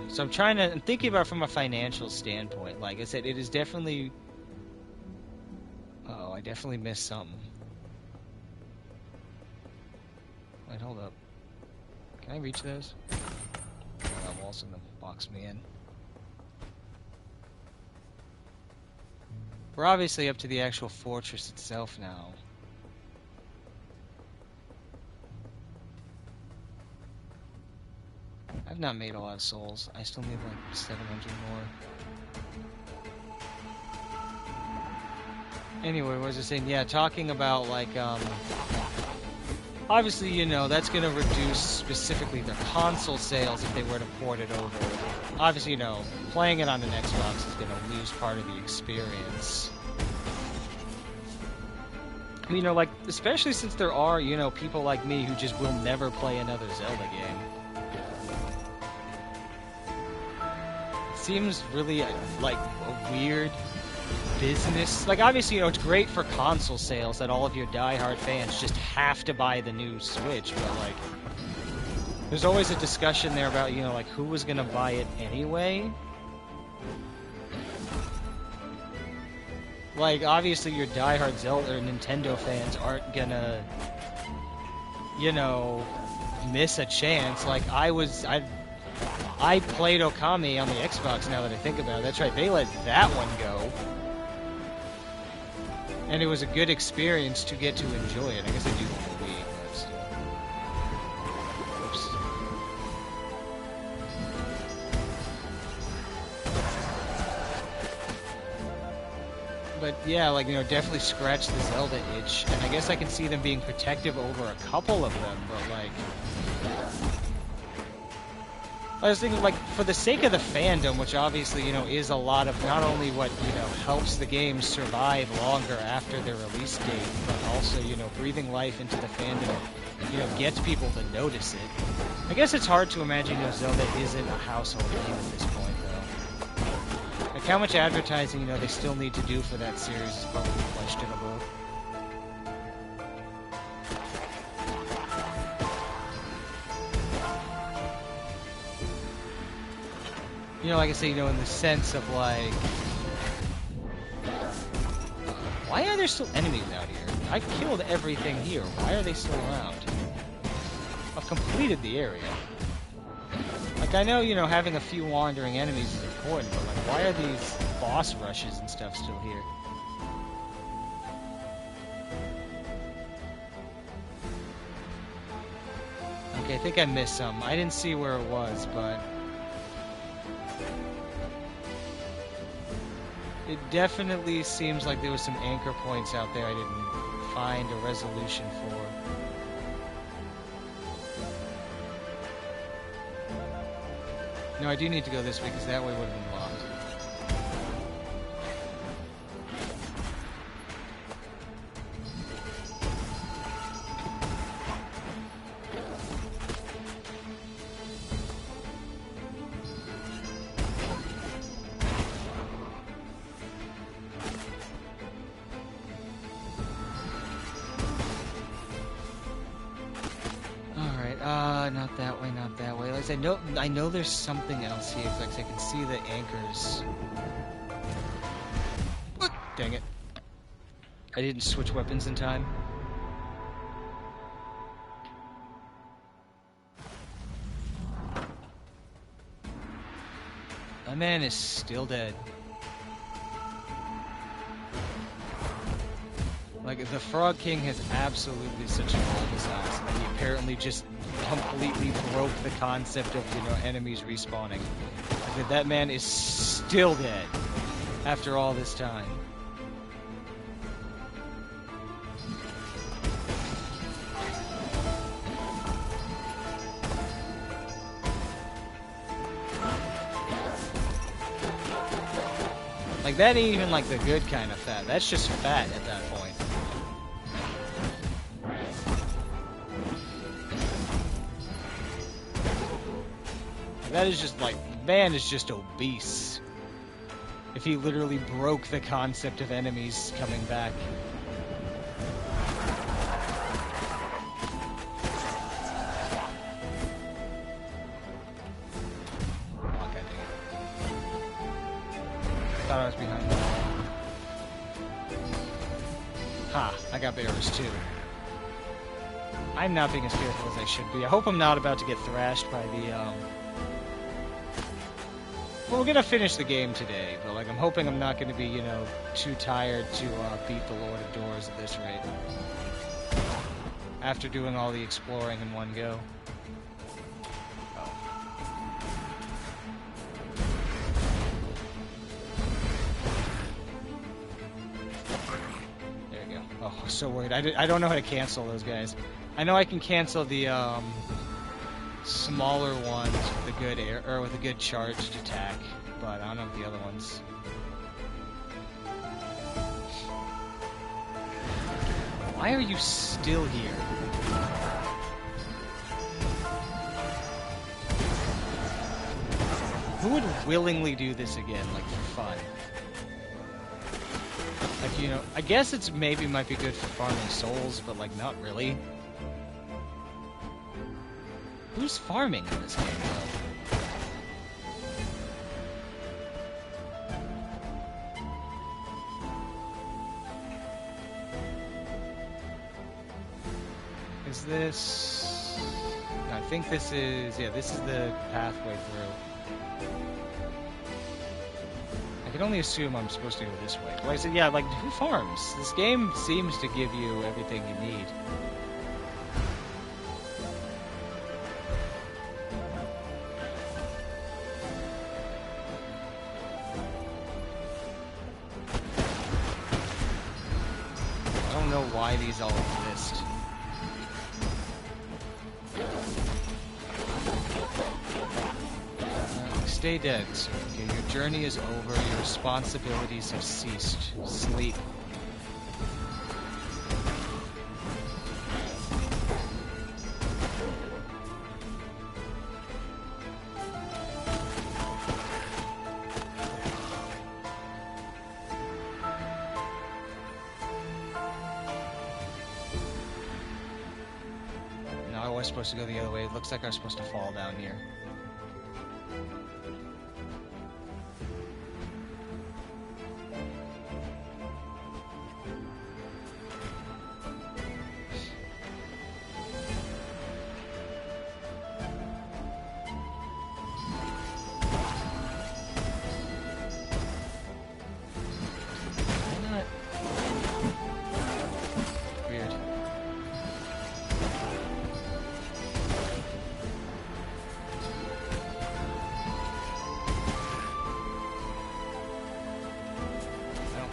A: so I'm thinking about it from a financial standpoint. Like I said, it is definitely... Oh, I definitely missed something. Wait, hold up. Can I reach those? Oh, that wall's gonna box me in. We're obviously up to the actual fortress itself now. I've not made a lot of souls. I still need like 700 more. Anyway, what was I saying? Yeah, talking about like, obviously, you know, that's going to reduce specifically their console sales if they were to port it over. Obviously, you know, playing it on an Xbox is going to lose part of the experience. You know, like, especially since there are, you know, people like me who just will never play another Zelda game. It seems really, like, a weird business. Like, obviously, you know, it's great for console sales that all of your diehard fans just have to buy the new Switch, but, like, there's always a discussion there about, you know, like, who was gonna buy it anyway? Like, obviously, your diehard Zelda or Nintendo fans aren't gonna, you know, miss a chance. Like, I played Okami on the Xbox now that I think about it. That's right, they let that one go. And it was a good experience to get to enjoy it. I guess I do on the Wii, but still. Oops. But yeah, like, you know, definitely scratch the Zelda itch. And I guess I can see them being protective over a couple of them, but like... I was thinking, like, for the sake of the fandom, which obviously, you know, is a lot of not only what, you know, helps the game survive longer after their release date, but also, you know, breathing life into the fandom, you know, gets people to notice it. I guess it's hard to imagine, you know, Zelda isn't a household game at this point, though. Like, how much advertising, you know, they still need to do for that series is probably questionable. You know, like I say, you know, in the sense of, like... Why are there still enemies out here? I killed everything here. Why are they still around? I've completed the area. Like, I know, you know, having a few wandering enemies is important, but, like, why are these boss rushes and stuff still here? Okay, I think I missed some. I didn't see where it was, but... It definitely seems like there was some anchor points out there I didn't find a resolution for. No, I do need to go this way because that way would have been locked. Not that way, not that way. Like I know there's something else here, because I can see the anchors. Dang it. I didn't switch weapons in time. My man is still dead. Like, the Frog King has absolutely such a cul-de-sac that he apparently just completely broke the concept of, you know, enemies respawning. Like, that man is still dead after all this time. Like, that ain't even, like, the good kind of fat. That's just fat at that point. That is just, like, man is just obese. If he literally broke the concept of enemies coming back. Thought I was behind the wall. Ha, I got bears too. I'm not being as careful as I should be. I hope I'm not about to get thrashed by the, Well, we're gonna finish the game today, but, like, I'm hoping I'm not gonna be, you know, too tired to, beat the Lord of Doors at this rate. After doing all the exploring in one go. Oh, so worried. I don't know how to cancel those guys. I know I can cancel the smaller ones with a good air or with a good charged attack, but I don't know the other ones. Why are you still here? Who would willingly do this again, like, for fun? Like, you know, I guess it's maybe might be good for farming souls, but, like, not really. Who's farming in this game, though? Is this... I think this is... Yeah, this is the pathway through. I can only assume I'm supposed to go this way. Like I said, yeah, like, who farms? This game seems to give you everything you need. I don't know why these all exist. Stay dead, sir. Okay, your journey is over. Your responsibilities have ceased. Sleep. No, I was supposed to go the other way. It looks like I was supposed to fall down here.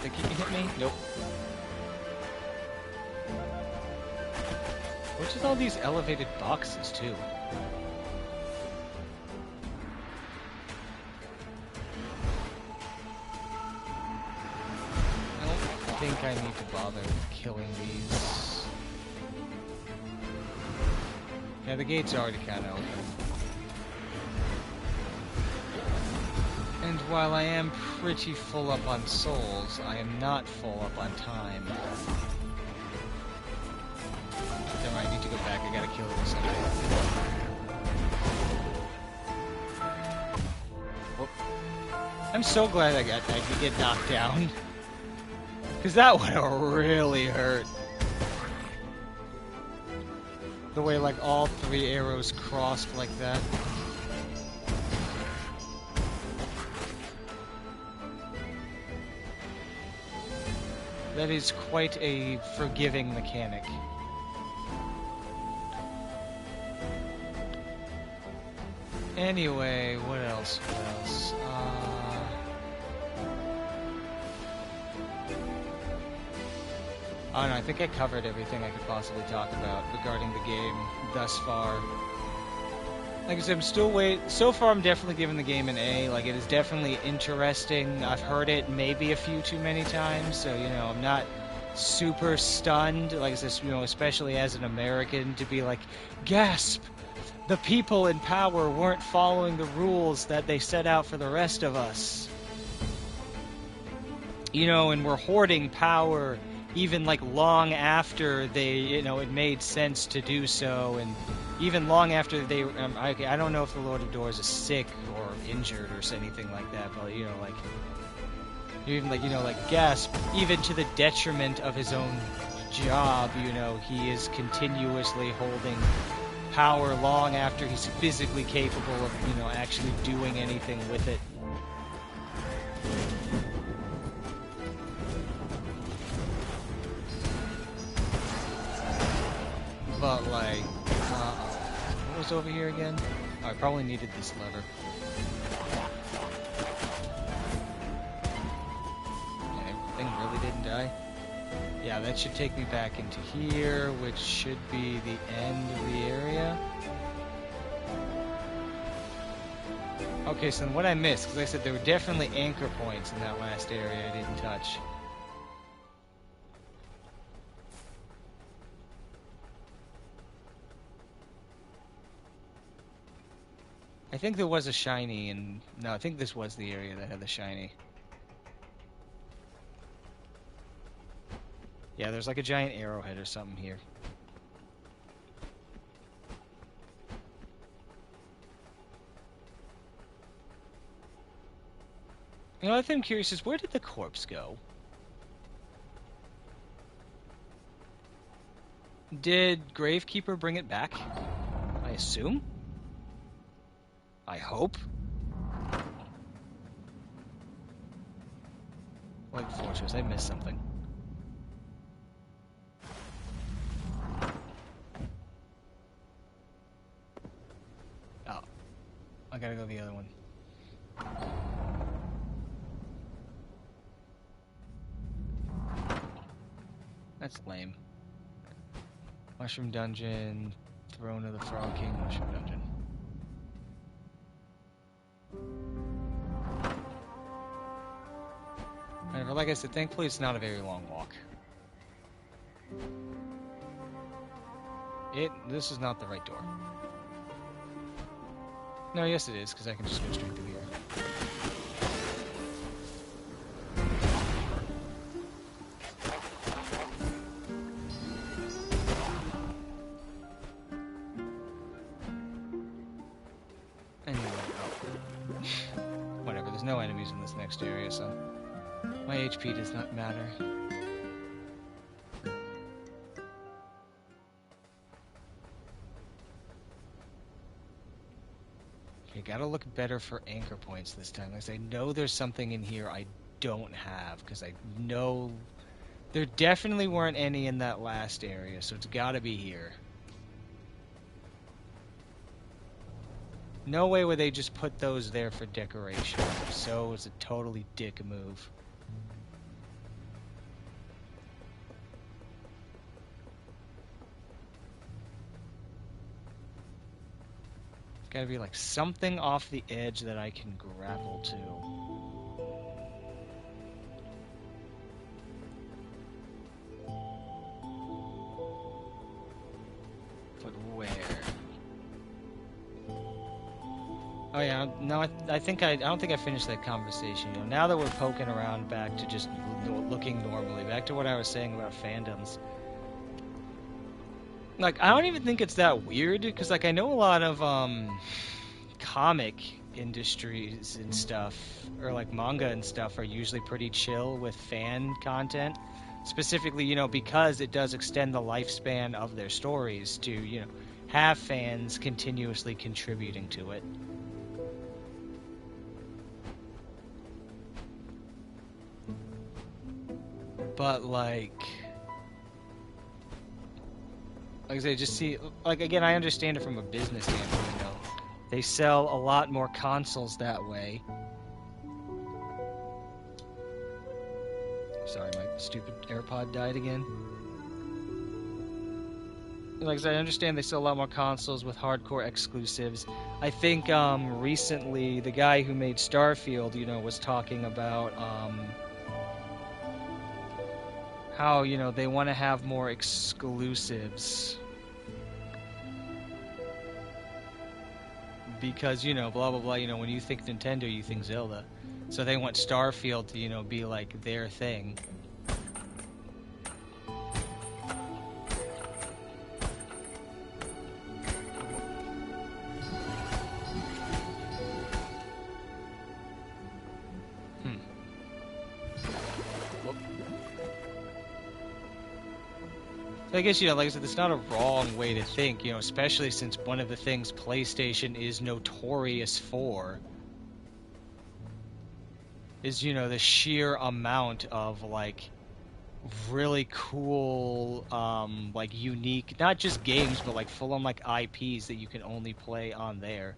A: Think he can hit me? Nope. What's with all these elevated boxes, too? I don't think I need to bother killing these. Yeah, the gate's already kind of open. And while I am pretty full up on souls, I am not full up on time. Never mind, I need to go back. I gotta kill this guy. Whoop. I'm so glad I could get knocked down. Because that would have really hurt. The way, like, all three arrows crossed like that. That is quite a forgiving mechanic. Anyway, what else? Oh no, I think I covered everything I could possibly talk about regarding the game thus far. Like I said, I'm still waiting. So far, I'm definitely giving the game an A. Like, it is definitely interesting. I've heard it maybe a few too many times, so, you know, I'm not super stunned. Like I said, you know, especially as an American, to be like, gasp! The people in power weren't following the rules that they set out for the rest of us. You know, and we're hoarding power even like long after they, you know, it made sense to do so, and even long after they, I don't know if the Lord of Doors is sick or injured or anything like that, but, you know, like, even like, you know, like, gasp, even to the detriment of his own job, you know, he is continuously holding power long after he's physically capable of, you know, actually doing anything with it. But, like, what was over here again? Oh, I probably needed this lever. Everything really didn't die? Yeah, that should take me back into here, which should be the end of the area. Okay, so then what I missed, because I said there were definitely anchor points in that last area I didn't touch. I think there was a shiny, and no, I think this was the area that had the shiny. Yeah, there's like a giant arrowhead or something here. You know, I think I'm curious is, where did the corpse go? Did Gravekeeper bring it back? I assume? I hope? Like Fortress, I missed something. Oh. I gotta go the other one. That's lame. Mushroom Dungeon, Throne of the Frog King, Mushroom Dungeon. However, like I said, thankfully it's not a very long walk. This is not the right door. No, yes it is, because I can just go straight through here. Anyway, whatever, there's no enemies in this next area, so my HP does not matter. Okay, gotta look better for anchor points this time. Like I know there's something in here I don't have, because I know there definitely weren't any in that last area, so it's gotta be here. No way would they just put those there for decoration. So it's a totally dick move. It's gotta be like something off the edge that I can grapple to. But where? Oh yeah, no, I think I don't think I finished that conversation. You know, now that we're poking around back to just looking normally, back to what I was saying about fandoms. Like, I don't even think it's that weird, because like I know a lot of comic industries and stuff, or like manga and stuff, are usually pretty chill with fan content. Specifically, you know, because it does extend the lifespan of their stories to, you know, have fans continuously contributing to it. But like I say, just see, like, again, I understand it from a business standpoint, you know. They sell a lot more consoles that way. Sorry, my stupid AirPod died again. like I said, I understand they sell a lot more consoles with hardcore exclusives. I think recently the guy who made Starfield, was talking about how, they want to have more exclusives. Because, blah, blah, blah, when you think Nintendo, you think Zelda. So they want Starfield to, be like their thing. I guess, like I said, it's not a wrong way to think, especially since one of the things PlayStation is notorious for is, the sheer amount of, like, really cool, like, unique, not just games, but, like, full-on, like, IPs that you can only play on there.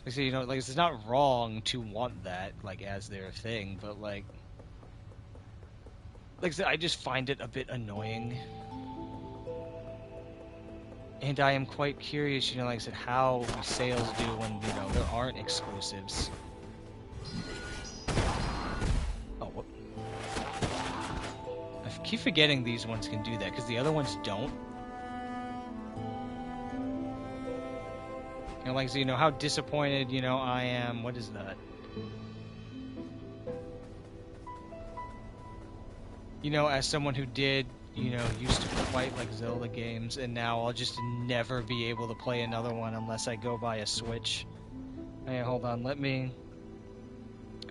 A: So, like, it's not wrong to want that, like, as their thing, but, like I said, I just find it a bit annoying. And I am quite curious, like I said, how sales do when, there aren't exclusives. Oh, what? I keep forgetting these ones can do that, because the other ones don't. Like I said, how disappointed, I am. What is that? As someone who did, used to quite like Zelda games, and now I'll just never be able to play another one unless I go buy a Switch. Hey, hold on,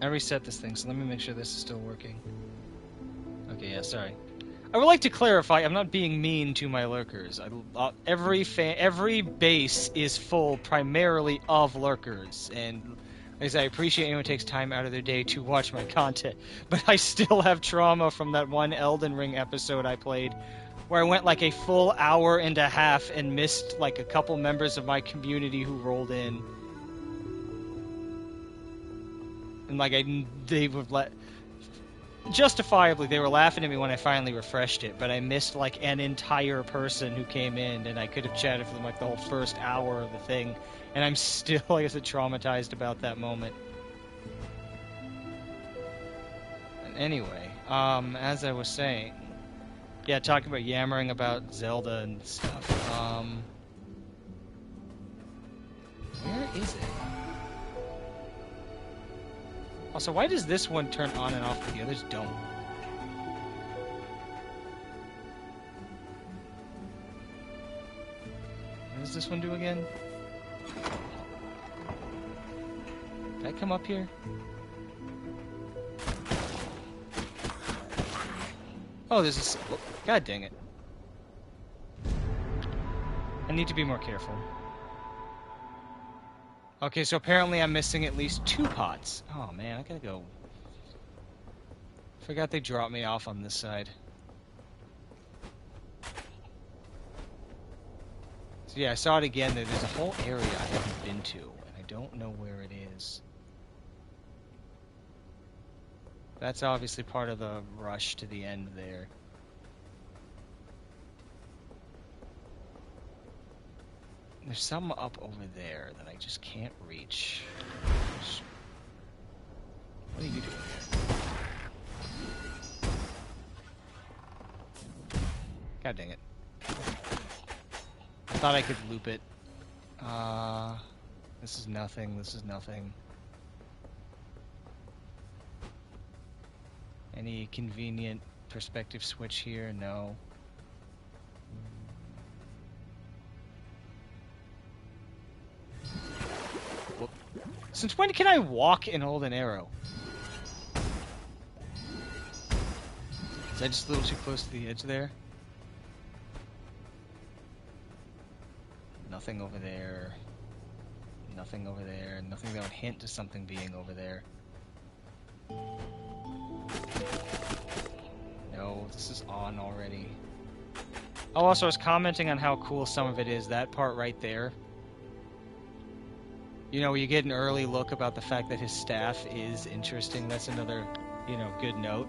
A: I reset this thing, so let me make sure this is still working. Okay, yeah, sorry. I would like to clarify, I'm not being mean to my lurkers. Every base is full primarily of lurkers, and as I appreciate anyone who takes time out of their day to watch my content, but I still have trauma from that one Elden Ring episode I played, where I went like a full hour and a half and missed like a couple members of my community who rolled in. And like they would justifiably, they were laughing at me when I finally refreshed it, but I missed like an entire person who came in, and I could have chatted for them like the whole first hour of the thing. And I'm still, like I said, traumatized about that moment. And anyway, as I was saying, yeah, talking about yammering about Zelda and stuff. Where is it? Also, why does this one turn on and off but the others don't? What does this one do again? Did I come up here? Oh, there's a... Oh, God dang it. I need to be more careful. Okay, so apparently I'm missing at least 2 pots. Oh man, I gotta go. Forgot they dropped me off on this side. So yeah, I saw it again. There's a whole area I haven't been to, and I don't know where it is. That's obviously part of the rush to the end there. There's some up over there that I just can't reach. What are you doing here? God dang it. I thought I could loop it. This is nothing, this is nothing. Any convenient perspective switch here? No. Whoop. Since when can I walk and hold an arrow? Is that just a little too close to the edge there? Nothing over there. Nothing over there. Nothing that would hint to something being over there. No, this is on already. Oh, also, I was commenting on how cool some of it is. That part right there. You know, you get an early look about the fact that his staff is interesting. That's another, good note.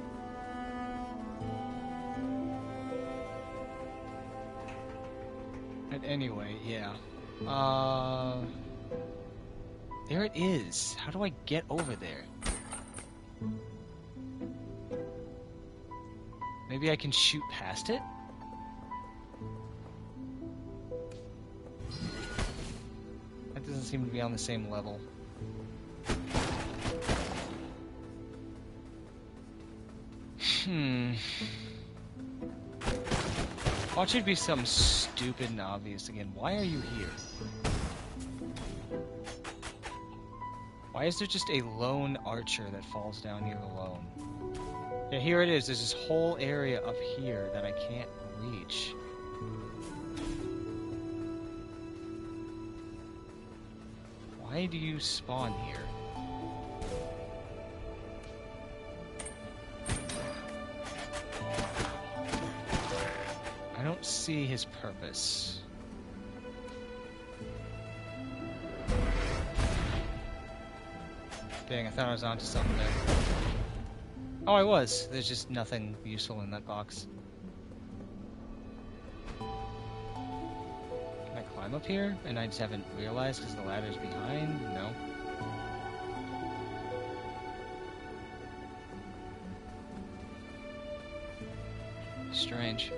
A: But anyway, yeah. There it is. How do I get over there? Maybe I can shoot past it? That doesn't seem to be on the same level. Watch it be something stupid and obvious again. Why are you here? Why is there just a lone archer that falls down here alone? Yeah, here it is. There's this whole area up here that I can't reach. Why do you spawn here? I don't see his purpose. Dang, I thought I was onto something there. Oh, I was. There's just nothing useful in that box. Can I climb up here? And I just haven't realized because the ladder's behind? No. Strange.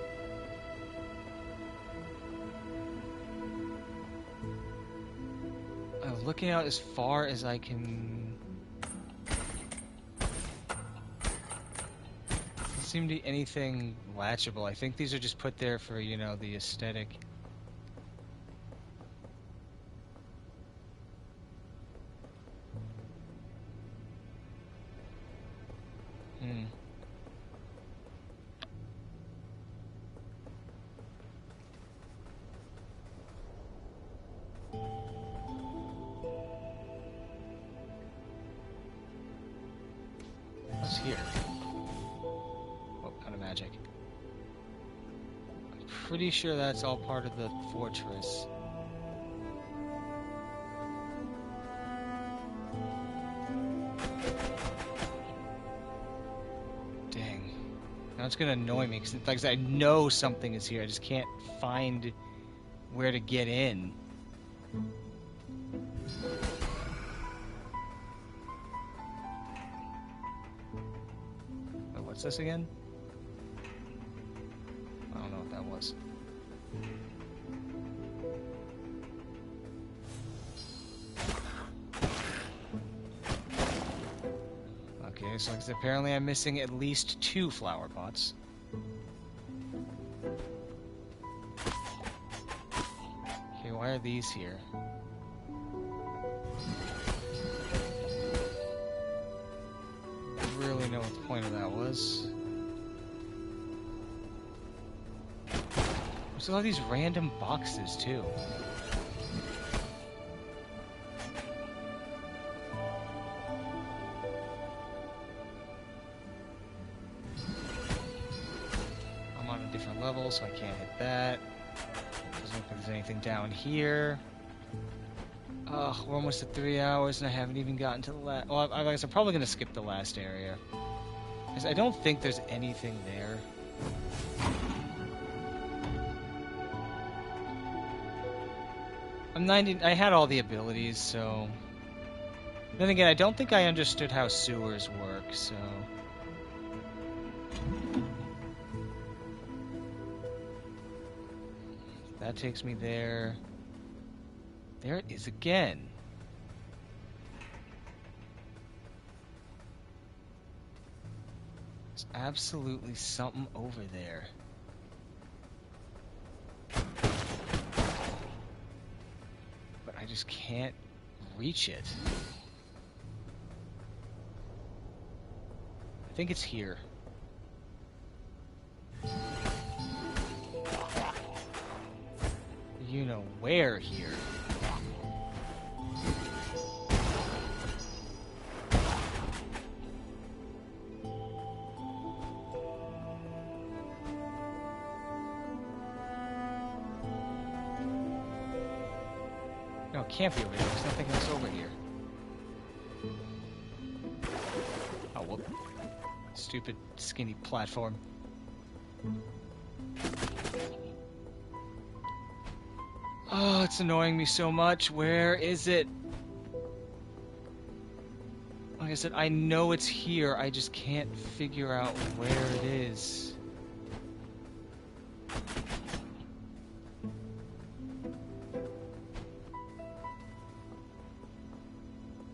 A: I'm looking out as far as I can. Doesn't seem to be anything latchable. I think these are just put there for, you know, the aesthetic. What's here? Oh, out of magic. I'm pretty sure that's all part of the fortress. Dang. Now it's gonna annoy me because like I know something is here. I just can't find where to get in. What's this again? I don't know what that was. Okay, so apparently I'm missing at least 2 flower pots. Okay, why are these here? Really know what the point of that was. There's a lot of these random boxes too. I'm on a different level, so I can't hit that. Doesn't look like there's anything down here. Ugh, we're almost at 3 hours and I haven't even gotten to the last... Well, I guess I'm probably going to skip the last area. Because I don't think there's anything there. I'm 90... I had all the abilities, so... Then again, I don't think I understood how sewers work, so... That takes me there. There it is again. There's absolutely something over there. But I just can't reach it. I think it's here. You know where here. No, it can't be over here. There's nothing else over here. Oh, whoop. Stupid, skinny platform. Oh, it's annoying me so much. Where is it? Like I said, I know it's here. I just can't figure out where it is.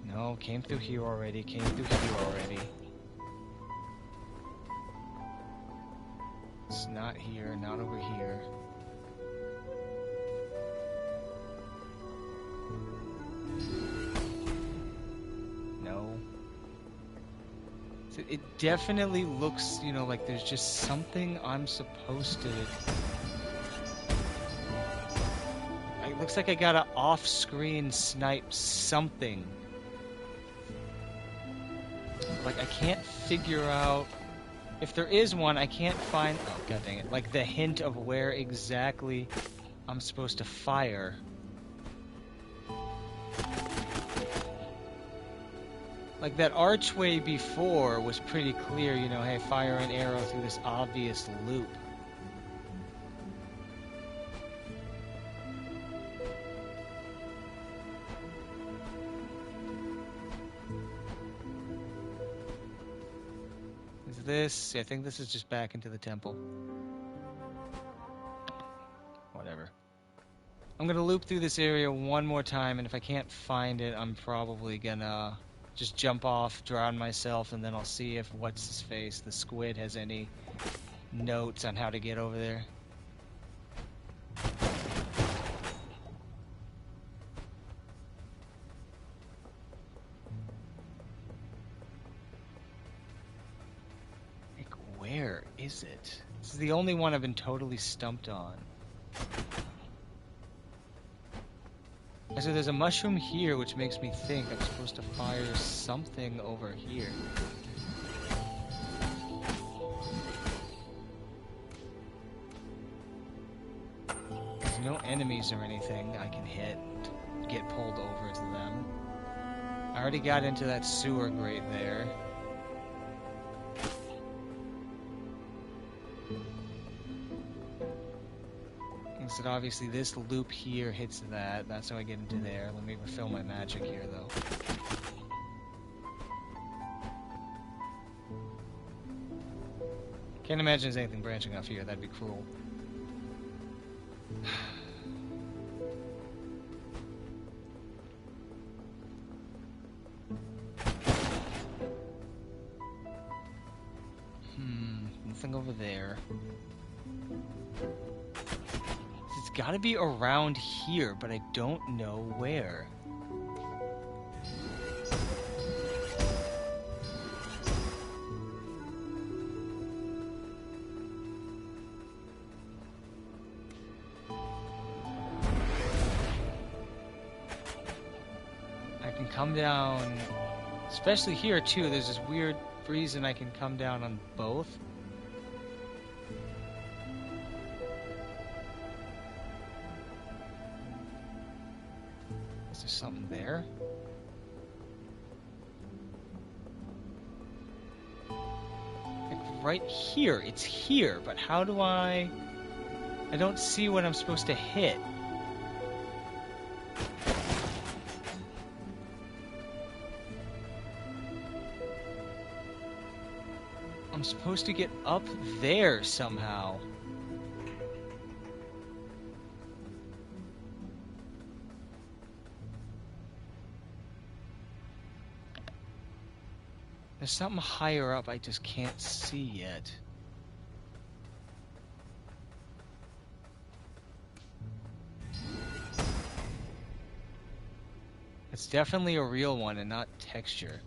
A: No, came through here already. Came through here already. It's not here, not over here. No. So it definitely looks, you know, like there's just something I'm supposed to... It looks like I gotta off-screen snipe something. Like, I can't figure out... If there is one, I can't find... Oh, god dang it. Like, the hint of where exactly I'm supposed to fire. Like, that archway before was pretty clear, you know, hey, fire an arrow through this obvious loop. Is this... I think this is just back into the temple. Whatever. I'm gonna loop through this area one more time, and if I can't find it, I'm probably gonna just jump off, drown myself, and then I'll see if what's-his-face, the squid, has any notes on how to get over there. Like, where is it? This is the only one I've been totally stumped on. So there's a mushroom here, which makes me think I'm supposed to fire something over here. There's no enemies or anything I can hit to get pulled over to them. I already got into that sewer grate there. So obviously this loop here hits that. That's how I get into there. Let me refill my magic here, though. Can't imagine there's anything branching off here. That'd be cruel. Nothing over there. It's gotta be around here, but I don't know where. I can come down, especially here too, there's this weird reason I can come down on both. Is there something there? Like right here, it's here, but how do I don't see what I'm supposed to hit. I'm supposed to get up there somehow. There's something higher up I just can't see yet. It's definitely a real one and not texture.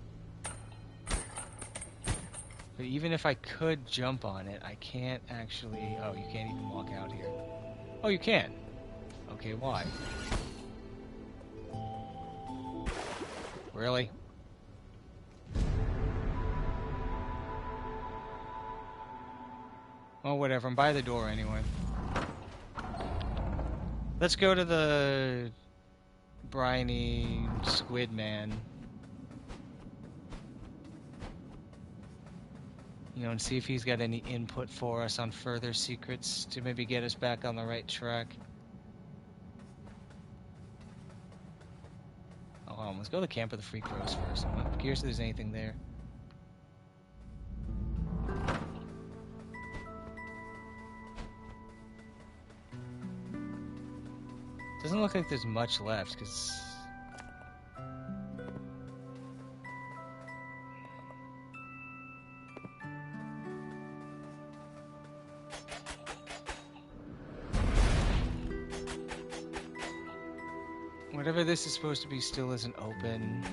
A: But even if I could jump on it, I can't actually... Oh, you can't even walk out here. Oh, you can. Okay, why? Really? Oh, whatever. I'm by the door anyway. Let's go to the briny squid man. You know, and see if he's got any input for us on further secrets to maybe get us back on the right track. Let's go to the camp of the Free Crows first. I'm curious if there's anything there. Doesn't look like there's much left, because... whatever this is supposed to be still isn't open.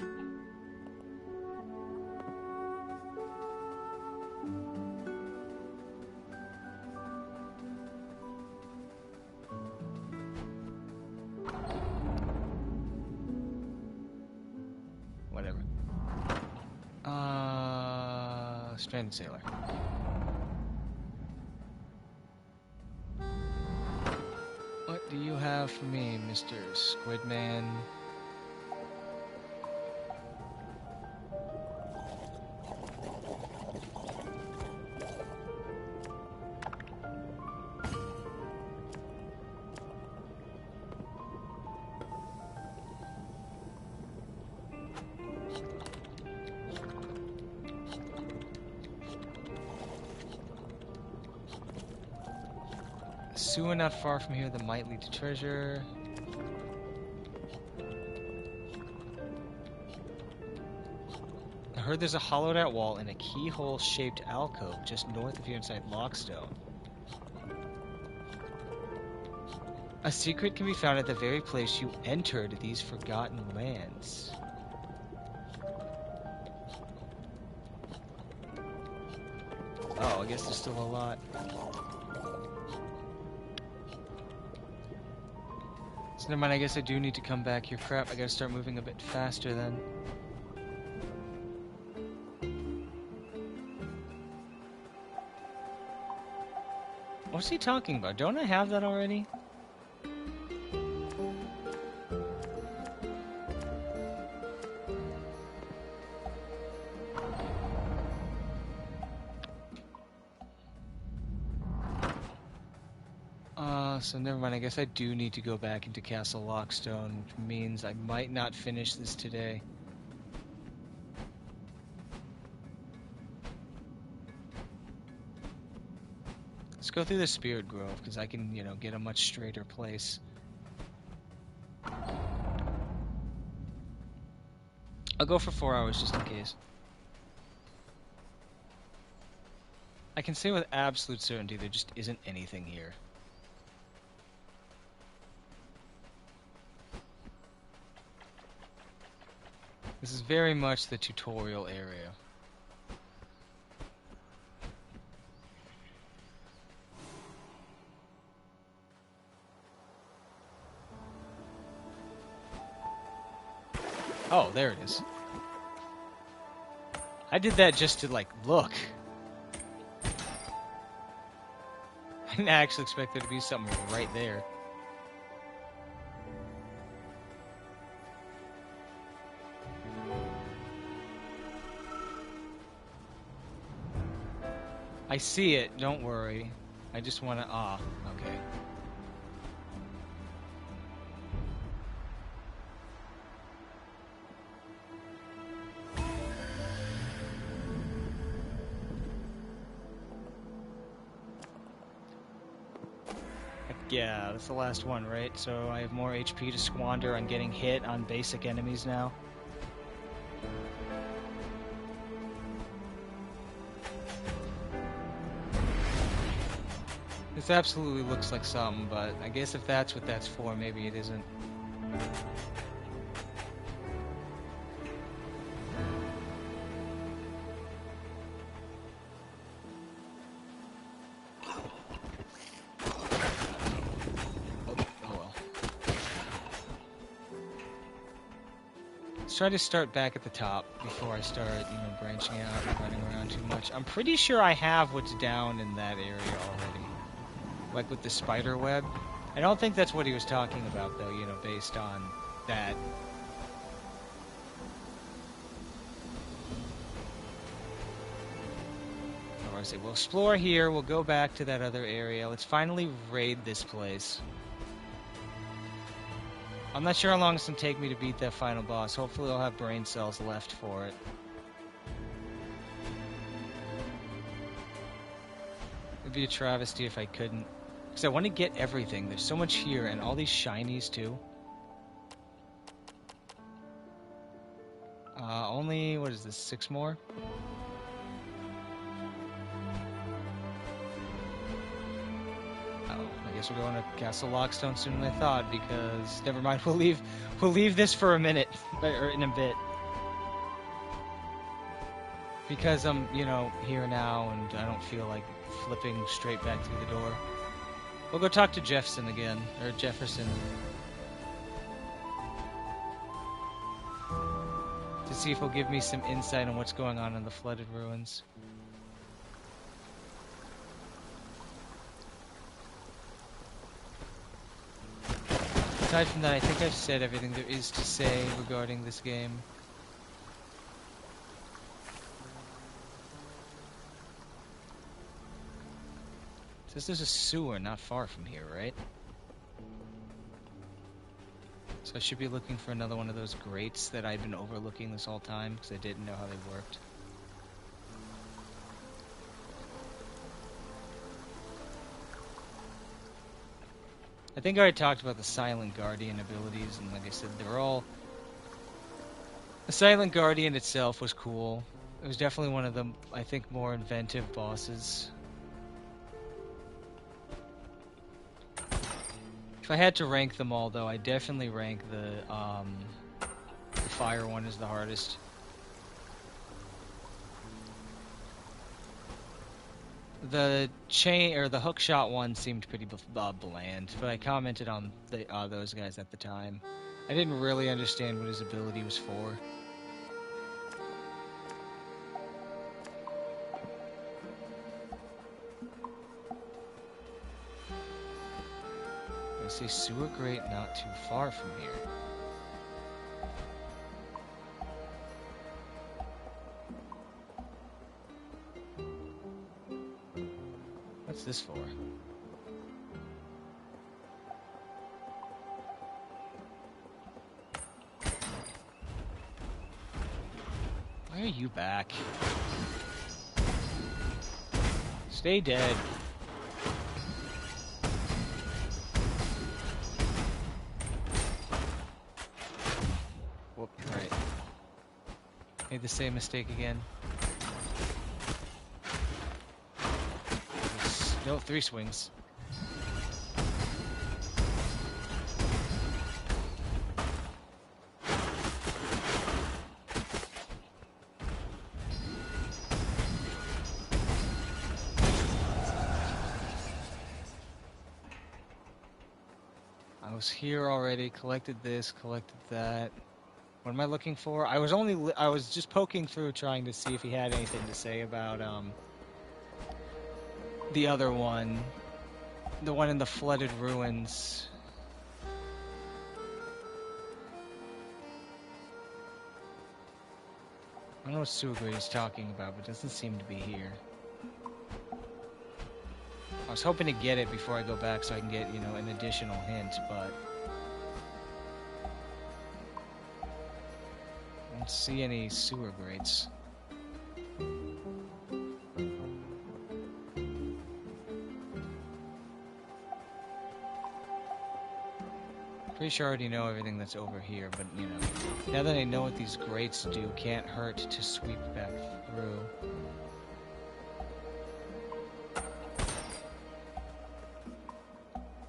A: Whatever. Stranded sailor. What do you have for me, Mr. Squidman? Sewer not far from here that might lead to treasure. I heard there's a hollowed out wall and a keyhole shaped alcove just north of here inside Lockstone. A secret can be found at the very place you entered these forgotten lands. Oh, I guess there's still a lot. So never mind, I guess I do need to come back here. Crap, I gotta start moving a bit faster then. What's he talking about? Don't I have that already? So never mind, I guess I do need to go back into Castle Lockstone, which means I might not finish this today. Let's go through the Spirit Grove, because I can, get a much straighter place. I'll go for 4 hours just in case. I can say with absolute certainty there just isn't anything here. This is very much the tutorial area. Oh, there it is. I did that just to, look. I didn't actually expect there to be something right there. I see it, don't worry. I just want to... okay. Yeah, that's the last one, right? So I have more HP to squander on getting hit on basic enemies now. This absolutely looks like something, but I guess if that's what that's for, maybe it isn't. Try to start back at the top before I start, branching out and running around too much. I'm pretty sure I have what's down in that area already. Like with the spider web. I don't think that's what he was talking about, though, based on that. Or I say, we'll explore here, we'll go back to that other area. Let's finally raid this place. I'm not sure how long it's going to take me to beat that final boss. Hopefully I'll have brain cells left for it. It'd be a travesty if I couldn't. Because I want to get everything. There's so much here, and all these shinies, too. Only, what is this, 6 more? I guess we're going to Castle Lockstone sooner than I thought, because never mind, we'll leave this for a minute, or in a bit. Because I'm, you know, here now, and I don't feel like flipping straight back through the door. We'll go talk to Jefferson again, or Jefferson. To see if he'll give me some insight on what's going on in the flooded ruins. Aside from that, I think I've said everything there is to say regarding this game. It says there's a sewer not far from here, right? So I should be looking for another one of those grates that I've been overlooking this whole time because I didn't know how they worked. I think I already talked about the Silent Guardian abilities, and like I said, they're all... The Silent Guardian itself was cool. It was definitely one of the, I think, more inventive bosses. If I had to rank them all, though, I'd definitely rank the fire one as the hardest. The chain or the hookshot one seemed pretty bland, but I commented on those guys at the time. I didn't really understand what his ability was for. I see sewer grate not too far from here. What's this for? Why are you back? Stay dead. Whoop, right. Made the same mistake again. No, 3 swings. I was here already, collected this, collected that. What am I looking for? I was just poking through trying to see if he had anything to say about the other one. The one in the flooded ruins. I don't know what Sugar is talking about, but it doesn't seem to be here. I was hoping to get it before I go back so I can get, you know, an additional hint, but I don't see any sewer grates. Pretty sure I already know everything that's over here, but, you know, now that I know what these grates do, can't hurt to sweep back through.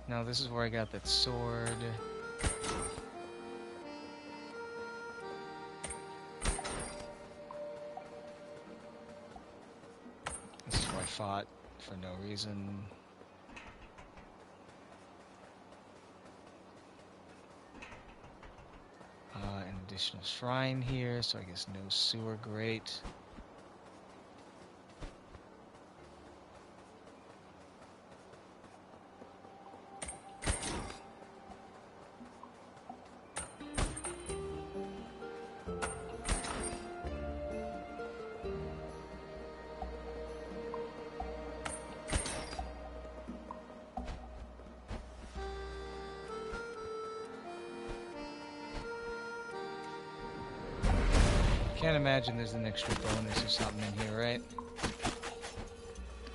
A: Now this is where I got that sword. This is where I fought for no reason. An additional shrine here, so I guess no sewer grate. Can't imagine there's an extra bonus or something in here, right?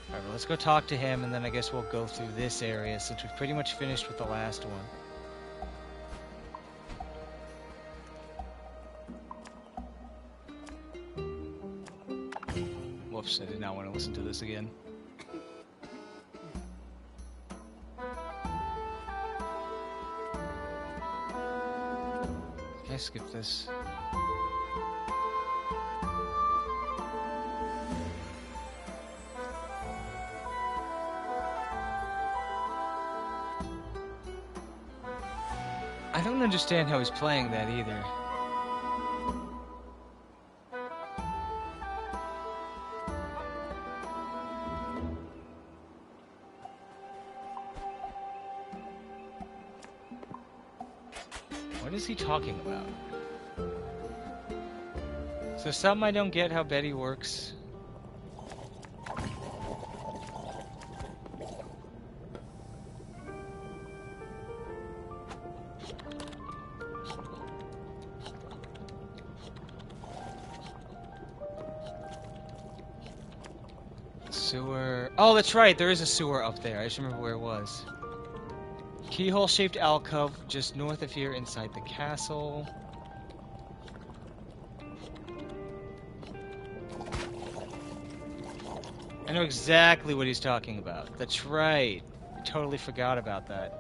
A: Alright, well, let's go talk to him, and then I guess we'll go through this area since we've pretty much finished with the last one. Whoops, I did not want to listen to this again. Can I skip this? I don't understand how he's playing that either. What is he talking about? So something I don't get how Betty works. Sewer. Oh, that's right. There is a sewer up there. I just remember where it was. Keyhole-shaped alcove just north of here inside the castle. I know exactly what he's talking about. That's right. I totally forgot about that.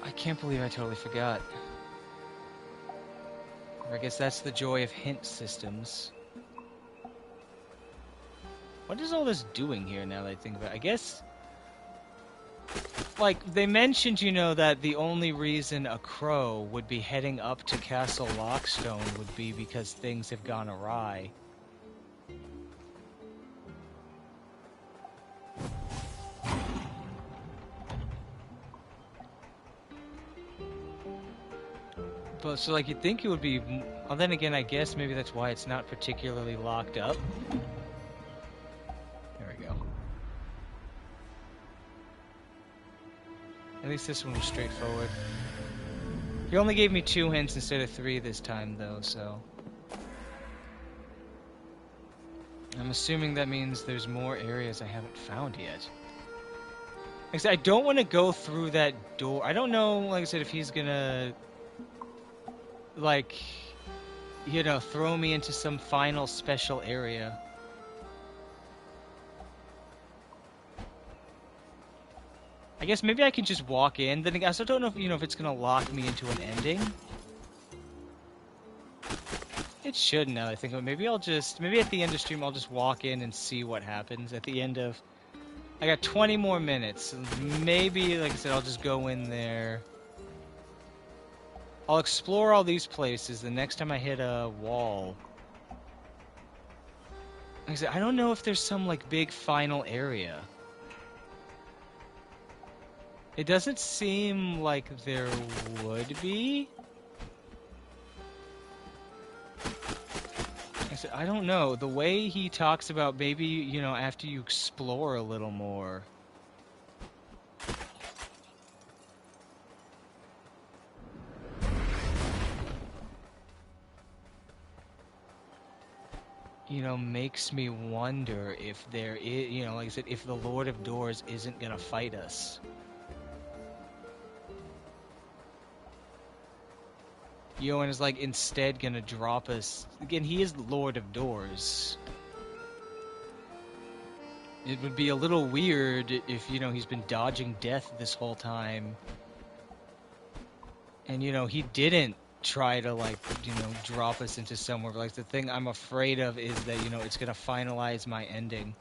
A: I can't believe I totally forgot. I guess that's the joy of hint systems. What is all this doing here now that I think about it? I guess, like, they mentioned, you know, that the only reason a crow would be heading up to Castle Lockstone would be because things have gone awry. But, so, like, you'd think it would be... Well, then again, I guess maybe that's why it's not particularly locked up. There we go. At least this one was straightforward. He only gave me 2 hints instead of 3 this time, though, so... I'm assuming that means there's more areas I haven't found yet. Like I said, I don't want to go through that door. I don't know, like I said, if he's gonna... like, you know, throw me into some final special area. I guess maybe I can just walk in. Then again, I also don't know if, you know, if it's gonna lock me into an ending. It should now, I think. Maybe I'll just, maybe at the end of stream, I'll just walk in and see what happens at the end of... I got 20 more minutes. Maybe, like I said, I'll just go in there. I'll explore all these places the next time I hit a wall. Like I said, I don't know if there's some, like, big final area. It doesn't seem like there would be. Like I said, I don't know. The way he talks about maybe, you know, after you explore a little more... you know, makes me wonder if there is, you know, like I said, if the Lord of Doors isn't gonna fight us. You know, and is like instead gonna drop us. Again, he is Lord of Doors. It would be a little weird if, you know, he's been dodging death this whole time. And, you know, he didn't try to, like, you know, drop us into somewhere. Like, the thing I'm afraid of is that, you know, it's gonna finalize my ending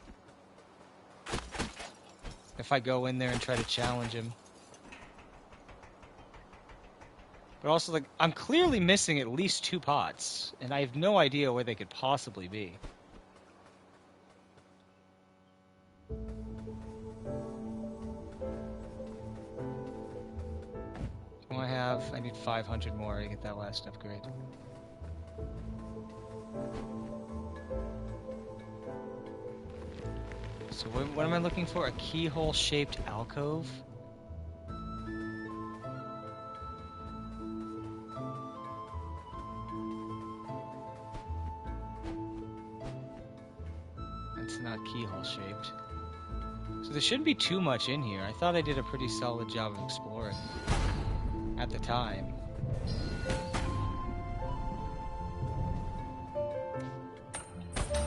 A: if I go in there and try to challenge him. But also, like, I'm clearly missing at least 2 pots, and I have no idea where they could possibly be. I need 500 more to get that last upgrade. So what am I looking for? A keyhole-shaped alcove? It's not keyhole-shaped. So there shouldn't be too much in here. I thought I did a pretty solid job of exploring at the time.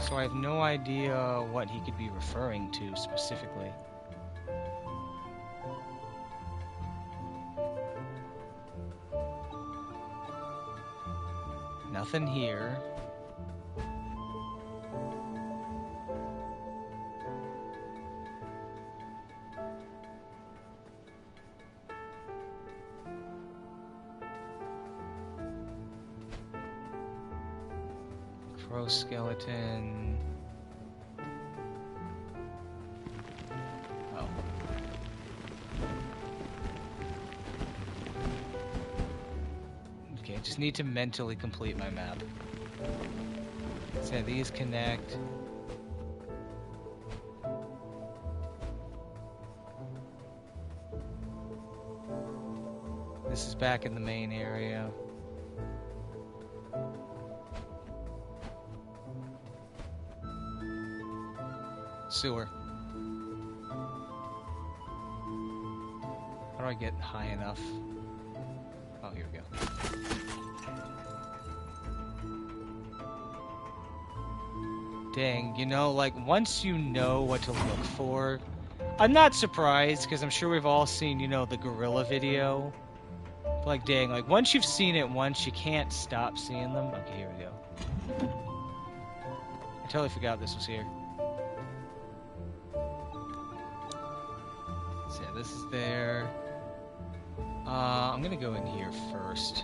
A: So I have no idea what he could be referring to specifically. Nothing here. Crow skeleton. Oh. Okay, just need to mentally complete my map. So these connect. This is back in the main area. Sewer. How do I get high enough? Oh, here we go. Dang, you know, like, once you know what to look for, I'm not surprised, because I'm sure we've all seen, you know, the gorilla video. But like, dang, like, once you've seen it once, you can't stop seeing them. Okay, here we go. I totally forgot this was here. So yeah, this is there. I'm gonna go in here first.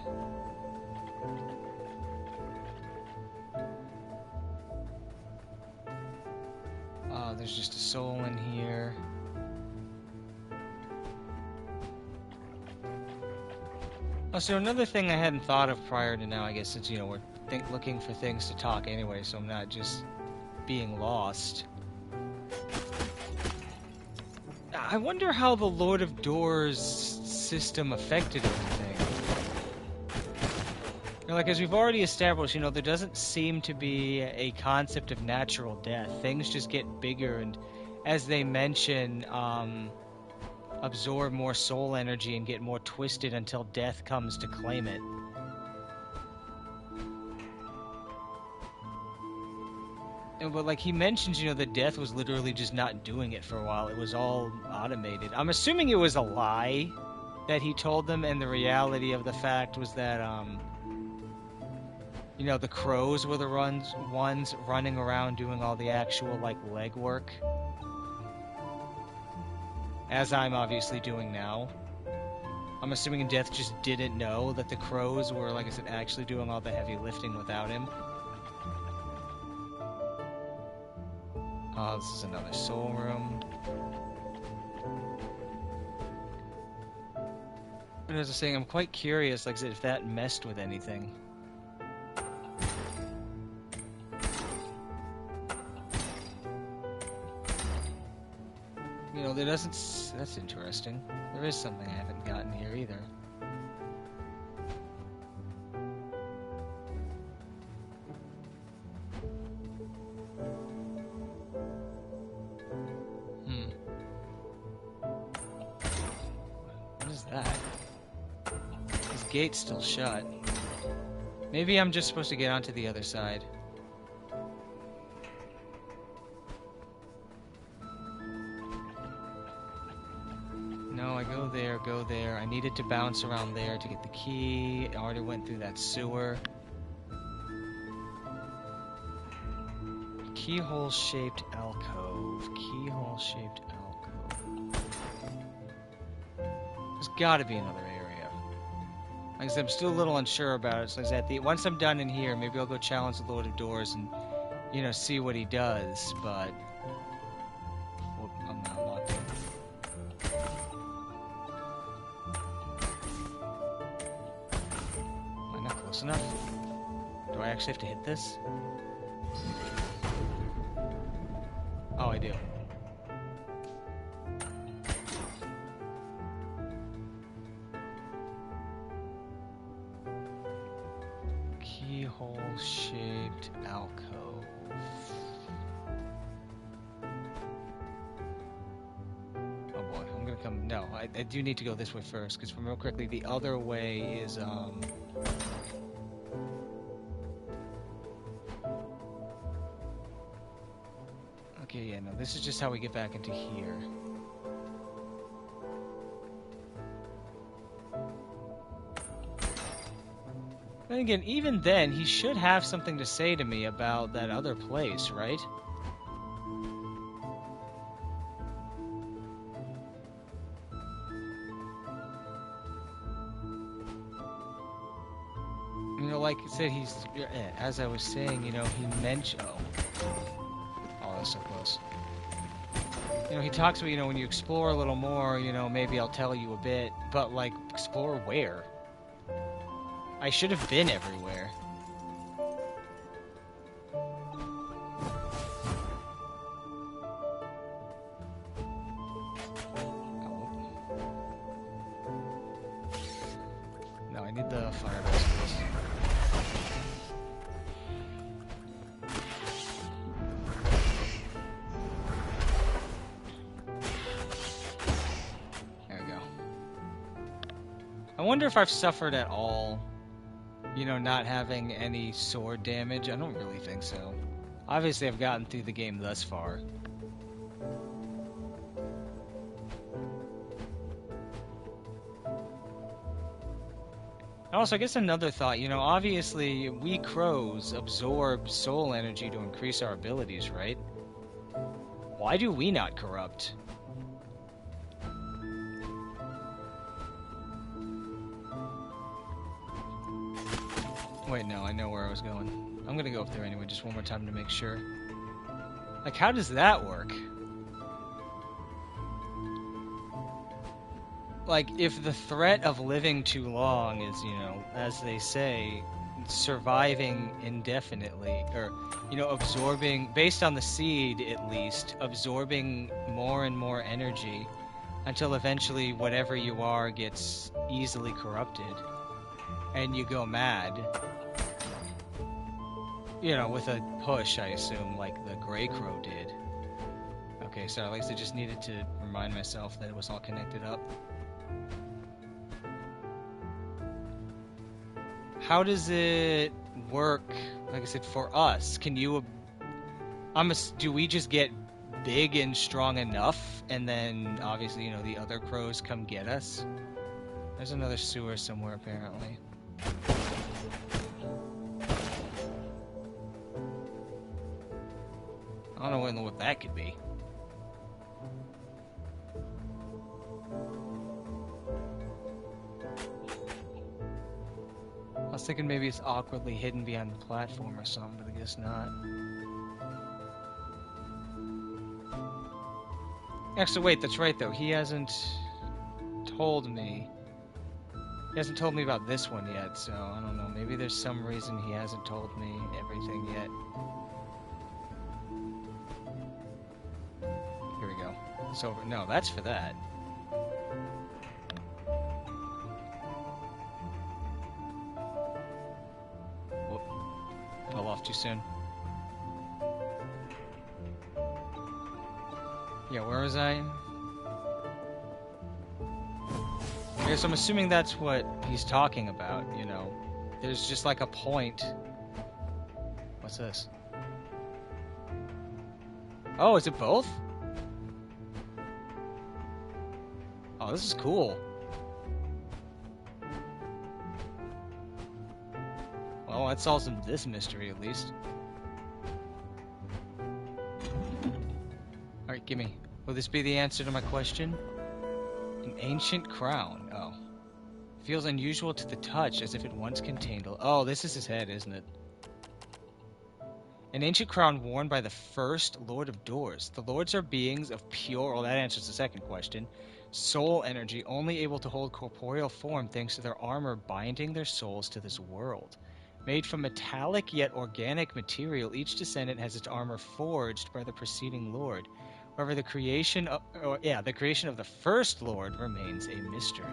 A: There's just a soul in here. Oh, so another thing I hadn't thought of prior to now, I guess, since, you know, we're looking for things to talk anyway, so I'm not just being lost. I wonder how the Lord of Doors system affected everything. You know, like, as we've already established, you know, there doesn't seem to be a concept of natural death. Things just get bigger, and as they mention, absorb more soul energy and get more twisted until death comes to claim it. But like he mentions, you know, that death was literally just not doing it for a while. It was all automated. I'm assuming it was a lie that he told them, and the reality of the fact was that, you know, the crows were the ones running around doing all the actual, like, legwork. As I'm obviously doing now. I'm assuming Death just didn't know that the crows were, like I said, actually doing all the heavy lifting without him. Oh, this is another soul room. And as I was saying, I'm quite curious, like I said, if that messed with anything. You know, there doesn't... That's interesting. There is something I haven't gotten here either. What is that? This gate's still shut. Maybe I'm just supposed to get onto the other side. No, I go there. I needed to bounce around there to get the key. I already went through that sewer. Keyhole-shaped alcove. Keyhole-shaped alcove. There's gotta be another area. Like I said, I'm still a little unsure about it. So once I'm done in here, maybe I'll go challenge the Lord of Doors and, you know, see what he does, but... Well, I'm not locked in. Am I not close enough? Do Do I actually have to hit this? Oh, I do. Keyhole-shaped alcove. Oh boy, I'm gonna come... No, I do need to go this way first, because if I remember correctly, the other way is, Okay, yeah, no, this is just how we get back into here. Then again, even then, he should have something to say to me about that other place, right? You know, like I said, he's... As I was saying, you know, he mentioned... Oh, that's so close. You know, he talks about, you know, when you explore a little more, you know, maybe I'll tell you a bit. But, like, explore where? I should have been everywhere. No, I need the fire vesicles. There we go. I wonder if I've suffered at all, you know, not having any sword damage. I don't really think so. Obviously, I've gotten through the game thus far. Also, I guess another thought, you know, obviously we crows absorb soul energy to increase our abilities, right? Why do we not corrupt? Wait, no, I know where I was going. I'm gonna go up there anyway, just one more time to make sure. Like, how does that work? Like, if the threat of living too long is, you know, as they say, surviving indefinitely, or, you know, absorbing, based on the seed at least, absorbing more and more energy until eventually whatever you are gets easily corrupted and you go mad. You know, with a push, I assume, like the Grey Crow did. Okay, so at least I just needed to remind myself that it was all connected up. How does it work, like I said, for us? Can you... do we just get big and strong enough, and then, obviously, you know, the other crows come get us? There's another sewer somewhere, apparently. I don't know what that could be. I was thinking maybe it's awkwardly hidden behind the platform or something, but I guess not. Actually, wait, that's right though. He hasn't told me. He hasn't told me about this one yet, so I don't know. Maybe there's some reason he hasn't told me everything yet. Here we go. So, no, that's for that. Whoop. Fell off too soon. Yeah, where was I? Okay, so I'm assuming that's what he's talking about, you know. There's just like a point. What's this? Oh, is it both? Oh, this is cool. Well, that solves this mystery at least. Alright, gimme. Will this be the answer to my question? An ancient crown. Oh. Feels unusual to the touch, as if it once contained a... Oh, this is his head, isn't it? An ancient crown worn by the first Lord of Doors. The Lords are beings of pure... Well, that answers the second question. Soul energy, only able to hold corporeal form thanks to their armor binding their souls to this world. Made from metallic yet organic material, each descendant has its armor forged by the preceding lord. However, the creation of the first lord remains a mystery.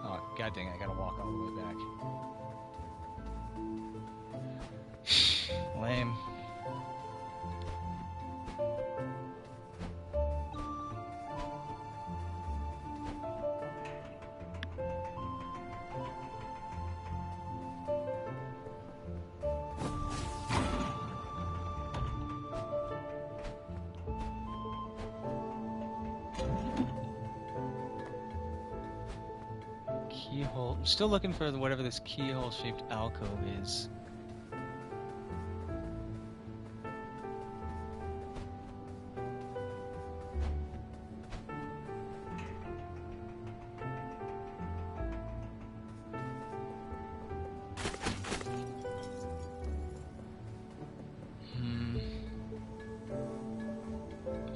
A: Oh, god dang, I gotta walk all the way back. Lame. Keyhole. I'm still looking for whatever this keyhole-shaped alcove is.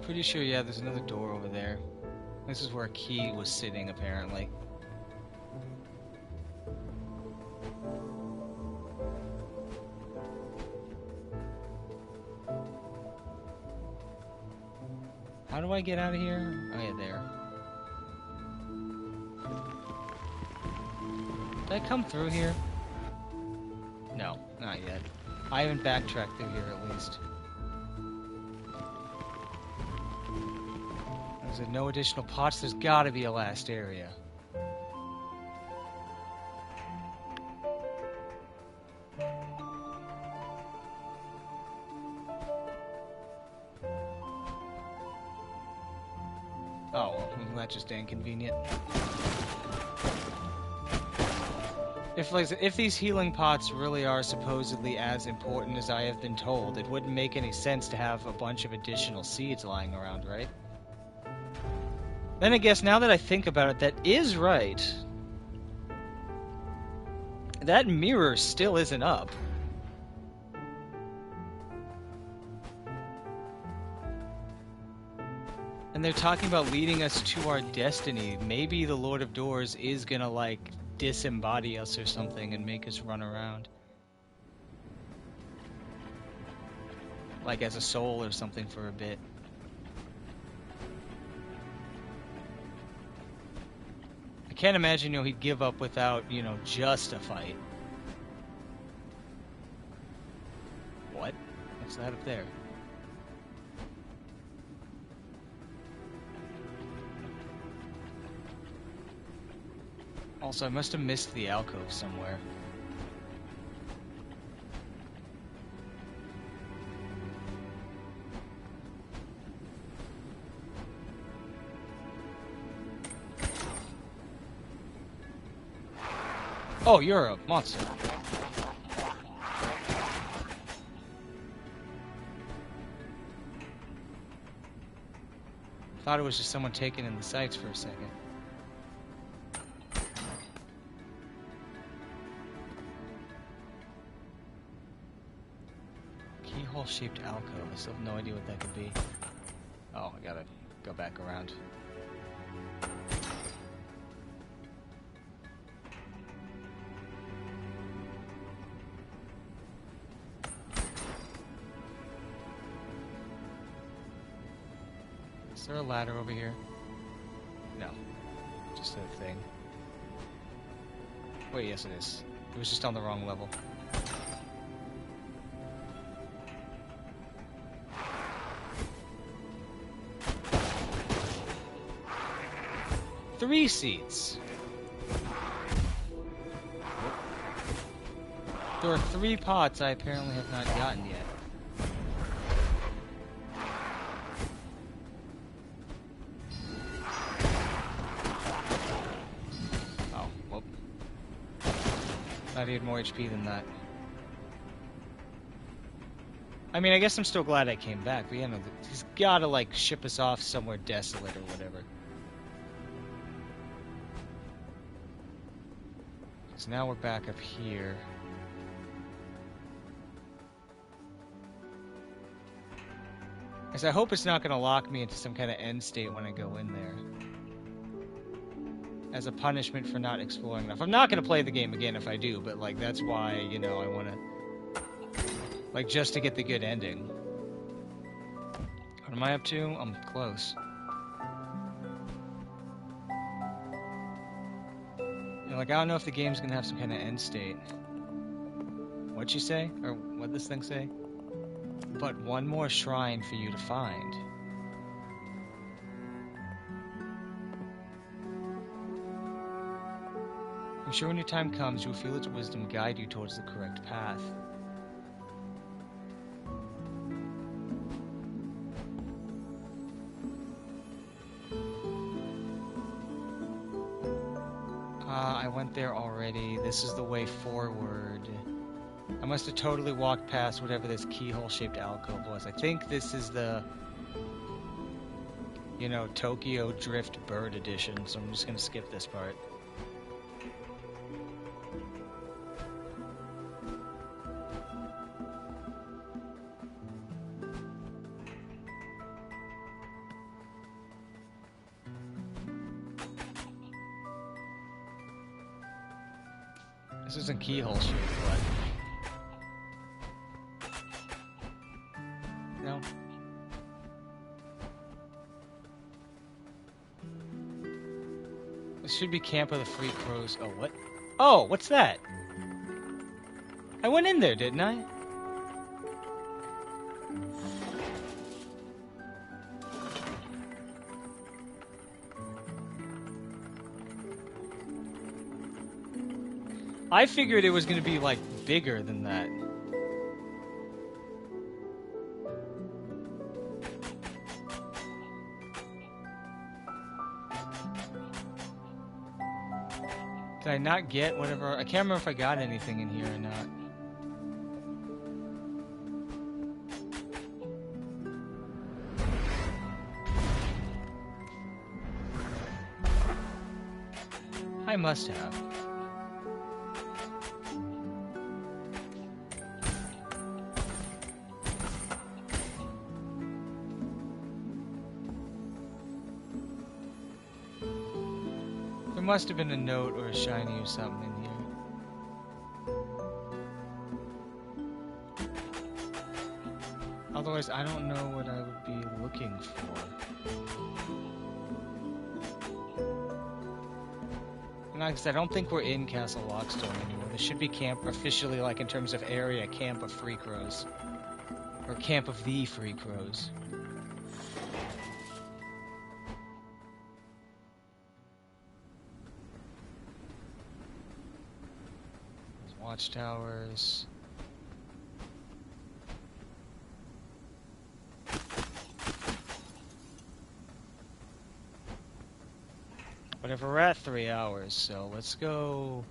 A: Pretty sure, yeah, there's another door over there. This is where a key was sitting, apparently. How do I get out of here? Oh, yeah, there. Did I come through here? No, not yet. I haven't backtracked through here, at least. There's no additional pots. There's gotta be a last area. Oh, well, that's just inconvenient. If these healing pots really are supposedly as important as I have been told, it wouldn't make any sense to have a bunch of additional seeds lying around, right? Then I guess now that I think about it, that is right. That mirror still isn't up. And they're talking about leading us to our destiny. Maybe the Lord of Doors is gonna, like, disembody us or something and make us run around. Like as a soul or something for a bit. I can't imagine, he'd give up without, just a fight. What? What's that up there? Also, I must have missed the alcove somewhere. Oh, you're a monster. Thought it was just someone taking in the sights for a second. Keyhole-shaped alcove. I still have no idea what that could be. Oh, I gotta go back around. Is there a ladder over here? No. Just a thing. Wait, yes it is. It was just on the wrong level. Three seats. There are 3 pots I apparently have not gotten yet. Oh, whoop. Thought he had more HP than that. I mean, I guess I'm still glad I came back, but yeah, no, he's gotta, like, ship us off somewhere desolate or whatever. So now we're back up here. Because I hope it's not going to lock me into some kind of end state when I go in there. as a punishment for not exploring enough. I'm not going to play the game again if I do, but, like, that's why, you know, I want to... Like, just to get the good ending. What am I up to? I'm close. You know, like, I don't know if the game's going to have some kind of end state. What'd you say? Or what'd this thing say? But one more shrine for you to find. I'm sure when your time comes, you will feel its wisdom guide you towards the correct path. I went there already. This is the way forward. I must have totally walked past whatever this keyhole-shaped alcove was. I think this is the, you know, Tokyo Drift Bird Edition, so I'm just gonna skip this part. This isn't keyhole shaped, but... No. This should be Camp of the Free Crows. Oh, what? Oh, what's that? I went in there, didn't I? I figured it was going to be, like, bigger than that. Did I not get whatever? I can't remember if I got anything in here or not. I must have. There must have been a note or a shiny or something in here. Otherwise, I don't know what I would be looking for. Because I don't think we're in Castle Lockstone anymore. This should be camp officially, like in terms of area, Camp of Free Crows. Or Camp of the Free Crows. Watchtowers. Whatever, we're at 3 hours, so let's go.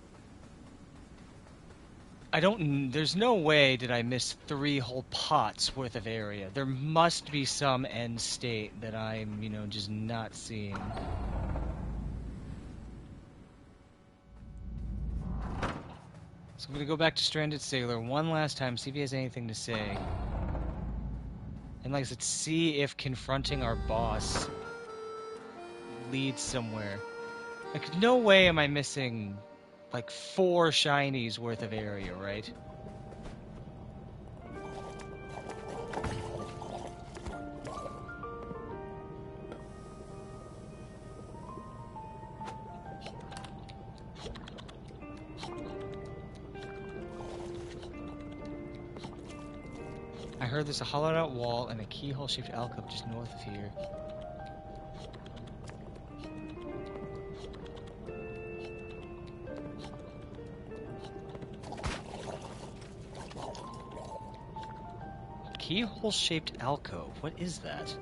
A: There's no way did I miss 3 whole pots worth of area. There must be some end state that I'm, you know, just not seeing. So I'm gonna go back to Stranded Sailor one last time, see if he has anything to say. And like I said, see if confronting our boss leads somewhere. Like, no way am I missing, like, 4 shinies worth of area, right? I heard there's a hollowed out wall and a keyhole-shaped alcove just north of here. Keyhole-shaped alcove. What is that?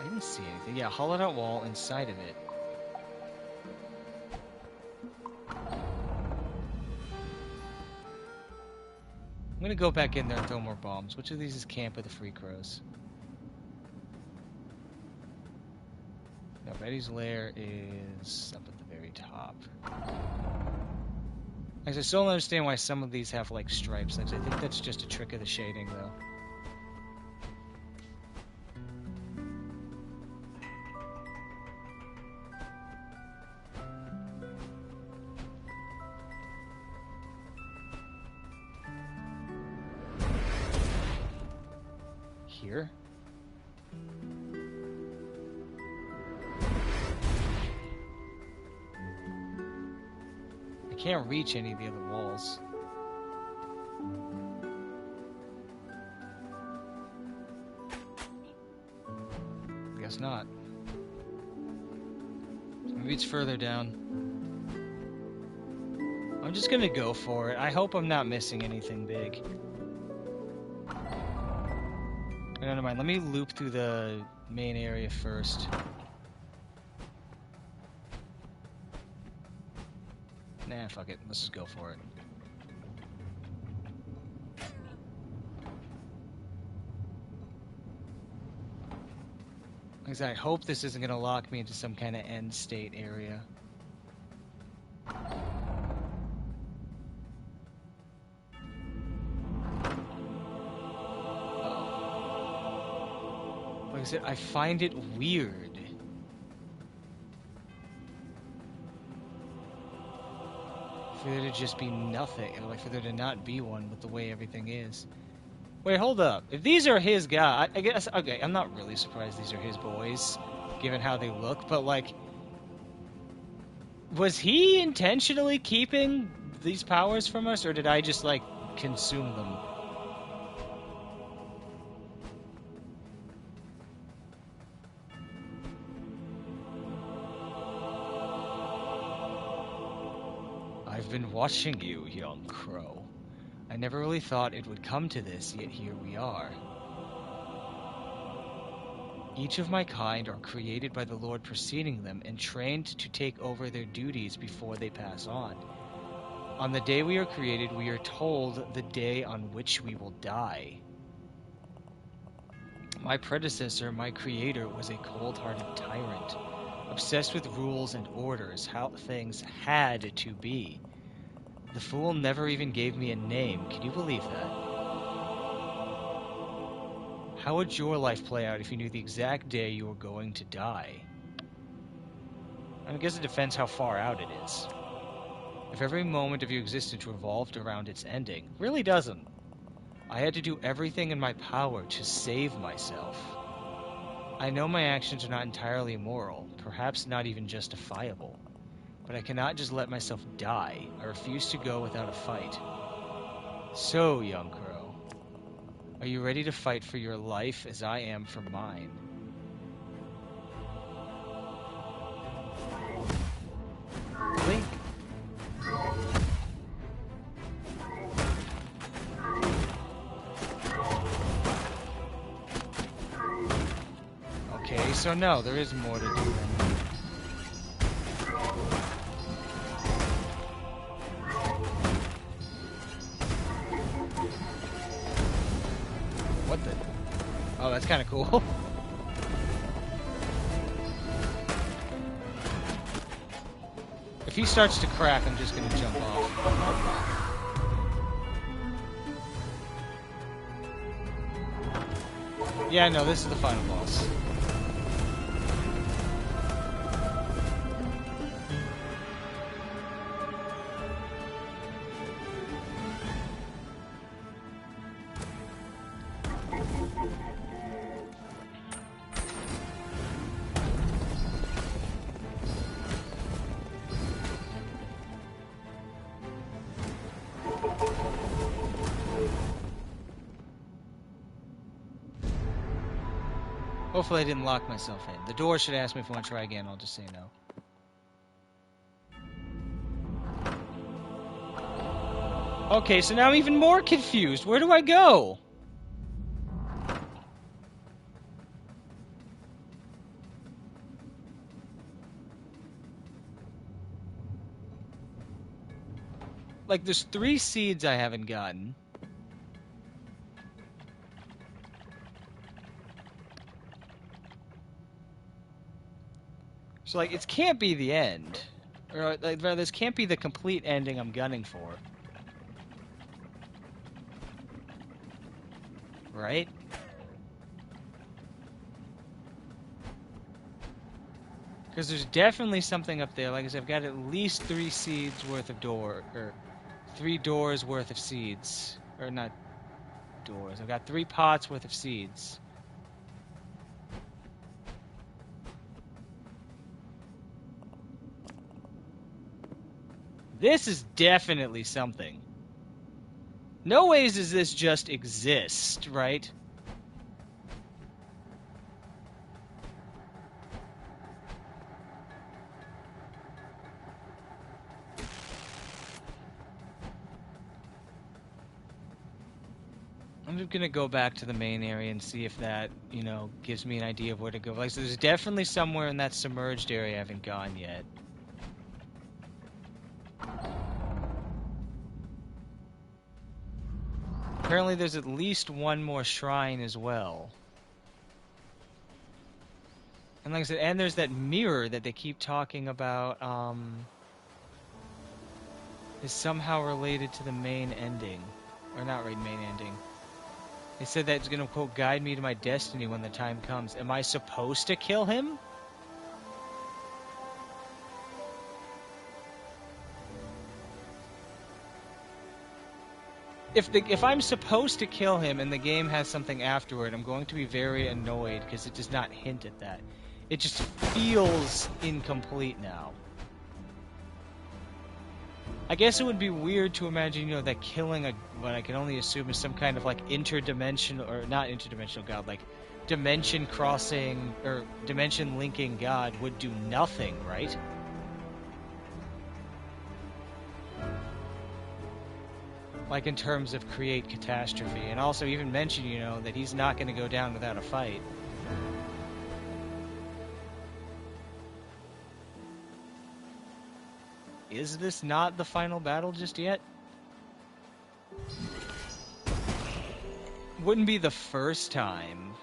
A: I didn't see anything. Yeah, hollowed out wall inside of it. I'm gonna go back in there and throw more bombs. Which of these is Camp of the Free Crows? Now, Betty's lair is up at the very top. I still don't understand why some of these have, like, stripes. I think that's just a trick of the shading, though. Here? I can't reach any of the other walls. Guess not. Maybe it's further down. I'm just gonna go for it. I hope I'm not missing anything big. Never mind, let me loop through the main area first. Nah, fuck it. Let's just go for it. Like I said, I hope this isn't gonna lock me into some kind of end state area. Like I said, I find it weird. For there to just be nothing, and like for there to not be one with the way everything is. Wait, hold up. If these are his guys, I guess, okay, I'm not really surprised these are his boys, given how they look, but like, was he intentionally keeping these powers from us, or did I just like consume them? I've been watching you, young crow. I never really thought it would come to this, yet here we are. Each of my kind are created by the Lord preceding them and trained to take over their duties before they pass on. On the day we are created, we are told the day on which we will die. My predecessor, my creator, was a cold-hearted tyrant, obsessed with rules and orders, how things had to be. The fool never even gave me a name. Can you believe that? How would your life play out if you knew the exact day you were going to die? I guess it depends how far out it is. If every moment of your existence revolved around its ending, really doesn't. I had to do everything in my power to save myself. I know my actions are not entirely moral, perhaps not even justifiable. But I cannot just let myself die. I refuse to go without a fight. So, young crow, are you ready to fight for your life as I am for mine? Blink. Okay, so no, there is more to do then. What the? Oh, that's kind of cool. If he starts to crack, I'm just gonna jump off. Yeah, no, this is the final boss. Hopefully I didn't lock myself in. The door should ask me if I want to try again. I'll just say no. Okay, so now I'm even more confused. Where do I go? Like, there's 3 seeds I haven't gotten. So, like, it can't be the end. Or, like, rather, this can't be the complete ending I'm gunning for. Right? Because there's definitely something up there. Like I said, I've got at least 3 seeds worth of door, or 3 doors worth of seeds. Or not doors. I've got 3 pots worth of seeds. This is definitely something. No ways does this just exist, right? I'm just gonna go back to the main area and see if that, you know, gives me an idea of where to go. Like, so there's definitely somewhere in that submerged area I haven't gone yet. Apparently there's at least one more shrine as well. And like I said, and there's that mirror that they keep talking about, is somehow related to the main ending. Or not main ending. They said that it's going to, quote, guide me to my destiny when the time comes. Am I supposed to kill him? If I'm supposed to kill him and the game has something afterward, I'm going to be very annoyed because it does not hint at that. It just feels incomplete now. I guess it would be weird to imagine, you know, that killing what I can only assume is some kind of like interdimensional, or not interdimensional god, like dimension crossing or dimension linking god would do nothing, right? Like in terms of create catastrophe, and also even mention, you know, that he's not going to go down without a fight. Is this not the final battle just yet? Wouldn't be the first time,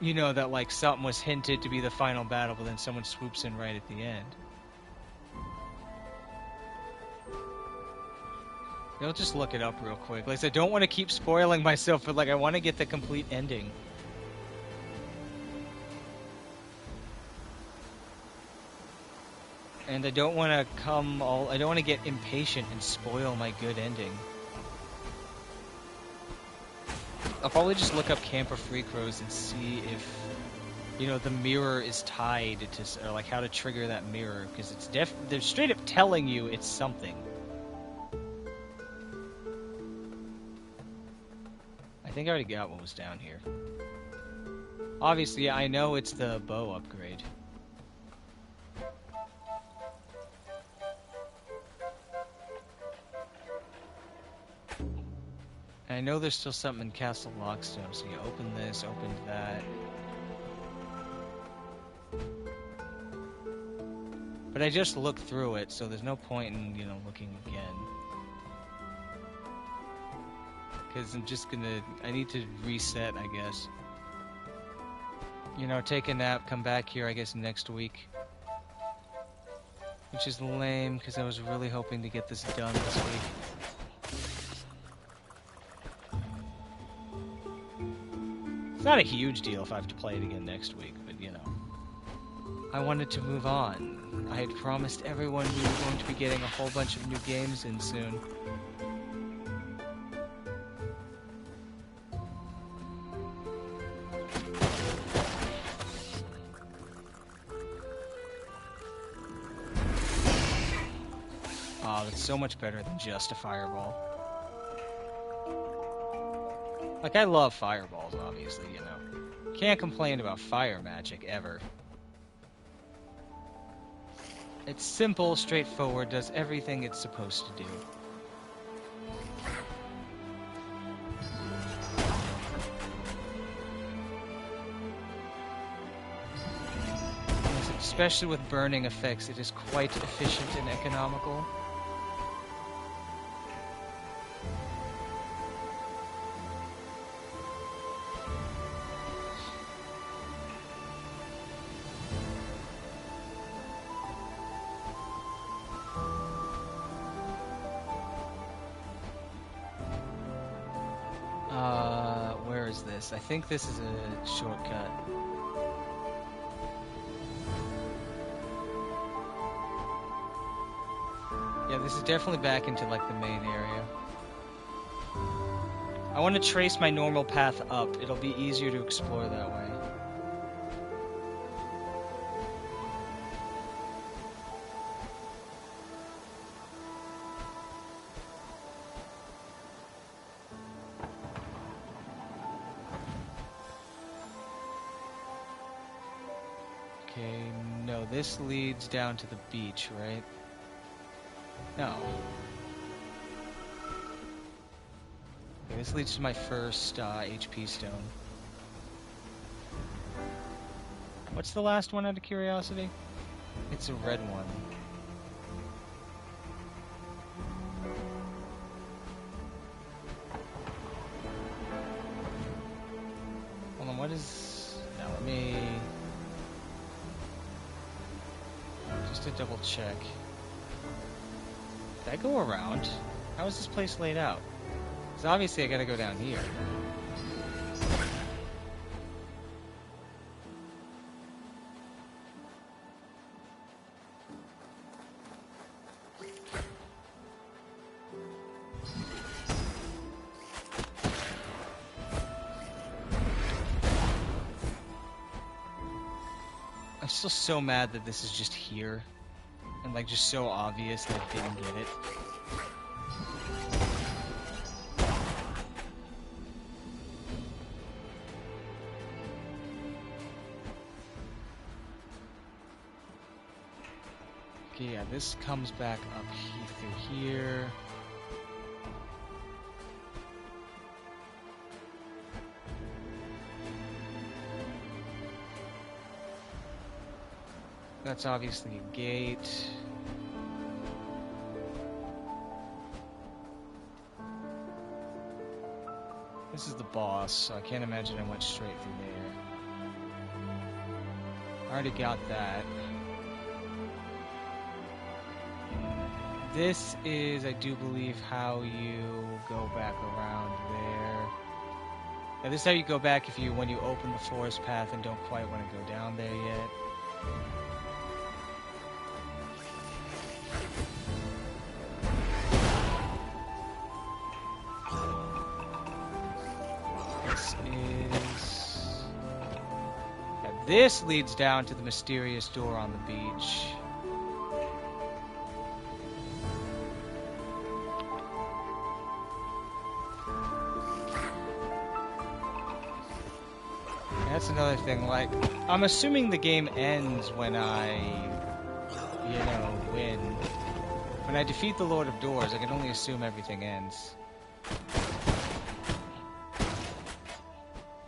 A: you know, that like something was hinted to be the final battle, but then someone swoops in right at the end. I'll just look it up real quick. Like I said, I don't want to keep spoiling myself, but like I want to get the complete ending. And I don't want to I don't want to get impatient and spoil my good ending. I'll probably just look up Camper Free Crows and see if, you know, the mirror is tied to, or like how to trigger that mirror, because it's they're straight up telling you it's something. I think I already got what was down here. Obviously, I know it's the bow upgrade. And I know there's still something in Castle Lockstone, so you open this, open that. But I just looked through it, so there's no point in, you know, looking again. Because I'm just gonna, I need to reset, I guess. You know, take a nap, come back here, I guess, next week. Which is lame, because I was really hoping to get this done this week. It's not a huge deal if I have to play it again next week, but you know. I wanted to move on. I had promised everyone we were going to be getting a whole bunch of new games in soon. Oh, that's so much better than just a fireball. Like, I love fireballs, obviously, you know. Can't complain about fire magic, ever. It's simple, straightforward, does everything it's supposed to do. Especially with burning effects, it is quite efficient and economical. Where is this? I think this is a shortcut. Yeah, this is definitely back into like the main area. I want to trace my normal path up. It'll be easier to explore that way. Okay, no, this leads down to the beach, right? No. Okay, this leads to my first HP stone. What's the last one out of curiosity? It's a red one. Hold on, what is... Now let me... Just to double check. Did I go around? How is this place laid out? Because obviously I gotta go down here. I'm still so mad that this is just here. And like just so obvious that I didn't get it. Okay, yeah, this comes back up through here. That's obviously a gate. This is the boss, so I can't imagine I went straight through there. I already got that. This is, I do believe, how you go back around there. Yeah, this is how you go back if when you open the forest path and don't quite want to go down there yet. This leads down to the mysterious door on the beach. That's another thing, like, I'm assuming the game ends when I, win. When I defeat the Lord of Doors, I can only assume everything ends.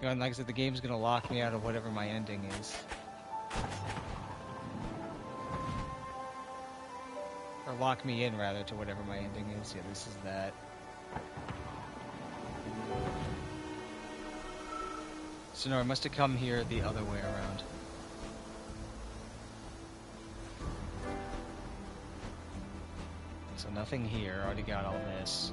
A: And like I said, the game's gonna lock me out of whatever my ending is. Or lock me in, rather, to whatever my ending is. Yeah, this is that. So no, I must have come here the other way around. So nothing here, already got all this.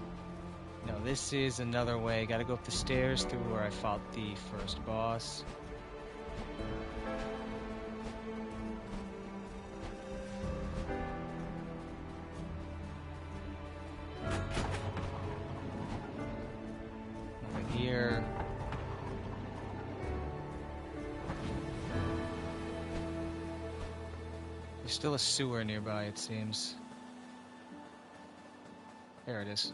A: No, this is another way. Gotta go up the stairs through where I fought the first boss. Nothing here. There's still a sewer nearby, it seems. There it is.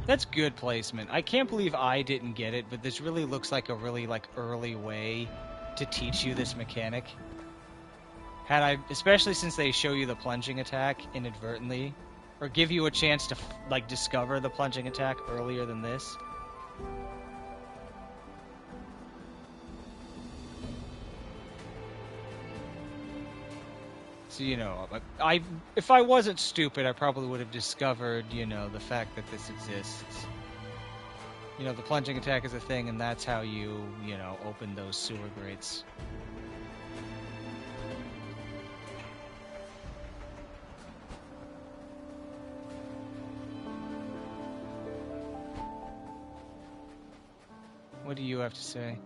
A: That's good placement. I can't believe I didn't get it, but this really looks like a really early way to teach you this mechanic. Especially since they show you the plunging attack inadvertently, or give you a chance to discover the plunging attack earlier than this. So, if I wasn't stupid, I probably would have discovered, the fact that this exists. The plunging attack is a thing, and that's how you, open those sewer grates. What do you have to say?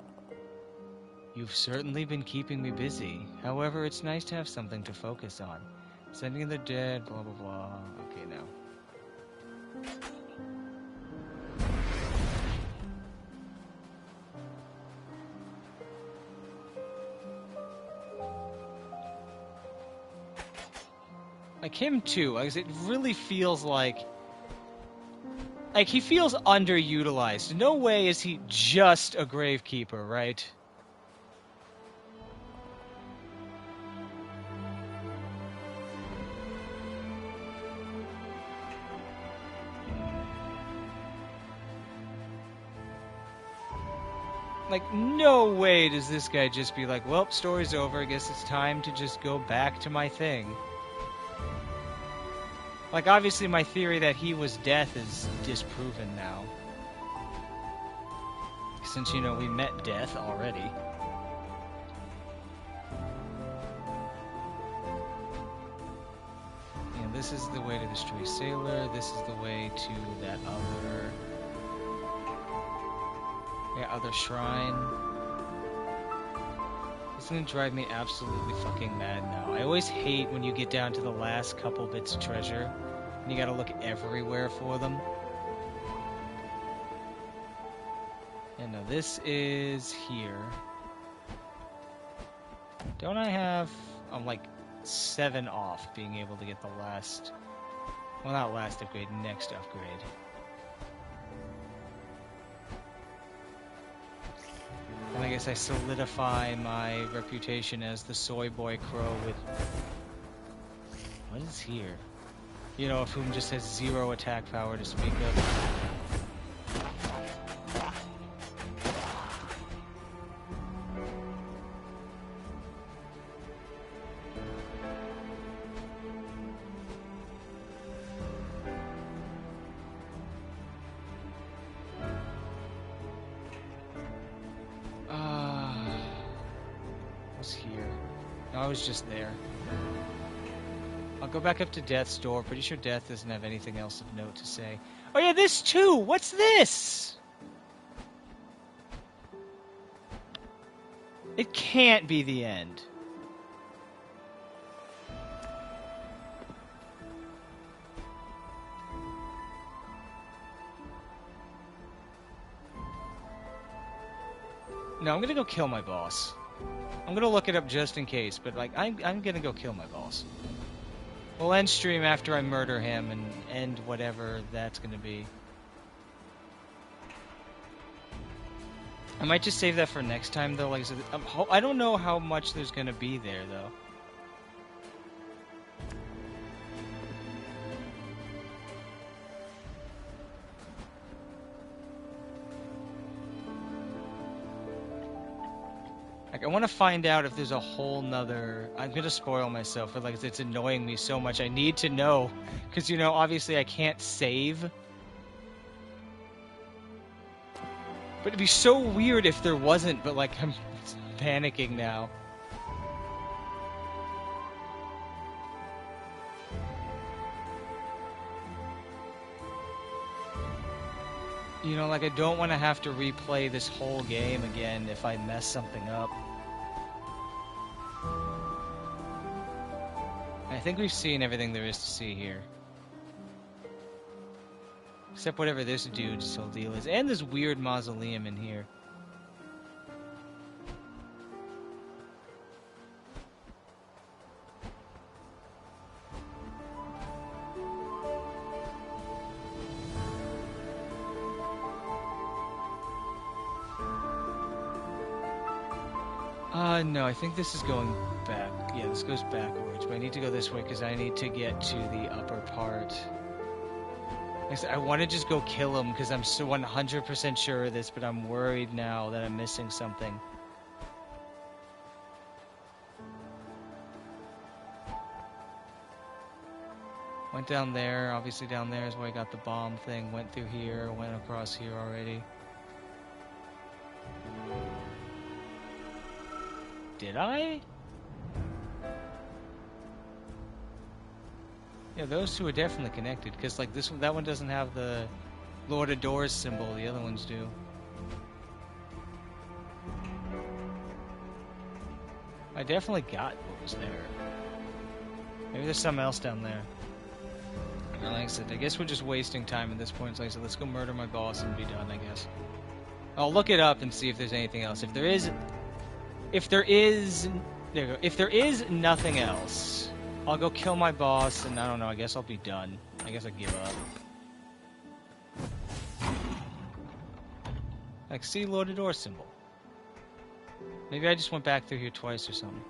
A: You've certainly been keeping me busy. However, it's nice to have something to focus on. Sending the dead, blah blah blah. Okay, now. Like him too, because it really feels like he feels underutilized. No way is he just a gravekeeper, right? Like, no way does this guy just be like, well, story's over, I guess it's time to just go back to my thing. Like, obviously my theory that he was Death is disproven now. Since, you know, we met Death already. And this is the way to the Stray Sailor, this is the way to that other shrine. It's gonna drive me absolutely fucking mad now. I always hate when you get down to the last couple bits of treasure and you gotta look everywhere for them. And now this is here. Don't I have... I'm like 7 off being able to get the last... Well, not last upgrade, next upgrade. And I guess I solidify my reputation as the soy boy crow with... What is here? You know, of whom just has 0 attack power to speak of. What's here? No, I was just there. I'll go back up to Death's door. Pretty sure Death doesn't have anything else of note to say. Oh yeah, this too! What's this? It can't be the end. No, I'm gonna go kill my boss. I'm gonna look it up just in case, but like, I'm gonna go kill my boss. We'll end stream after I murder him and end whatever that's gonna be. I might just save that for next time though. Like I said, I don't know how much there's gonna be there though. Like, I want to find out if there's a whole nother... I'm going to spoil myself, but like, it's annoying me so much. I need to know. Because, you know, obviously I can't save. But it'd be so weird if there wasn't, but like, I'm panicking now. You know, like, I don't want to have to replay this whole game again if I mess something up. I think we've seen everything there is to see here. Except whatever this dude's whole deal is. And this weird mausoleum in here. No, I think this is going back. Yeah, this goes backwards. But I need to go this way because I need to get to the upper part. Like I said, I want to just go kill him because I'm so 100% sure of this, but I'm worried now that I'm missing something. Went down there. Obviously down there is where I got the bomb thing. Went through here. Went across here already. Did I? Yeah, those two are definitely connected, because like this one, that one doesn't have the Lord of Doors symbol, the other ones do. I definitely got what was there. Maybe there's something else down there. And like I said, I guess we're just wasting time at this point. So like I said, let's go murder my boss and be done, I guess. I'll look it up and see if there's anything else. If there is, there you go. If there is nothing else, I'll go kill my boss, and I don't know, I guess I'll be done. I guess I give up. Like, see, loaded door symbol. Maybe I just went back through here twice or something.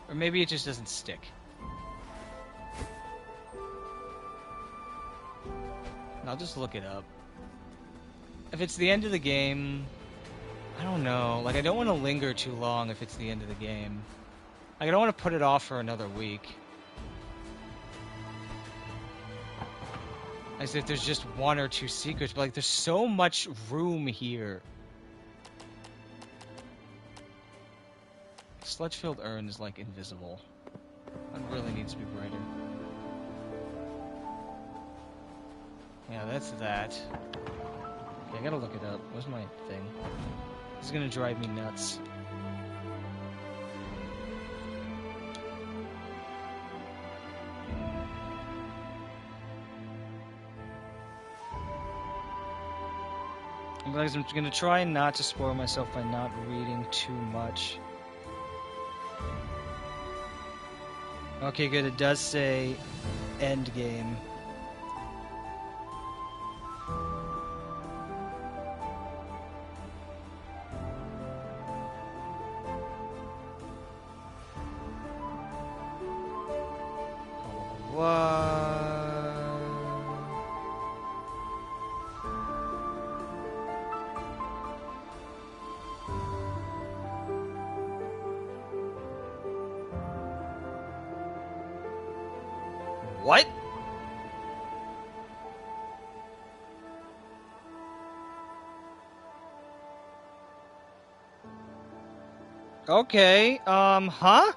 A: Or maybe it just doesn't stick. I'll just look it up. If it's the end of the game, I don't know. Like, I don't want to linger too long if it's the end of the game. Like, I don't want to put it off for another week. As if there's just one or two secrets, but like, there's so much room here. Sledgefield Urn is like invisible. It really needs to be brighter. Yeah, that's that. Okay, I gotta look it up. Where's my thing? This is gonna drive me nuts. Guys, I'm gonna try not to spoil myself by not reading too much. Okay, good. It does say end game. What? Okay, huh?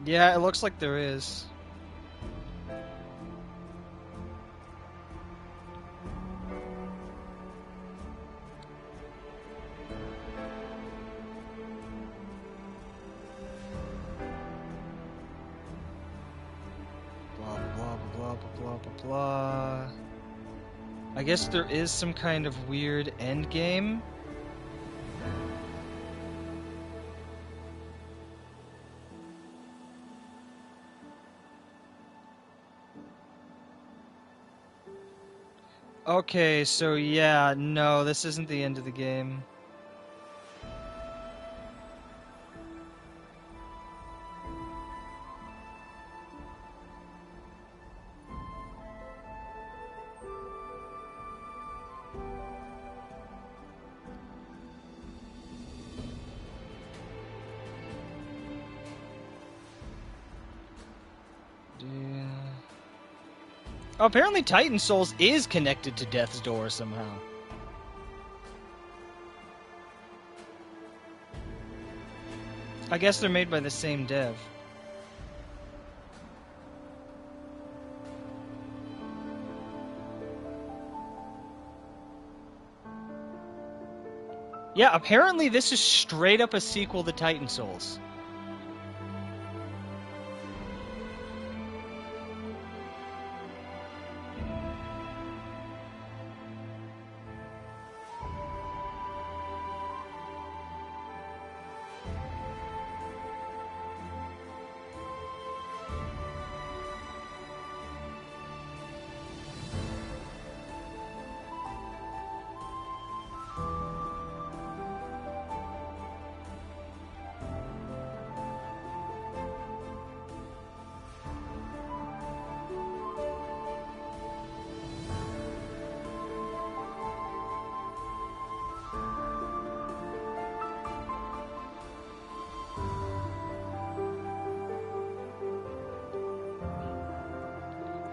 A: Yeah, it looks like there is. Blah, blah, blah, blah, blah, blah, blah. I guess there is some kind of weird end game. Okay, so yeah, no, this isn't the end of the game. Oh, apparently Titan Souls is connected to Death's Door somehow. I guess they're made by the same dev. Yeah, apparently this is straight up a sequel to Titan Souls.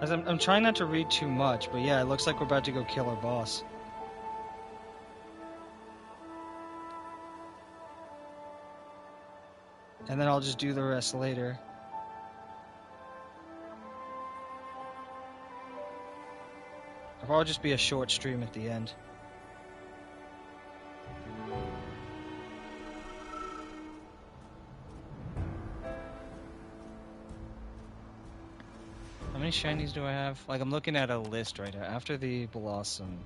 A: As I'm trying not to read too much, but yeah, it looks like we're about to go kill our boss. And then I'll just do the rest later. It'll probably just be a short stream at the end. How many shinies do I have? Like, I'm looking at a list right now. After the Blossom.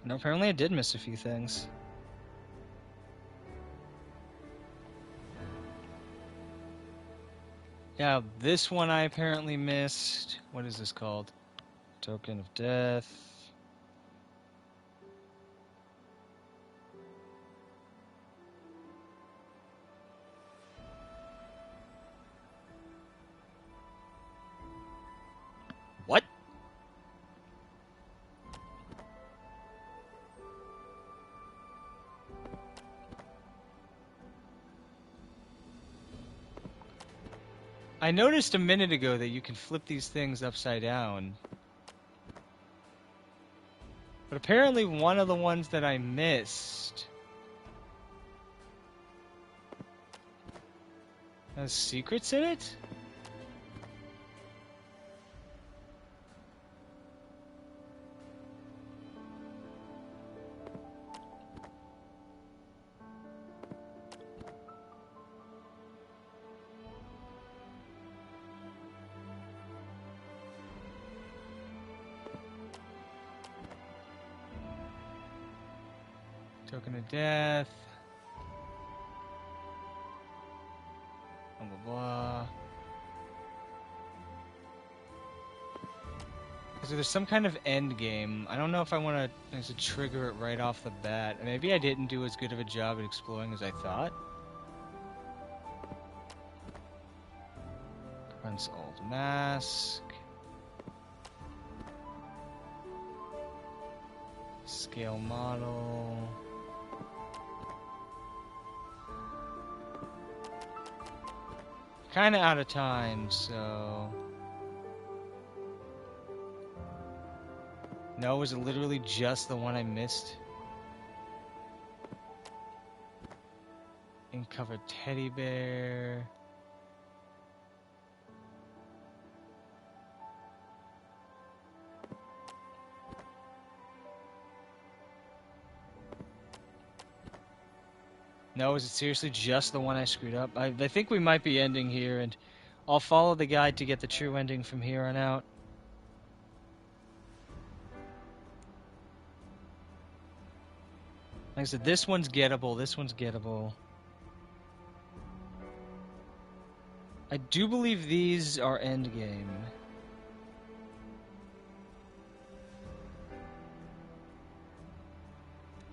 A: No, apparently I did miss a few things. Yeah, this one I apparently missed. What is this called? Token of Death. What? I noticed a minute ago that you can flip these things upside down. But apparently one of the ones that I missed has secrets in it? Token of Death. Blah, blah, blah. So there's some kind of end game. I don't know if I want to trigger it right off the bat. Maybe I didn't do as good of a job at exploring as I thought. Prince Old Mask. Scale model. Kind of out of time, so... No, was it literally just the one I missed? Ink covered teddy bear. No, is it seriously just the one I screwed up? I think we might be ending here, and I'll follow the guide to get the true ending from here on out. Like I said, this one's gettable, this one's gettable. I do believe these are endgame.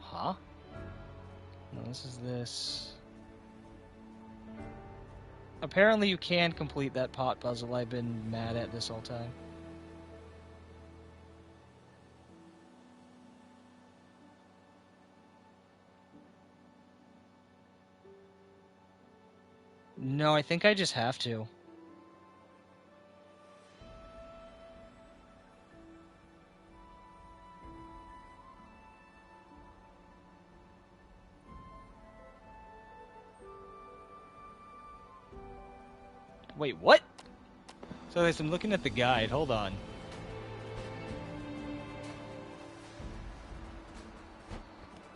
A: Huh? No, this is this. Apparently you can complete that pot puzzle I've been mad at this whole time. No, I think I just have to. Wait, what? So as I'm looking at the guide, hold on.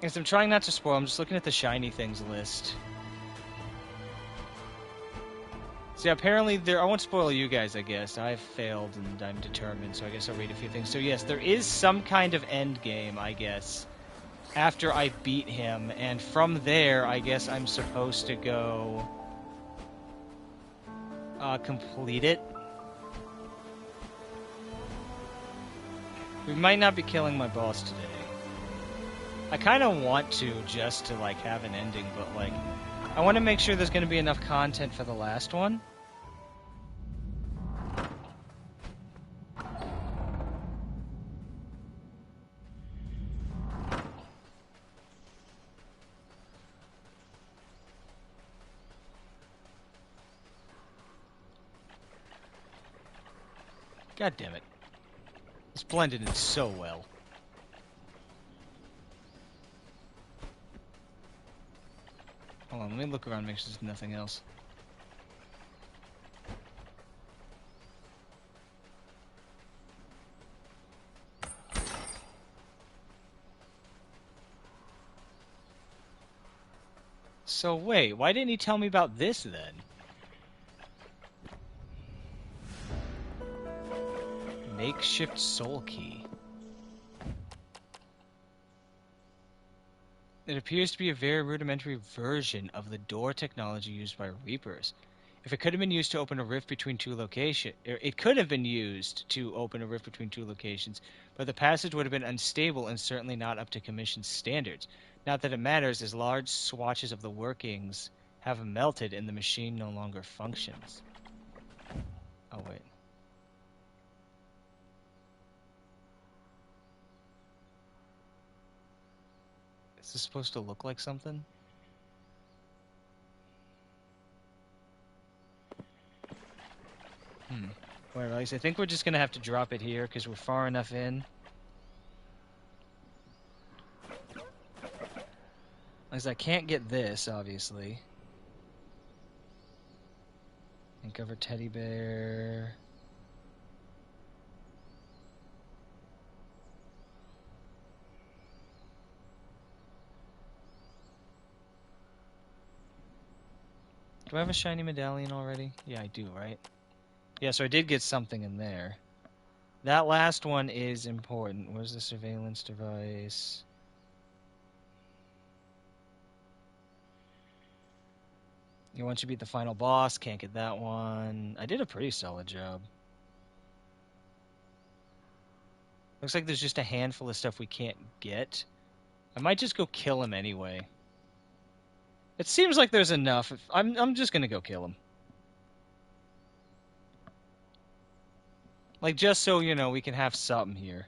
A: As I'm trying not to spoil, I'm just looking at the shiny things list. See, apparently I won't spoil you guys, I guess. I've failed and I'm determined, so I guess I'll read a few things. So yes, there is some kind of end game, I guess, after I beat him, and from there, I guess I'm supposed to go complete it. We might not be killing my boss today. I kind of want to, just to like have an ending, but like I want to make sure there's going to be enough content for the last one. God damn it. It's blended in so well. Hold on, let me look around and make sure there's nothing else. So wait, why didn't he tell me about this then? Makeshift soul key. It appears to be a very rudimentary version of the door technology used by Reapers. If it could have been used to open a rift between two locations, it could have been used to open a rift between two locations, but the passage would have been unstable and certainly not up to Commission standards. Not that it matters, as large swatches of the workings have melted and the machine no longer functions. Oh, wait. Is this supposed to look like something? Wait, Alex, I think we're just gonna have to drop it here because we're far enough in. Because I can't get this, obviously. And cover teddy bear. Do I have a shiny medallion already? Yeah, I do, right? Yeah, so I did get something in there. That last one is important. Where's the surveillance device? You want to beat the final boss, can't get that one. I did a pretty solid job. Looks like there's just a handful of stuff we can't get. I might just go kill him anyway. It seems like there's enough. I'm just gonna go kill him. Like, just so, you know, we can have something here.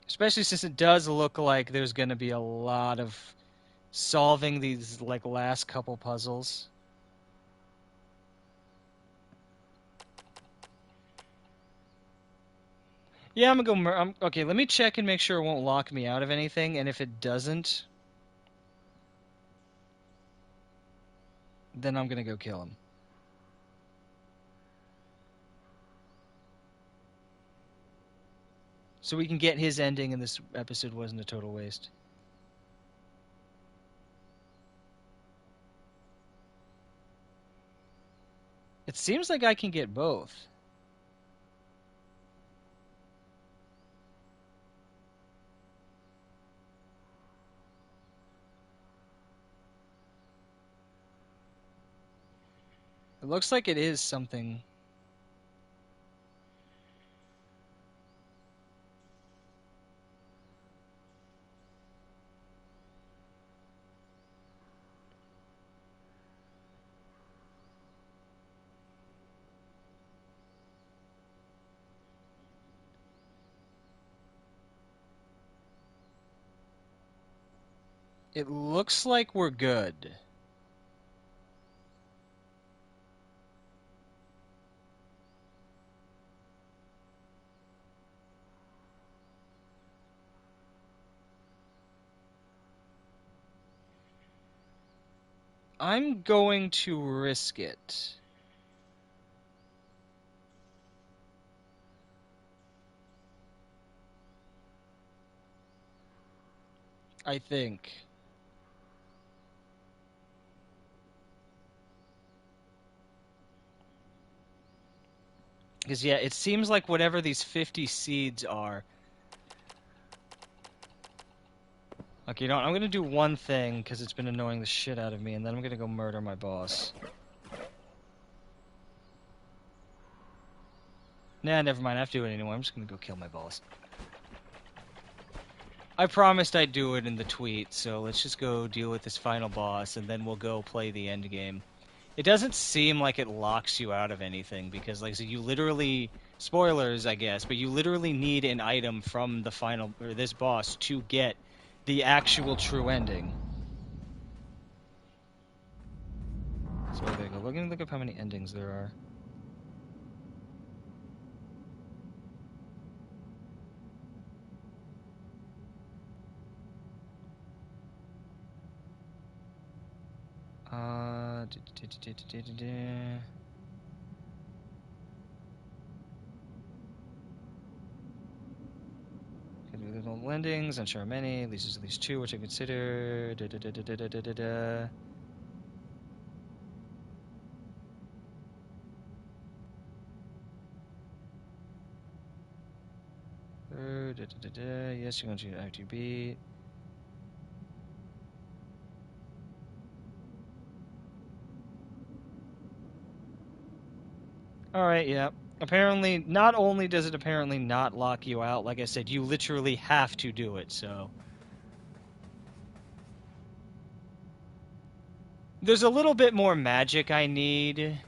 A: Especially since it does look like there's gonna be a lot of solving these, like, last couple puzzles. Yeah, I'm gonna go... okay, let me check and make sure it won't lock me out of anything, and if it doesn't, then I'm gonna go kill him. So we can get his ending and this episode wasn't a total waste. It seems like I can get both. It looks like it is something... It looks like we're good. I'm going to risk it. I think. Because, yeah, it seems like whatever these 50 seeds are... Okay, you know what? I'm going to do one thing, because it's been annoying the shit out of me, and then I'm going to go murder my boss. Nah, never mind. I have to do it anymore. I'm just going to go kill my boss. I promised I'd do it in the tweet, so let's just go deal with this final boss, and then we'll go play the end game. It doesn't seem like it locks you out of anything, because, like I said, you literally... Spoilers, I guess, but you literally need an item from the final... or this boss to get the actual true ending. So there you go. We're going to look up how many endings there are. Little endings, unsure how many. At least two, which I consider. Yes, you're going to ITB. Alright, yeah. Apparently, not only does it apparently not lock you out, like I said, you literally have to do it, so. There's a little bit more magic I need.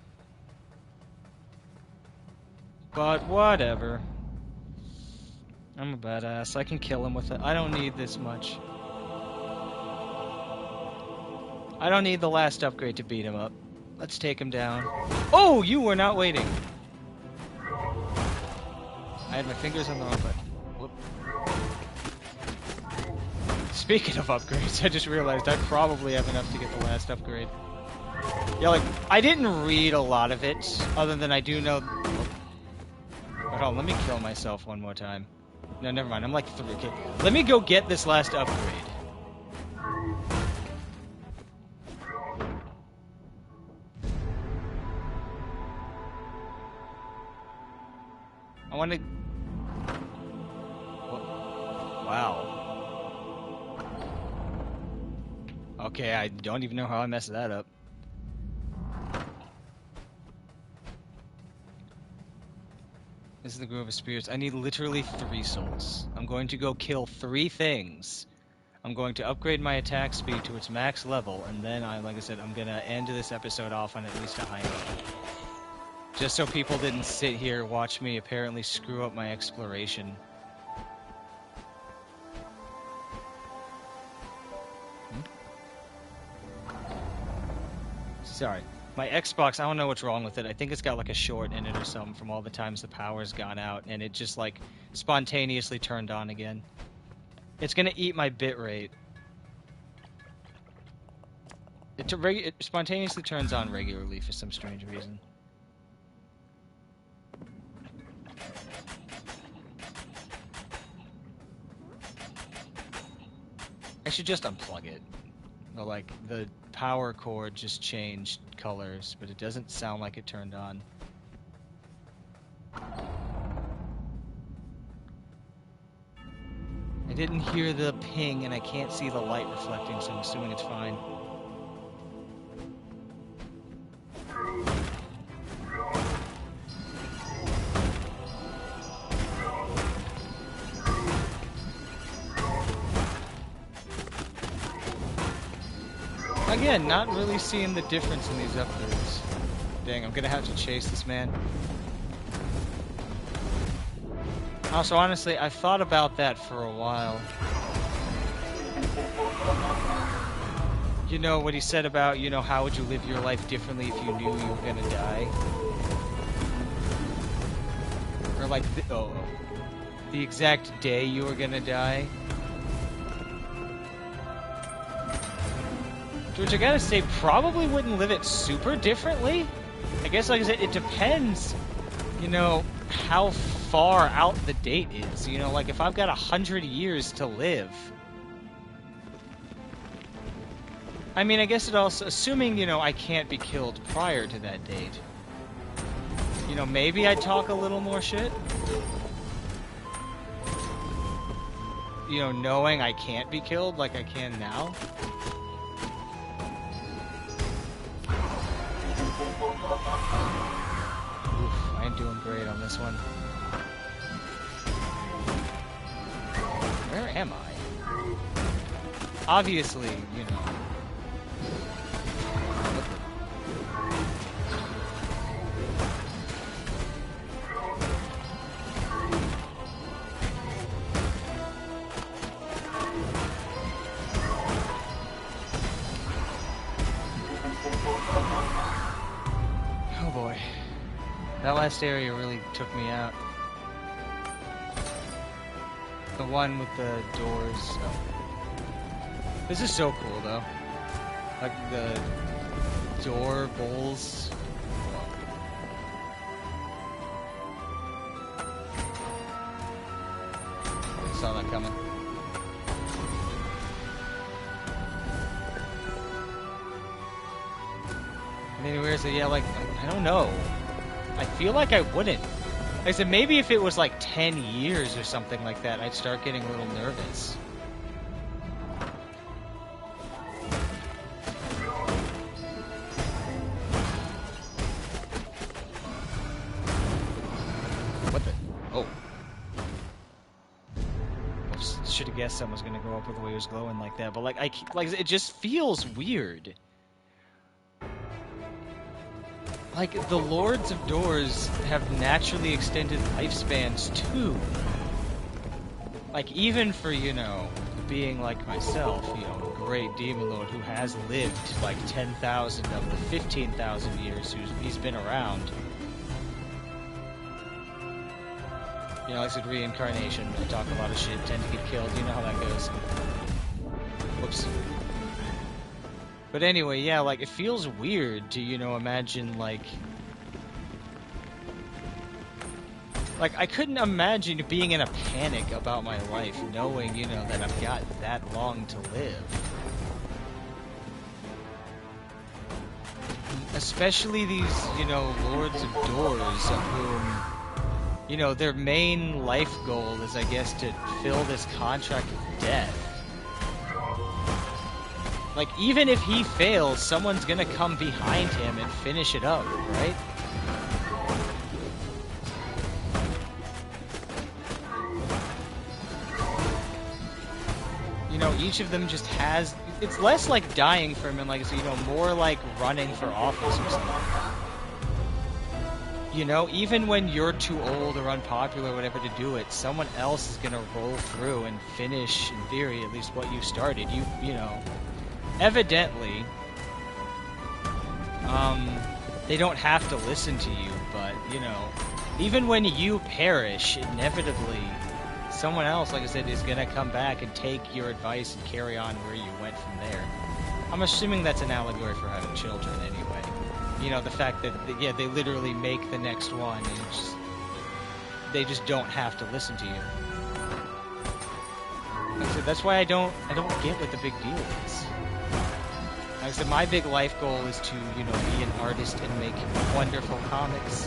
A: But whatever. I'm a badass. I can kill him with it. I don't need this much. I don't need the last upgrade to beat him up. Let's take him down. Oh, you were not waiting. I had my fingers on the wrong button. Whoop. Speaking of upgrades, I just realized I probably have enough to get the last upgrade. Yeah, like, I didn't read a lot of it, other than I do know... Hold on, let me kill myself one more time. No, never mind, I'm like 3. Okay, let me go get this last upgrade. I want to... Wow. Okay, I don't even know how I messed that up. This is the Grove of Spirits. I need literally 3 souls. I'm going to go kill 3 things. I'm going to upgrade my attack speed to its max level, and then, like I said, I'm going to end this episode off on at least a high note. Just so people didn't sit here watch me apparently screw up my exploration. Sorry. My Xbox, I don't know what's wrong with it. I think it's got like a short in it or something from all the times the power's gone out, and it just like spontaneously turned on again. It's gonna eat my bitrate. It spontaneously turns on regularly for some strange reason. I should just unplug it. Or like the power cord just changed colors, but it doesn't sound like it turned on. I didn't hear the ping and I can't see the light reflecting, so I'm assuming it's fine. Again, not really seeing the difference in these upgrades. Dang, I'm gonna have to chase this man. Also, honestly, I thought about that for a while. You know, what he said about, you know, how would you live your life differently if you knew you were gonna die? Or like, the exact day you were gonna die. Which I gotta say, probably wouldn't live it super differently. I guess, like I said, it depends, you know, how far out the date is. You know, like if I've got 100 years to live. I mean, I guess it also, assuming, you know, I can't be killed prior to that date. You know, maybe I'd talk a little more shit. You know, knowing I can't be killed like I can now. Oof, I am doing great on this one. Where am I? Obviously, you know. Oh boy. That last area really took me out. The one with the doors. Oh. This is so cool though. Like the door bowls. Saw that coming. And anywhere, so yeah, like, I don't know. I feel like I wouldn't. Like I said, maybe if it was like 10 years or something like that, I'd start getting a little nervous. What the? Oh. Should have guessed something was gonna go up with the way it was glowing like that, but like it just feels weird. Like the Lords of Doors have naturally extended lifespans too. Like even for, you know, being like myself, you know, a great demon lord who has lived like 10,000 of the 15,000 years he's been around. You know, like I said, reincarnation. I talk a lot of shit, tend to get killed. You know how that goes. Whoops. But anyway, yeah, like, it feels weird to, you know, imagine, like, I couldn't imagine being in a panic about my life, knowing, you know, that I've got that long to live. Especially these, you know, Lords of Doors, of whom, you know, their main life goal is, I guess, to fill this contract of death. Like, even if he fails, someone's gonna come behind him and finish it up, right? You know, each of them just has... It's less like dying for him and, like, so, you know, more like running for office or something. You know, even when you're too old or unpopular or whatever to do it, someone else is gonna roll through and finish, in theory, at least what you started. You know... Evidently, they don't have to listen to you, but, you know, even when you perish, inevitably, someone else, like I said, is gonna come back and take your advice and carry on where you went from there. I'm assuming that's an allegory for having children, anyway. You know, the fact that, yeah, they literally make the next one, and they just don't have to listen to you. Like I said, that's why I don't get what the big deal is. Like I said, my big life goal is to, you know, be an artist and make wonderful comics.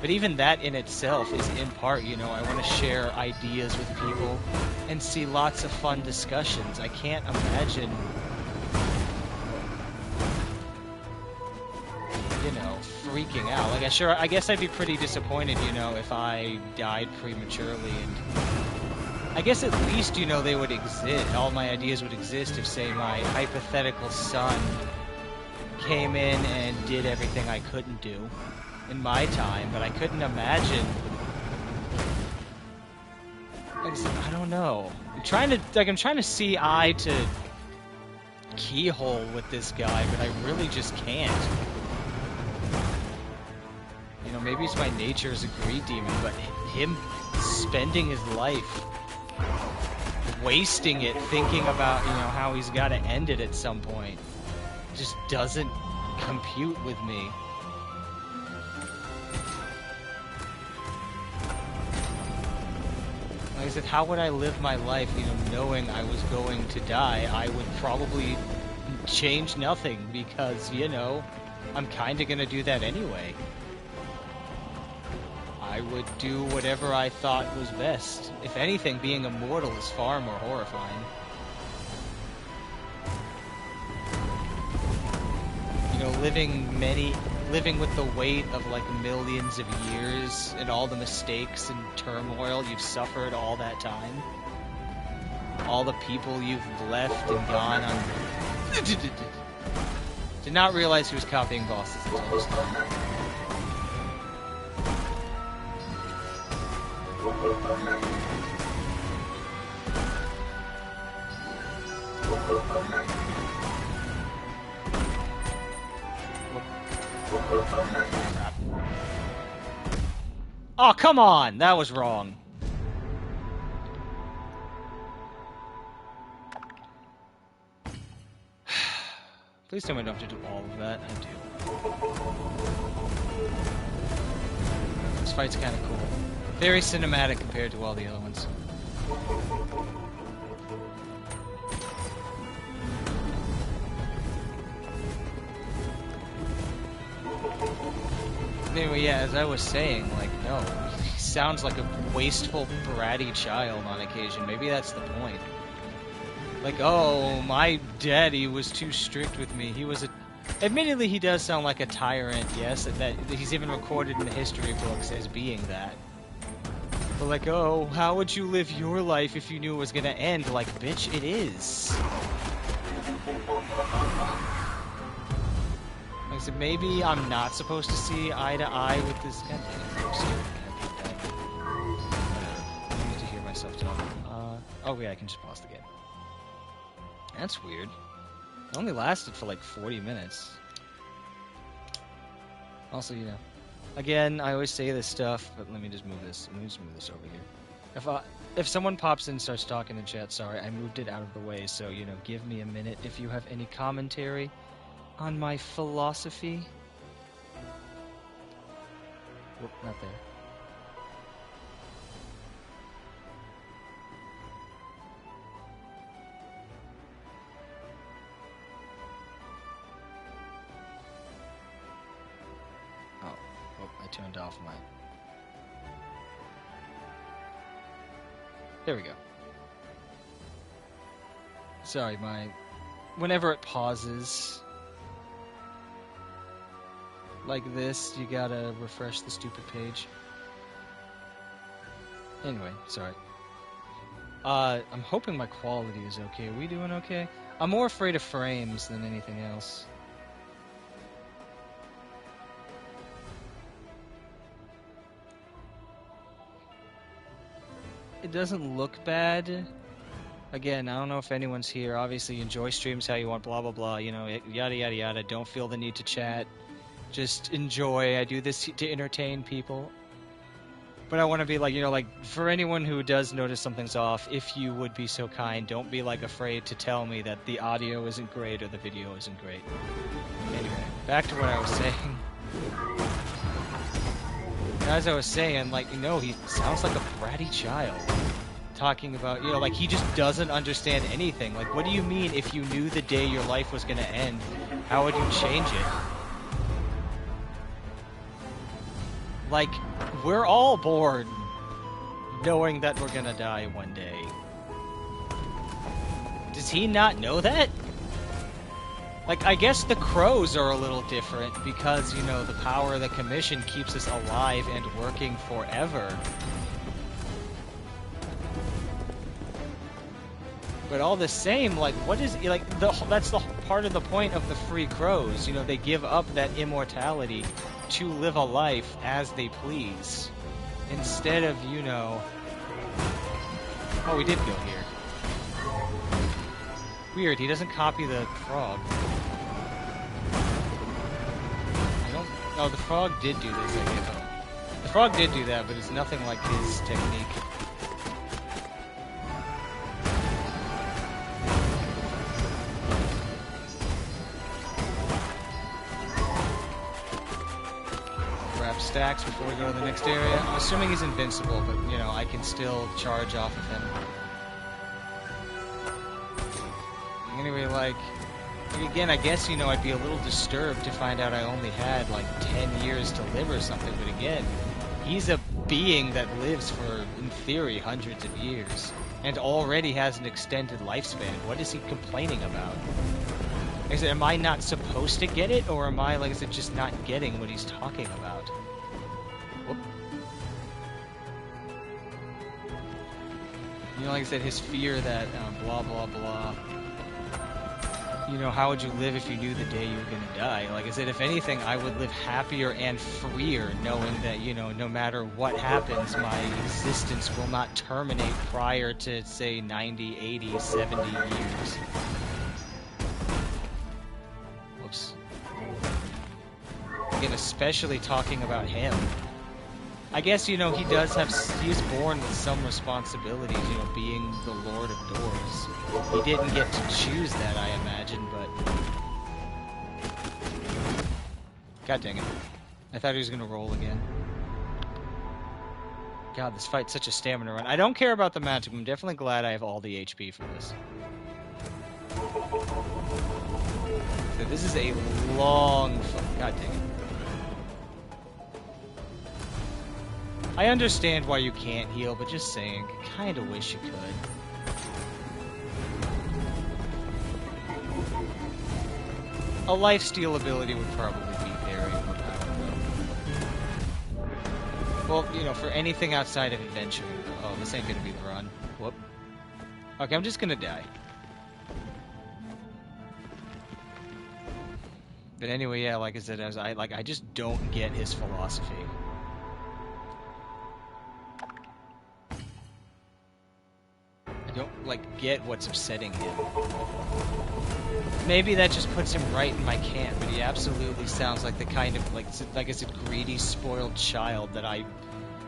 A: But even that in itself is in part, you know, I want to share ideas with people and see lots of fun discussions. I can't imagine, you know, freaking out. Like, I guess I'd be pretty disappointed, you know, if I died prematurely, and I guess at least, you know, they would exist. All my ideas would exist if, say, my hypothetical son came in and did everything I couldn't do in my time, but I couldn't imagine. Like I said, I don't know. I'm trying to see eye to keyhole with this guy, but I really just can't. You know, maybe it's my nature as a greed demon, but him spending his life wasting it thinking about, you know, how he's got to end it at some point just doesn't compute with me. Like I said, how would I live my life, you know, knowing I was going to die? I would probably change nothing because, you know, I'm kind of going to do that anyway. I would do whatever I thought was best. If anything, being immortal is far more horrifying. You know, living with the weight of like millions of years and all the mistakes and turmoil you've suffered all that time. All the people you've left and gone on. Did not realize he was copying bosses until this time. Oh, come on! That was wrong. Please tell me I don't have to do all of that. I do. This fight's kind of cool. Very cinematic compared to all the other ones. Anyway, yeah, as I was saying, like, no, he sounds like a wasteful, bratty child on occasion. Maybe that's the point. Like, oh, my daddy was too strict with me. He was a... Admittedly, he does sound like a tyrant, yes, that he's even recorded in the history books as being that. But like, oh, how would you live your life if you knew it was gonna end? Like, bitch, it is. Like I said, maybe I'm not supposed to see eye to eye with this. God damn it, I'm scared. I need to hear myself talk. Oh yeah, I can just pause the game. That's weird. It only lasted for like 40 minutes. Also, you know, again, I always say this stuff, but let me just move this. Let me just move this over here. If someone pops in and starts talking in chat, sorry, I moved it out of the way, so, you know, give me a minute if you have any commentary on my philosophy. Whoop, not there. I turned off my... There we go. Sorry, whenever it pauses like this, you gotta refresh the stupid page. Anyway, sorry. I'm hoping my quality is okay. Are we doing okay? I'm more afraid of frames than anything else. It doesn't look bad. Again, I don't know if anyone's here. Obviously, enjoy streams how you want, blah, blah, blah. You know, yada, yada, yada. Don't feel the need to chat. Just enjoy. I do this to entertain people. But I want to be like, you know, like, for anyone who does notice something's off, if you would be so kind, don't be, like, afraid to tell me that the audio isn't great or the video isn't great. Anyway, back to what I was saying. As I was saying, like, you know, he sounds like a bratty child. Talking about, you know, like, he just doesn't understand anything. Like, what do you mean if you knew the day your life was gonna end, how would you change it? Like, we're all born knowing that we're gonna die one day. Does he not know that? Like, I guess the crows are a little different because, you know, the power of the commission keeps us alive and working forever. But all the same, like, what is, like, that's the part of the point of the free crows. You know, they give up that immortality to live a life as they please. Instead of, you know... Oh, we did go here. Weird, he doesn't copy the frog. Oh, the frog did do this, I guess. The frog did do that, but it's nothing like his technique. Grab stacks before we go to the next area. I'm assuming he's invincible, but, you know, I can still charge off of him. Anyway, like... Again, I guess, you know, I'd be a little disturbed to find out I only had, like, 10 years to live or something, but again, he's a being that lives for, in theory, hundreds of years, and already has an extended lifespan. What is he complaining about? Like I said, am I not supposed to get it, or am I, like I said, just not getting what he's talking about? Whoop. You know, like I said, his fear that, blah, blah, blah... You know, how would you live if you knew the day you were gonna die? Like I said, if anything, I would live happier and freer, knowing that, you know, no matter what happens, my existence will not terminate prior to, say, 90, 80, 70 years. Whoops. Again, especially talking about him. I guess, you know, he's born with some responsibilities, you know, being the Lord of Doors. He didn't get to choose that, I imagine, but... God dang it. I thought he was gonna roll again. God, this fight's such a stamina run. I don't care about the magic, I'm definitely glad I have all the HP for this. So this is a long... God dang it. I understand why you can't heal, but just saying, kinda wish you could. A lifesteal ability would probably be very overpowered, though. Well, you know, for anything outside of adventuring. Oh, this ain't gonna be the run. Whoop. Okay, I'm just gonna die. But anyway, yeah, like I said, I just don't get his philosophy. I don't, like, get what's upsetting him. Maybe that just puts him right in my camp, but he absolutely sounds like the kind of, like I said, greedy, spoiled child that I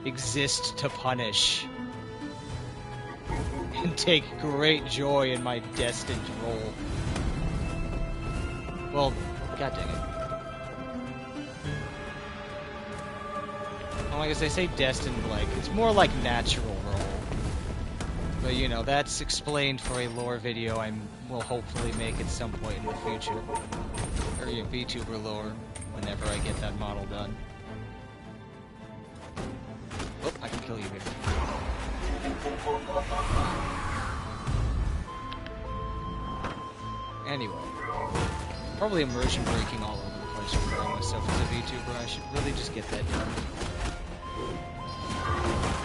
A: exist to punish. And take great joy in my destined role. Well, god dang it. Well, like I say destined, like, it's more like natural role. But, you know, that's explained for a lore video I will hopefully make at some point in the future. Or, you know, VTuber lore, whenever I get that model done. Oh, I can kill you here. Anyway. Probably immersion breaking all over the place for myself as a VTuber. I should really just get that done.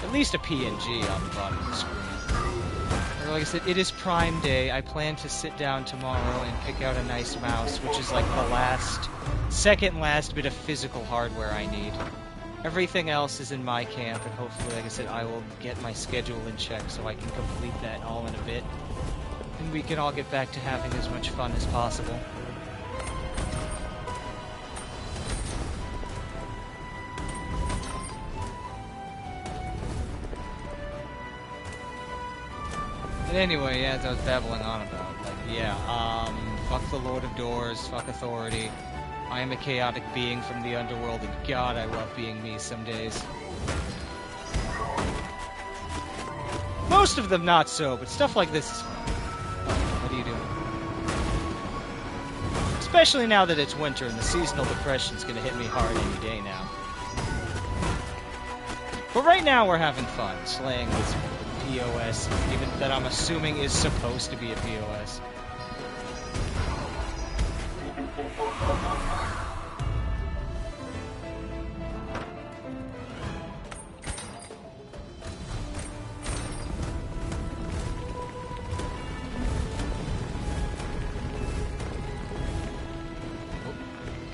A: At least a PNG on the bottom of the screen. Or like I said, it is Prime Day. I plan to sit down tomorrow and pick out a nice mouse, which is like the second last bit of physical hardware I need. Everything else is in my camp, and hopefully, like I said, I will get my schedule in check so I can complete that all in a bit. And we can all get back to having as much fun as possible. But anyway, yeah, as I was babbling on about, like, yeah, fuck the Lord of Doors, fuck authority. I am a chaotic being from the underworld, and God, I love being me some days. Most of them not so, but stuff like this is fun. What are you doing? Especially now that it's winter and the seasonal depression's gonna hit me hard any day now. But right now we're having fun, slaying this POS, even that I'm assuming is supposed to be a POS.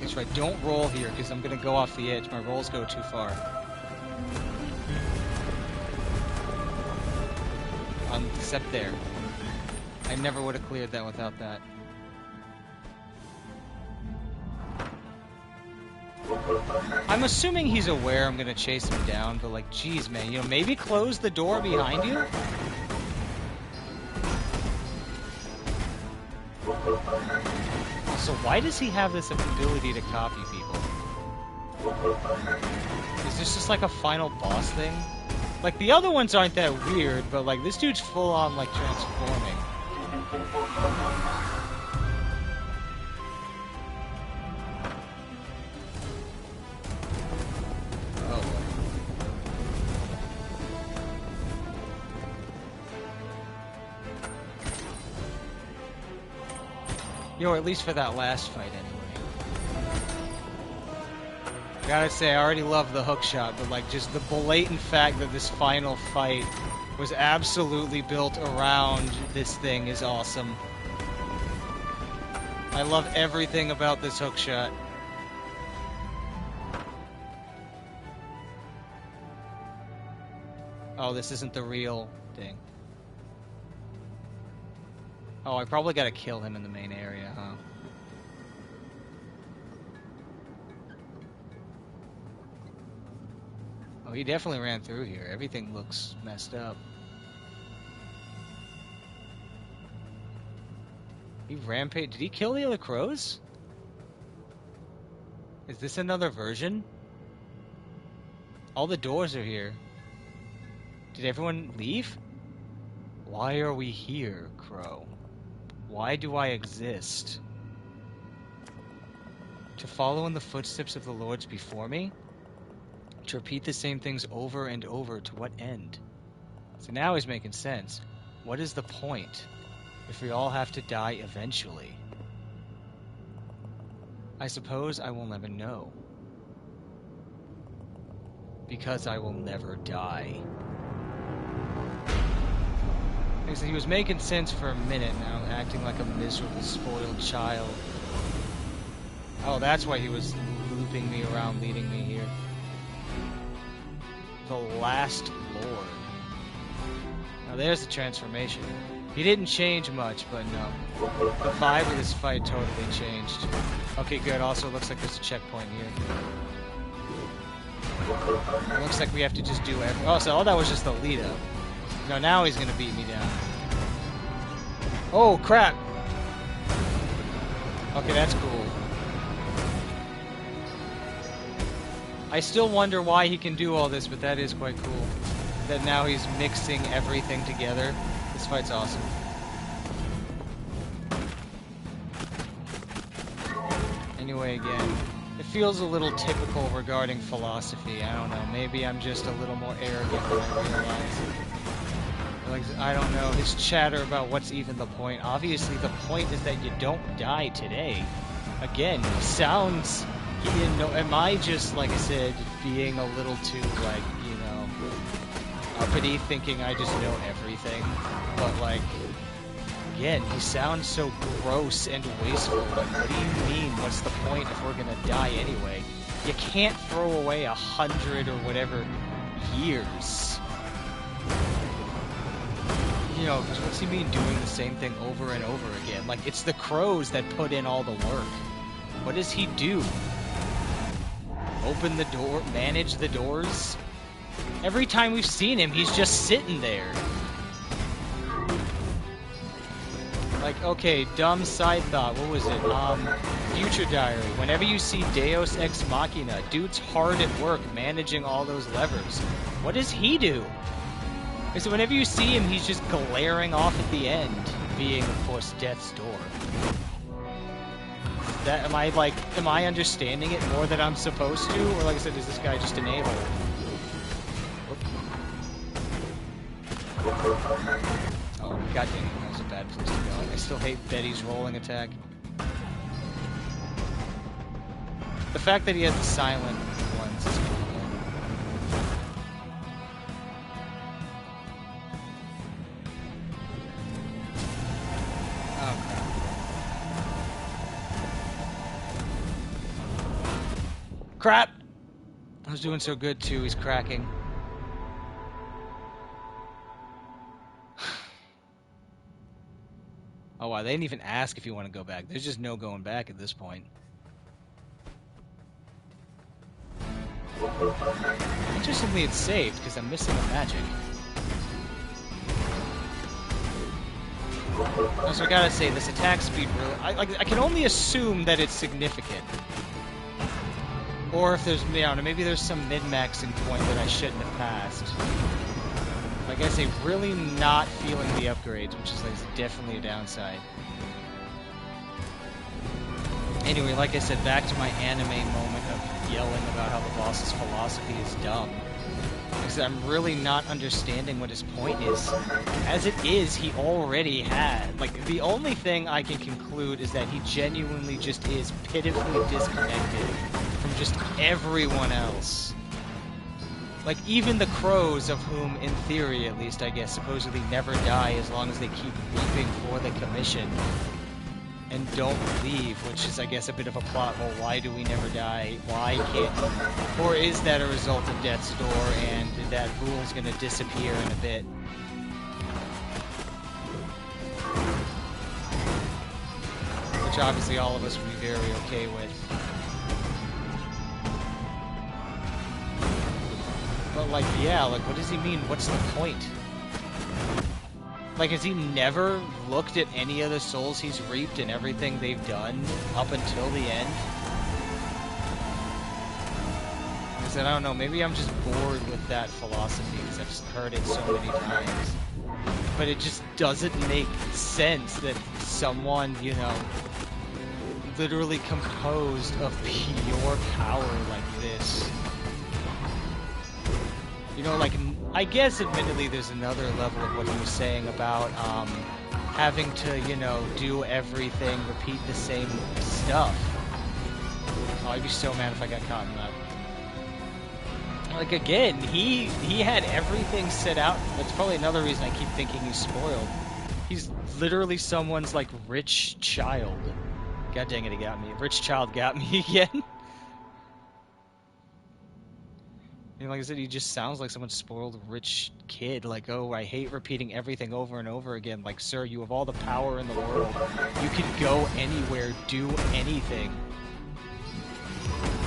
A: That's right, don't roll here, because I'm going to go off the edge. My rolls go too far. Except there. I never would have cleared that without that. I'm assuming he's aware I'm going to chase him down, but like, geez, man, you know, maybe close the door behind you? So why does he have this ability to copy people? Is this just like a final boss thing? Like, the other ones aren't that weird, but like, this dude's full on, like, transforming. Oh, boy. You know, at least for that last fight, anyway. Gotta say, I already love the hookshot, but like, just the blatant fact that this final fight was absolutely built around this thing is awesome. I love everything about this hookshot. Oh, this isn't the real thing. Oh, I probably gotta kill him in the main area, huh? Oh, he definitely ran through here. Everything looks messed up. He rampaged. Did he kill the other crows? Is this another version? All the doors are here. Did everyone leave? Why are we here, Crow? Why do I exist? To follow in the footsteps of the lords before me? To repeat the same things over and over, to what end? So now he's making sense. What is the point if we all have to die eventually? I suppose I will never know. Because I will never die. Like I said, he was making sense for a minute now, acting like a miserable, spoiled child. Oh, that's why he was looping me around, leading me here. The Last Lord. Now there's the transformation. He didn't change much, but no. The vibe of this fight totally changed. Okay, good. Also, looks like there's a checkpoint here. It looks like we have to just do every... Oh, so all that was just the lead up. No, now he's gonna beat me down. Oh, crap! Okay, that's cool. I still wonder why he can do all this, but that is quite cool. That now he's mixing everything together. This fight's awesome. Anyway, again, it feels a little typical regarding philosophy. I don't know, maybe I'm just a little more arrogant than I realize. Like, I don't know, his chatter about what's even the point. Obviously, the point is that you don't die today. Again, sounds, you know, am I just, like I said, being a little too, like, you know, uppity, thinking I just know everything? But, like, again, he sounds so gross and wasteful. Like, what do you mean? What's the point if we're gonna die anyway? You can't throw away 100 or whatever years. You know, what's he mean doing the same thing over and over again? Like, it's the crows that put in all the work. What does he do? Open the door, manage the doors? Every time we've seen him, he's just sitting there. Like, okay, dumb side thought, what was it? Future Diary. Whenever you see Deus Ex Machina, dude's hard at work managing all those levers. What does he do? So whenever you see him, he's just glaring off at the end, being, of course, death's door. That, am I understanding it more than I'm supposed to? Or like I said, is this guy just an a-hole? Oh, god dang it, that was a bad place to go. I still hate Betty's rolling attack. The fact that he has the silent ones is cool. Crap! I was doing so good too, he's cracking. Oh wow, they didn't even ask if you want to go back. There's just no going back at this point. Interestingly, it's saved, because I'm missing a magic. Also, I gotta say, this attack speed really... I can only assume that it's significant. Or if there's, I don't know, maybe there's some min-maxing point that I shouldn't have passed. Like I say, really not feeling the upgrades, which is like, definitely a downside. Anyway, like I said, back to my anime moment of yelling about how the boss's philosophy is dumb. Because I'm really not understanding what his point is. As it is, he already had... Like, the only thing I can conclude is that he genuinely just is pitifully disconnected from just everyone else. Like, even the crows, of whom, in theory at least, I guess, supposedly never die as long as they keep weeping for the commission and don't leave, which is, I guess, a bit of a plot hole. Why do we never die? Why can't... Or is that a result of Death's Door and that rule's gonna disappear in a bit? Which obviously all of us would be very okay with. But, like, yeah, like, what does he mean? What's the point? Like, has he never looked at any of the souls he's reaped and everything they've done up until the end? I said, I don't know, maybe I'm just bored with that philosophy because I've just heard it so many times. But it just doesn't make sense that someone, you know, literally composed of pure power like this. You know, like, I guess, admittedly, there's another level of what he was saying about having to, you know, do everything, repeat the same stuff. Oh, I'd be so mad if I got caught in that. Like, again, he had everything set out. That's probably another reason I keep thinking he's spoiled. He's literally someone's, like, rich child. God dang it, he got me. Rich child got me again. And like I said, he just sounds like someone's spoiled rich kid. Like, oh, I hate repeating everything over and over again. Like, sir, you have all the power in the world. You can go anywhere, do anything.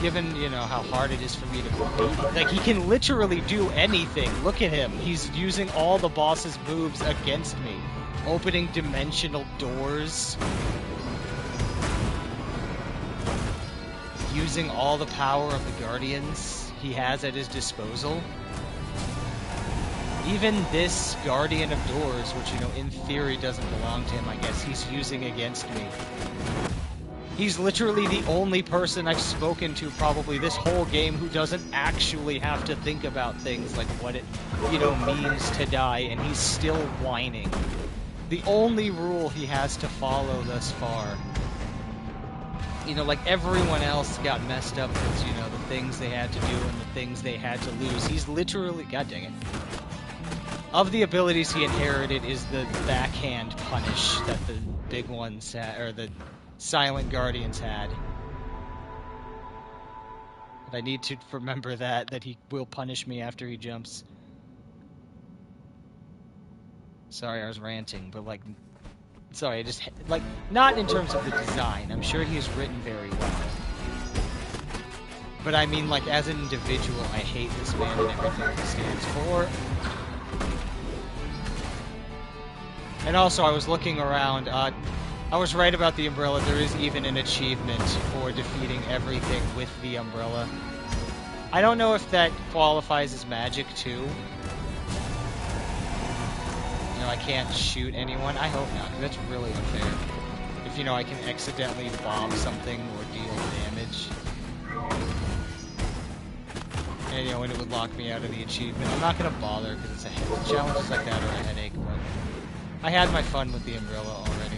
A: Given, you know, how hard it is for me to beat. Like, he can literally do anything. Look at him. He's using all the boss's moves against me. Opening dimensional doors. Using all the power of the Guardians he has at his disposal. Even this Guardian of Doors, which, you know, in theory doesn't belong to him, I guess he's using against me. He's literally the only person I've spoken to probably this whole game who doesn't actually have to think about things like what it, you know, means to die, and he's still whining. The only rule he has to follow thus far. You know, like everyone else got messed up with, you know, the things they had to do and the things they had to lose. He's literally, god dang it. Of the abilities he inherited is the backhand punish that the big ones had, or the Silent Guardians had. But I need to remember that he will punish me after he jumps. Sorry, I was ranting, but like, sorry, I just, like, not in terms of the design. I'm sure he's written very well. But I mean, like, as an individual, I hate this man and everything he stands for. And also, I was looking around, I was right about the umbrella. There is even an achievement for defeating everything with the umbrella. I don't know if that qualifies as magic, too. You know, I can't shoot anyone. I hope not, because that's really unfair. If, you know, I can accidentally bomb something or deal damage. And, you know, and it would lock me out of the achievement. I'm not going to bother, because it's a headache. Challenges like that are a headache, but I had my fun with the umbrella already.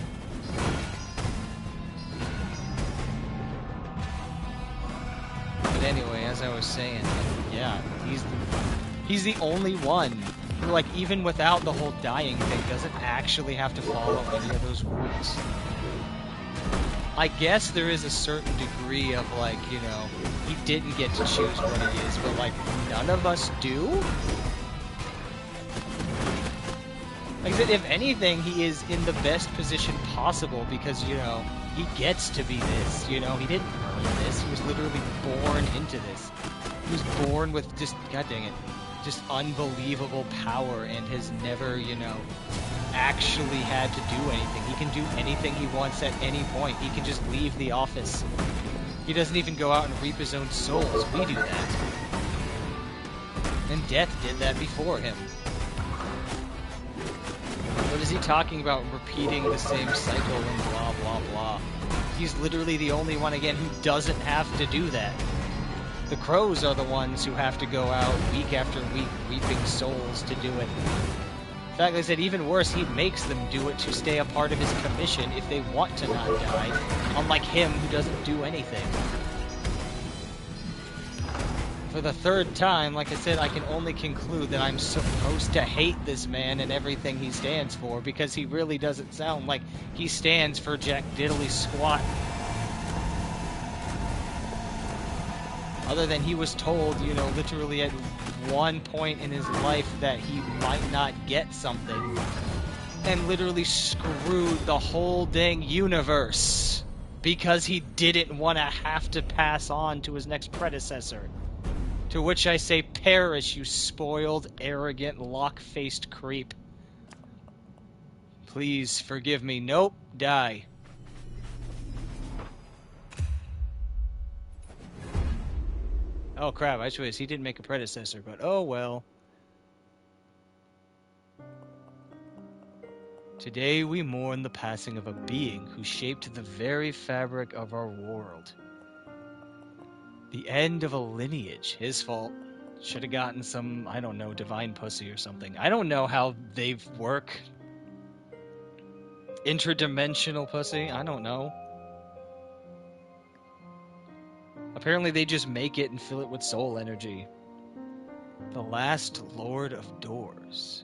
A: But anyway, as I was saying, yeah, he's the only one who, like, even without the whole dying thing, doesn't actually have to follow any of those rules. I guess there is a certain degree of, like, you know, he didn't get to choose what he is, but, like, none of us do? Like I said, if anything, he is in the best position possible because, you know, he gets to be this, you know? He didn't earn this. He was literally born into this. He was born with just, god dang it, just unbelievable power and has never, you know, actually had to do anything. He can do anything he wants at any point. He can just leave the office. He doesn't even go out and reap his own souls. We do that. And Death did that before him. What is he talking about repeating the same cycle and blah, blah, blah? He's literally the only one, again, who doesn't have to do that. The crows are the ones who have to go out week after week reaping souls to do it. In fact, like I said, even worse, he makes them do it to stay a part of his commission if they want to not die, unlike him who doesn't do anything. For the third time, like I said, I can only conclude that I'm supposed to hate this man and everything he stands for, because he really doesn't sound like he stands for jack diddly squat. Other than he was told, you know, literally at one point in his life that he might not get something, and literally screwed the whole dang universe because he didn't want to have to pass on to his next predecessor. To which I say, perish, you spoiled, arrogant, lock-faced creep. Please forgive me. Nope, die. Oh crap, I suppose he didn't make a predecessor, but oh well. Today we mourn the passing of a being who shaped the very fabric of our world. The end of a lineage. His fault. Should have gotten some, I don't know, divine pussy or something. I don't know how they work. Interdimensional pussy? I don't know. Apparently they just make it and fill it with soul energy. The last Lord of Doors.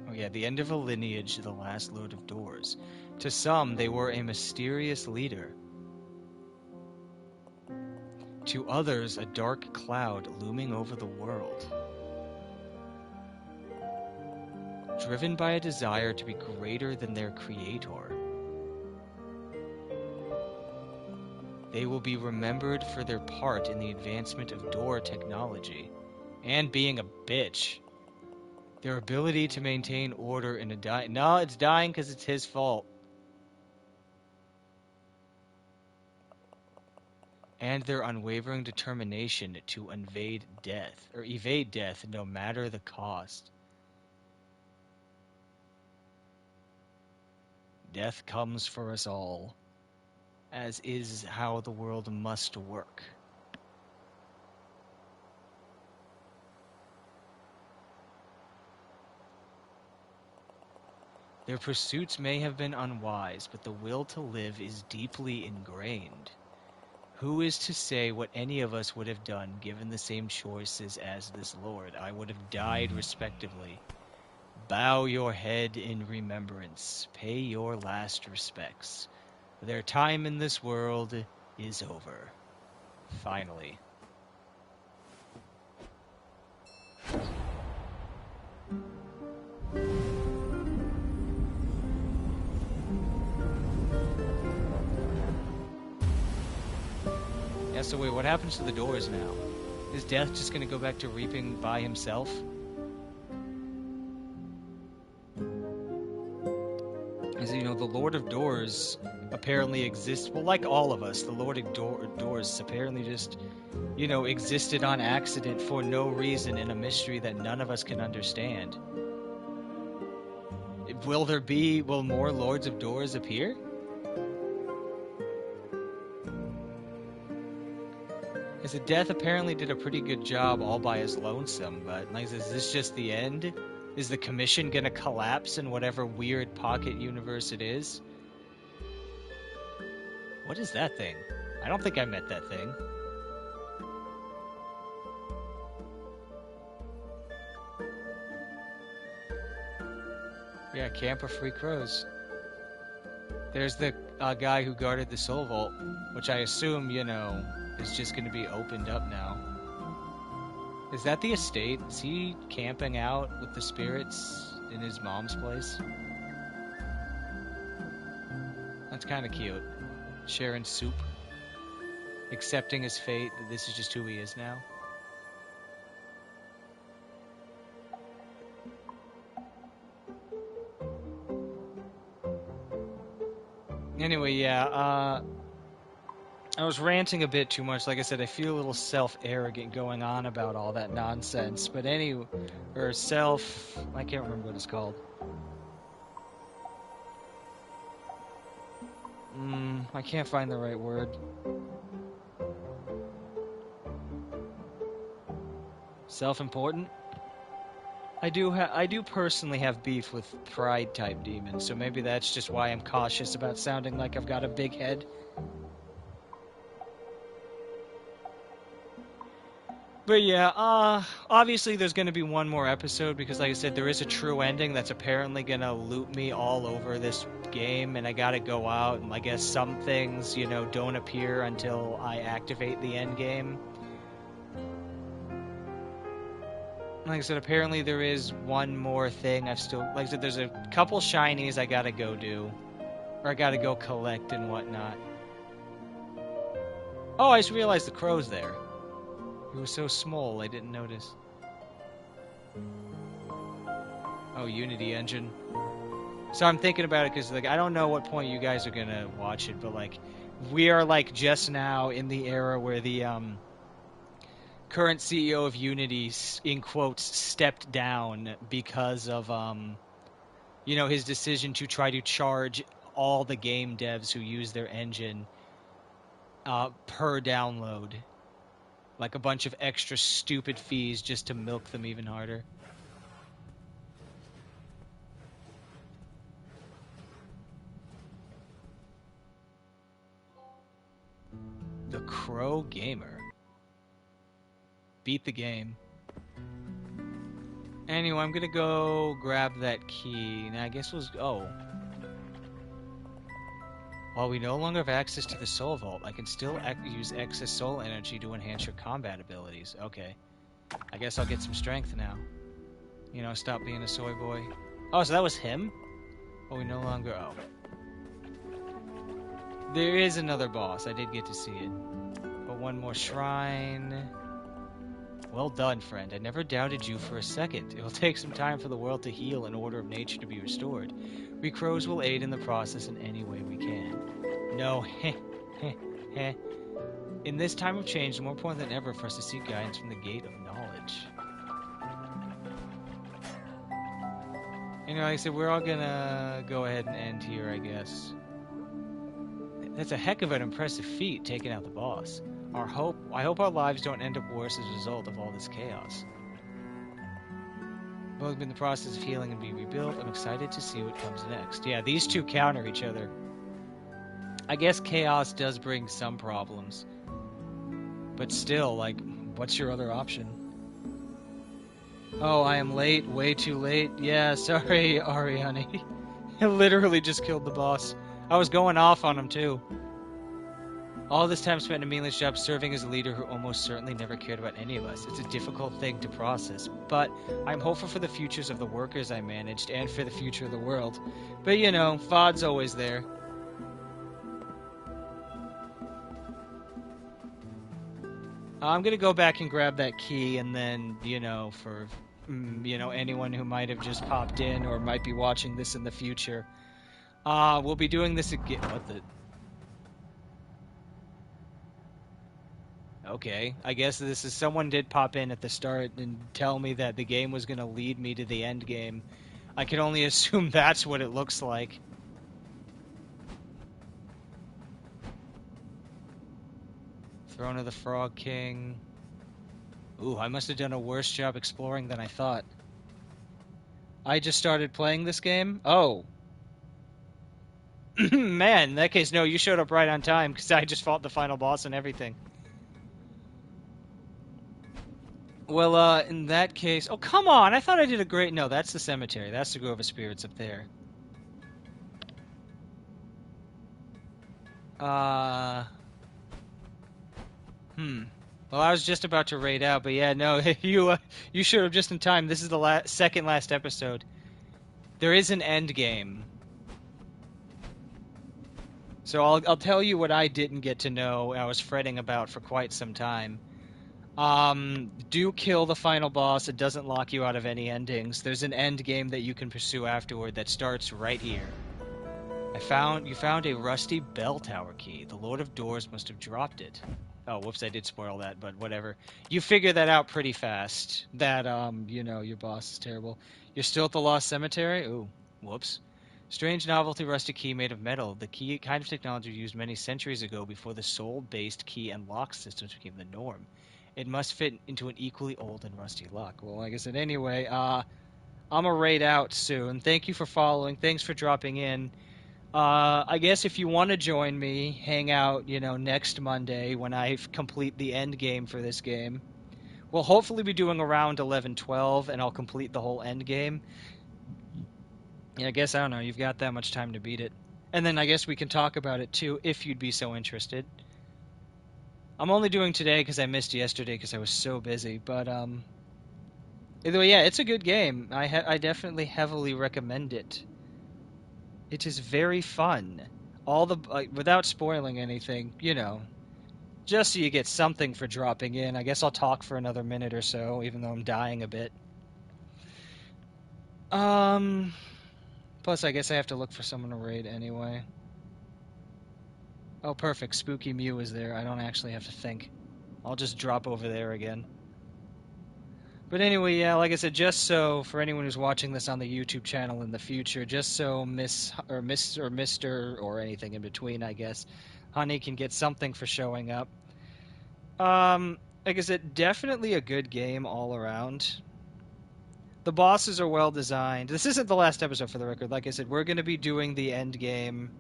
A: Oh yeah, the end of a lineage, the last Lord of Doors. To some, they were a mysterious leader. To others, a dark cloud looming over the world. Driven by a desire to be greater than their creator. They will be remembered for their part in the advancement of door technology, and being a bitch. Their ability to maintain order in a dying... No, it's dying because it's his fault. And their unwavering determination to evade death, no matter the cost. Death comes for us all, as is how the world must work. Their pursuits may have been unwise, but the will to live is deeply ingrained. Who is to say what any of us would have done given the same choices as this lord? I would have died respectively. Bow your head in remembrance. Pay your last respects. Their time in this world is over. Finally. Yeah, so wait, what happens to the doors now? Is Death just gonna go back to reaping by himself? As you know, the Lord of Doors apparently exists. Well, like all of us, the Lord of Doors apparently just, existed on accident for no reason in a mystery that none of us can understand. Will more Lords of Doors appear? Because the Death apparently did a pretty good job all by his lonesome, but like, is this just the end? Is the commission gonna collapse in whatever weird pocket universe it is? What is that thing? I don't think I met that thing. Yeah, camp of free crows. There's the guy who guarded the soul vault, which I assume, is just going to be opened up now. Is that the estate? Is he camping out with the spirits in his mom's place? That's kind of cute. Sharing soup. Accepting his fate, that this is just who he is now. Anyway, yeah, I was ranting a bit too much. Like I said, I feel a little self-arrogant going on about all that nonsense. But I can't remember what it's called. I can't find the right word. Self-important? I do personally have beef with pride-type demons, so maybe that's just why I'm cautious about sounding like I've got a big head. But yeah, obviously there's going to be one more episode because, like I said, there is a true ending that's apparently going to loop me all over this game, and I got to go out, and I guess some things, don't appear until I activate the end game. Like I said, apparently there is one more thing like I said, there's a couple shinies I got to go do, or I got to go collect and whatnot. Oh, I just realized the crow's there. It was so small, I didn't notice. Oh, Unity engine. So I'm thinking about it because, I don't know what point you guys are gonna watch it, but, we are, just now in the era where the, current CEO of Unity, in quotes, stepped down because of, his decision to try to charge all the game devs who use their engine, per download. Like a bunch of extra stupid fees just to milk them even harder. The Crow Gamer. beat the game. Anyway, I'm gonna go grab that key. Now, I guess we'll... Oh. While we no longer have access to the Soul Vault, I can still use excess soul energy to enhance your combat abilities. Okay. I guess I'll get some strength now. You know, stop being a soy boy. Oh, so that was him? Oh, we no longer... Oh. There is another boss. I did get to see it. But one more shrine. Well done, friend. I never doubted you for a second. It will take some time for the world to heal and order of nature to be restored. We crows will aid in the process in any way we can. No, heh, heh, heh. In this time of change, it's more important than ever for us to seek guidance from the gate of knowledge. You know, like I said, we're all gonna go ahead and end here, I guess. That's a heck of an impressive feat, taking out the boss. I hope our lives don't end up worse as a result of all this chaos. Both been in the process of healing and being rebuilt. I'm excited to see what comes next. Yeah, these two counter each other. I guess chaos does bring some problems. But still, like, what's your other option? Oh, I am late. Way too late. Yeah, sorry, Ariane. I literally just killed the boss. I was going off on him, too. All this time spent in a meaningless job serving as a leader who almost certainly never cared about any of us. It's a difficult thing to process, but I'm hopeful for the futures of the workers I managed and for the future of the world. But you know, FOD's always there. I'm gonna go back and grab that key, and then, you know, for, you know, anyone who might have just popped in or might be watching this in the future, we'll be doing this again. What the... Okay, I guess this is... Someone did pop in at the start and tell me that the game was going to lead me to the end game. I can only assume that's what it looks like. Throne of the Frog King. Ooh, I must have done a worse job exploring than I thought. I just started playing this game? Oh. Man, in that case, no, you showed up right on time, because I just fought the final boss and everything. Well, in that case... Oh, come on! I thought I did a great... No, that's the cemetery. That's the Grove of Spirits up there. Well, I was just about to raid out, but yeah, no, you showed up just in time. This is the second last episode. There is an end game. So I'll tell you what I didn't get to know, I was fretting about for quite some time. Do kill the final boss. It doesn't lock you out of any endings. There's an end game that you can pursue afterward that starts right here. You found a rusty bell tower key. The Lord of Doors must have dropped it. Oh, whoops, I did spoil that, but whatever. You figure that out pretty fast. That, you know, your boss is terrible. You're still at the Lost Cemetery? Ooh, whoops. Strange novelty rusty key made of metal. The key kind of technology used many centuries ago before the soul-based key and lock systems became the norm. It must fit into an equally old and rusty lock. Well, like I said, anyway, I'm a raid out soon. Thank you for following. Thanks for dropping in. I guess if you want to join me, hang out, you know, next Monday when I complete the end game for this game. We'll hopefully be doing around 11-12, and I'll complete the whole end game. Yeah, I guess, I don't know, you've got that much time to beat it. And then I guess we can talk about it, too, if you'd be so interested. I'm only doing today because I missed yesterday because I was so busy, but, either way, yeah, it's a good game. I definitely heavily recommend it. It is very fun. Without spoiling anything, you know, just so you get something for dropping in. I guess I'll talk for another minute or so, even though I'm dying a bit. Plus, I guess I have to look for someone to raid anyway. Oh, perfect. Spooky Mew is there. I don't actually have to think. I'll just drop over there again. But anyway, yeah, like I said, just so, for anyone who's watching this on the YouTube channel in the future, just so Miss or Mr. or anything in between, I guess, Honey can get something for showing up. Like I said, definitely a good game all around. The bosses are well designed. This isn't the last episode, for the record. Like I said, we're going to be doing the end game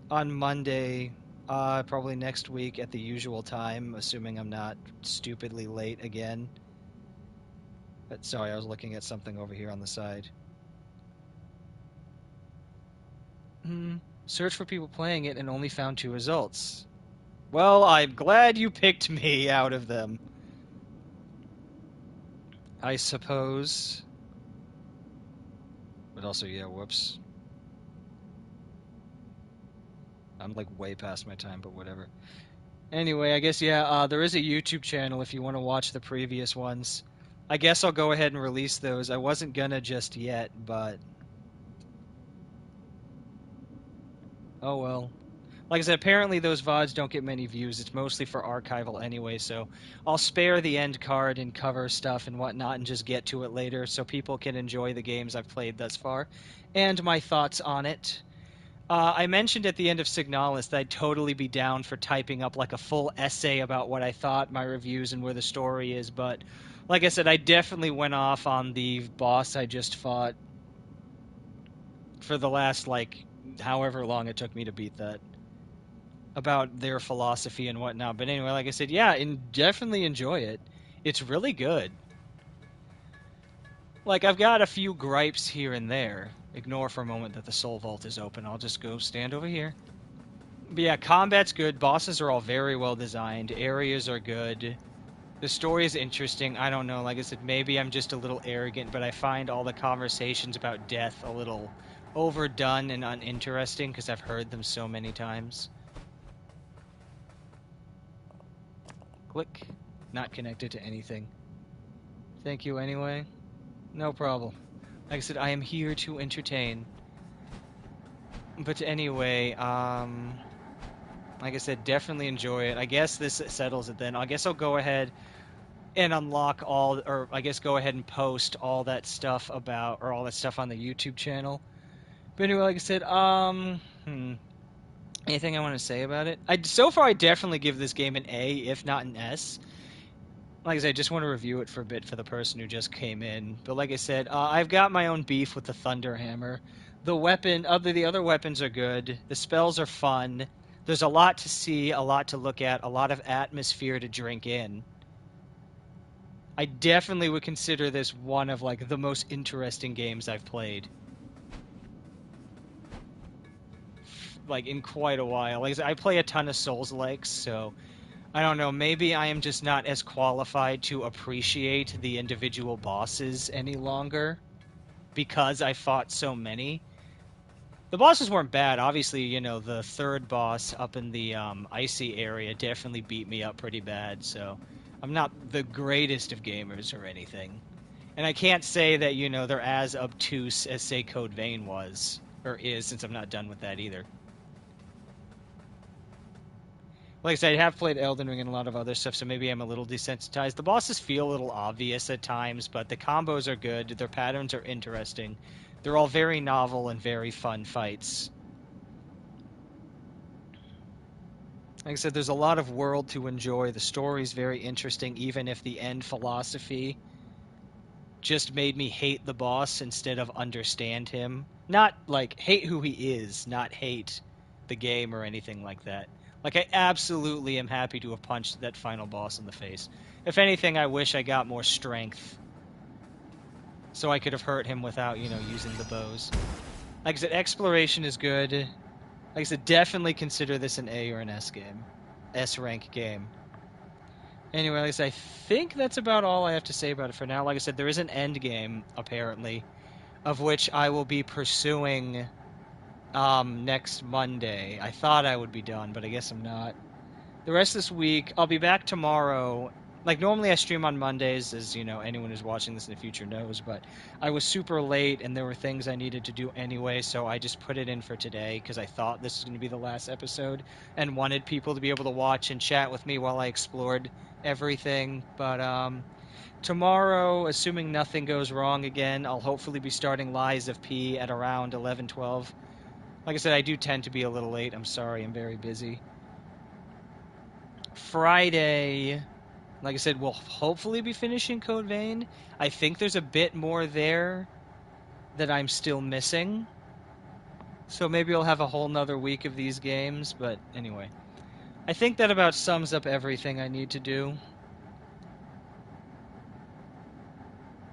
A: on Monday Probably next week at the usual time, assuming I'm not stupidly late again. But sorry, I was looking at something over here on the side. Search for people playing it and only found 2 results. Well, I'm glad you picked me out of them. I suppose. But also, yeah, whoops. I'm like way past my time, but whatever. Anyway, I guess, yeah, there is a YouTube channel if you want to watch the previous ones. I guess I'll go ahead and release those. I wasn't gonna just yet, but... oh well. Like I said, apparently those VODs don't get many views. It's mostly for archival anyway, so I'll spare the end card and cover stuff and whatnot and just get to it later so people can enjoy the games I've played thus far and my thoughts on it. I mentioned at the end of Signalis that I'd totally be down for typing up like a full essay about what I thought, my reviews, and where the story is, but like I said, I definitely went off on the boss I just fought for the last, like, however long it took me to beat that, about their philosophy and whatnot. But anyway, like I said, yeah, and definitely enjoy it. It's really good. Like, I've got a few gripes here and there. Ignore for a moment that the Soul Vault is open. I'll just go stand over here. But yeah, combat's good. Bosses are all very well designed. Areas are good. The story is interesting. I don't know. Like I said, maybe I'm just a little arrogant, but I find all the conversations about death a little overdone and uninteresting because I've heard them so many times. Click. Not connected to anything. Thank you anyway. No problem. Like I said, I am here to entertain. But anyway, like I said, definitely enjoy it. I guess this settles it then. I guess I'll go ahead and unlock all, or I guess go ahead and post all that stuff about, or all that stuff on the YouTube channel. But anyway, like I said, anything I want to say about it? So far, I definitely give this game an A, if not an S. Like I said, I just want to review it for a bit for the person who just came in. But like I said, I've got my own beef with the Thunder Hammer. The other weapons are good. The spells are fun. There's a lot to see, a lot to look at, a lot of atmosphere to drink in. I definitely would consider this one of like the most interesting games I've played. Like in quite a while. Like I play a ton of Souls-likes, so I don't know, maybe I am just not as qualified to appreciate the individual bosses any longer because I fought so many. The bosses weren't bad. Obviously, you know, the third boss up in the icy area definitely beat me up pretty bad, so I'm not the greatest of gamers or anything. And I can't say that, you know, they're as obtuse as, say, Code Vein was, or is, since I'm not done with that either. Like I said, I have played Elden Ring and a lot of other stuff, so maybe I'm a little desensitized. The bosses feel a little obvious at times, but the combos are good. Their patterns are interesting. They're all very novel and very fun fights. Like I said, there's a lot of world to enjoy. The story's very interesting, even if the end philosophy just made me hate the boss instead of understand him. Not, like, hate who he is, not hate the game or anything like that. Like, I absolutely am happy to have punched that final boss in the face. If anything, I wish I got more strength so I could have hurt him without, you know, using the bows. Like I said, exploration is good. Like I said, definitely consider this an A or an S game. S-rank game. Anyway, like I said, I think that's about all I have to say about it for now. Like I said, there is an end game, apparently, of which I will be pursuing next Monday. I thought I would be done, but I guess I'm not. The rest of this week, I'll be back tomorrow. Like, normally I stream on Mondays, as, you know, anyone who's watching this in the future knows, but I was super late, and there were things I needed to do anyway, so I just put it in for today, because I thought this was going to be the last episode, and wanted people to be able to watch and chat with me while I explored everything. But, tomorrow, assuming nothing goes wrong again, I'll hopefully be starting Lies of P at around 11:12. Like I said, I do tend to be a little late. I'm sorry, I'm very busy. Friday, like I said, we'll hopefully be finishing Code Vein. I think there's a bit more there that I'm still missing. So maybe I'll have a whole nother week of these games, but anyway. I think that about sums up everything I need to do.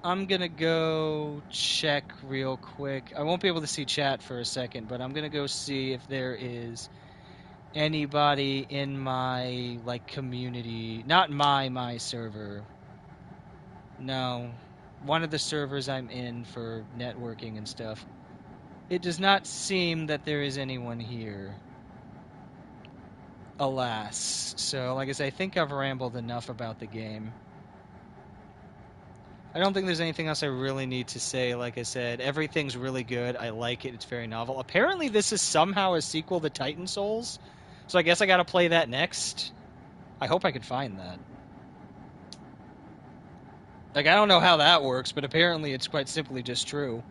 A: I'm gonna go check real quick. I won't be able to see chat for a second, but I'm gonna go see if there is anybody in my like community, not my server. No, one of the servers I'm in for networking and stuff. It does not seem that there is anyone here. Alas. So, like I said, I think I've rambled enough about the game. I don't think there's anything else I really need to say. Like I said, everything's really good. I like it. It's very novel. Apparently, this is somehow a sequel to Titan Souls. So I guess I gotta play that next. I hope I can find that. Like, I don't know how that works, but apparently it's quite simply just true.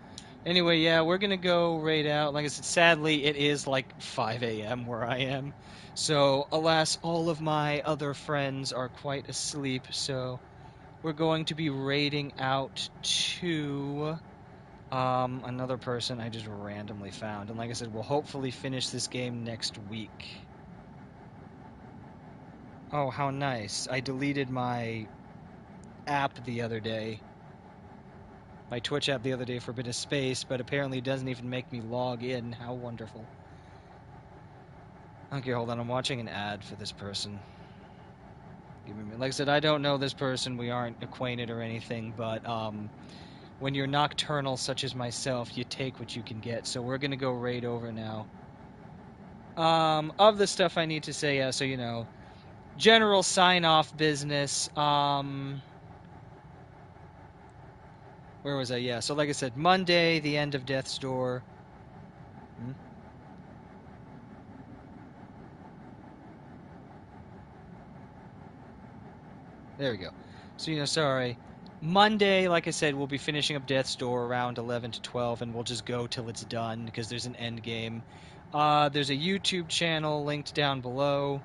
A: Anyway, yeah, we're gonna go raid out. Like I said, sadly, it is like 5 a.m. where I am. So, alas, all of my other friends are quite asleep, so we're going to be raiding out to another person I just randomly found. And like I said, we'll hopefully finish this game next week. Oh, how nice. I deleted my app the other day. My Twitch app the other day for a bit of space, but apparently it doesn't even make me log in. How wonderful. Okay, hold on. I'm watching an ad for this person. Give me a minute. Like I said, I don't know this person. We aren't acquainted or anything, but when you're nocturnal such as myself, you take what you can get. So we're going to go raid over now. Of the stuff I need to say, so you know, general sign-off business. Where was I? Yeah, so like I said, Monday, the end of Death's Door. There we go. So, you know, sorry. Monday, like I said, we'll be finishing up Death's Door around 11 to 12, and we'll just go till it's done, because there's an end game. There's a YouTube channel linked down below.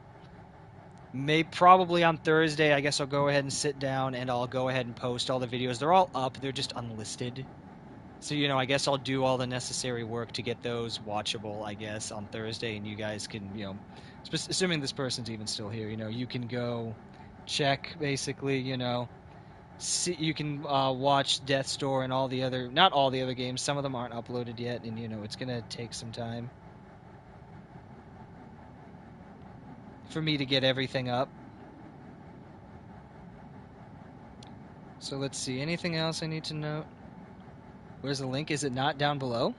A: Probably on Thursday, I guess I'll go ahead and sit down, and I'll go ahead and post all the videos. They're all up. They're just unlisted. So, you know, I guess I'll do all the necessary work to get those watchable, I guess, on Thursday, and you guys can, you know, assuming this person's even still here, you know, you can go check, basically, you know, see, you can watch Death's Door and all the other, not all the other games, some of them aren't uploaded yet, and, you know, it's going to take some time for me to get everything up. So let's see, anything else I need to note? Where's the link? Is it not down below?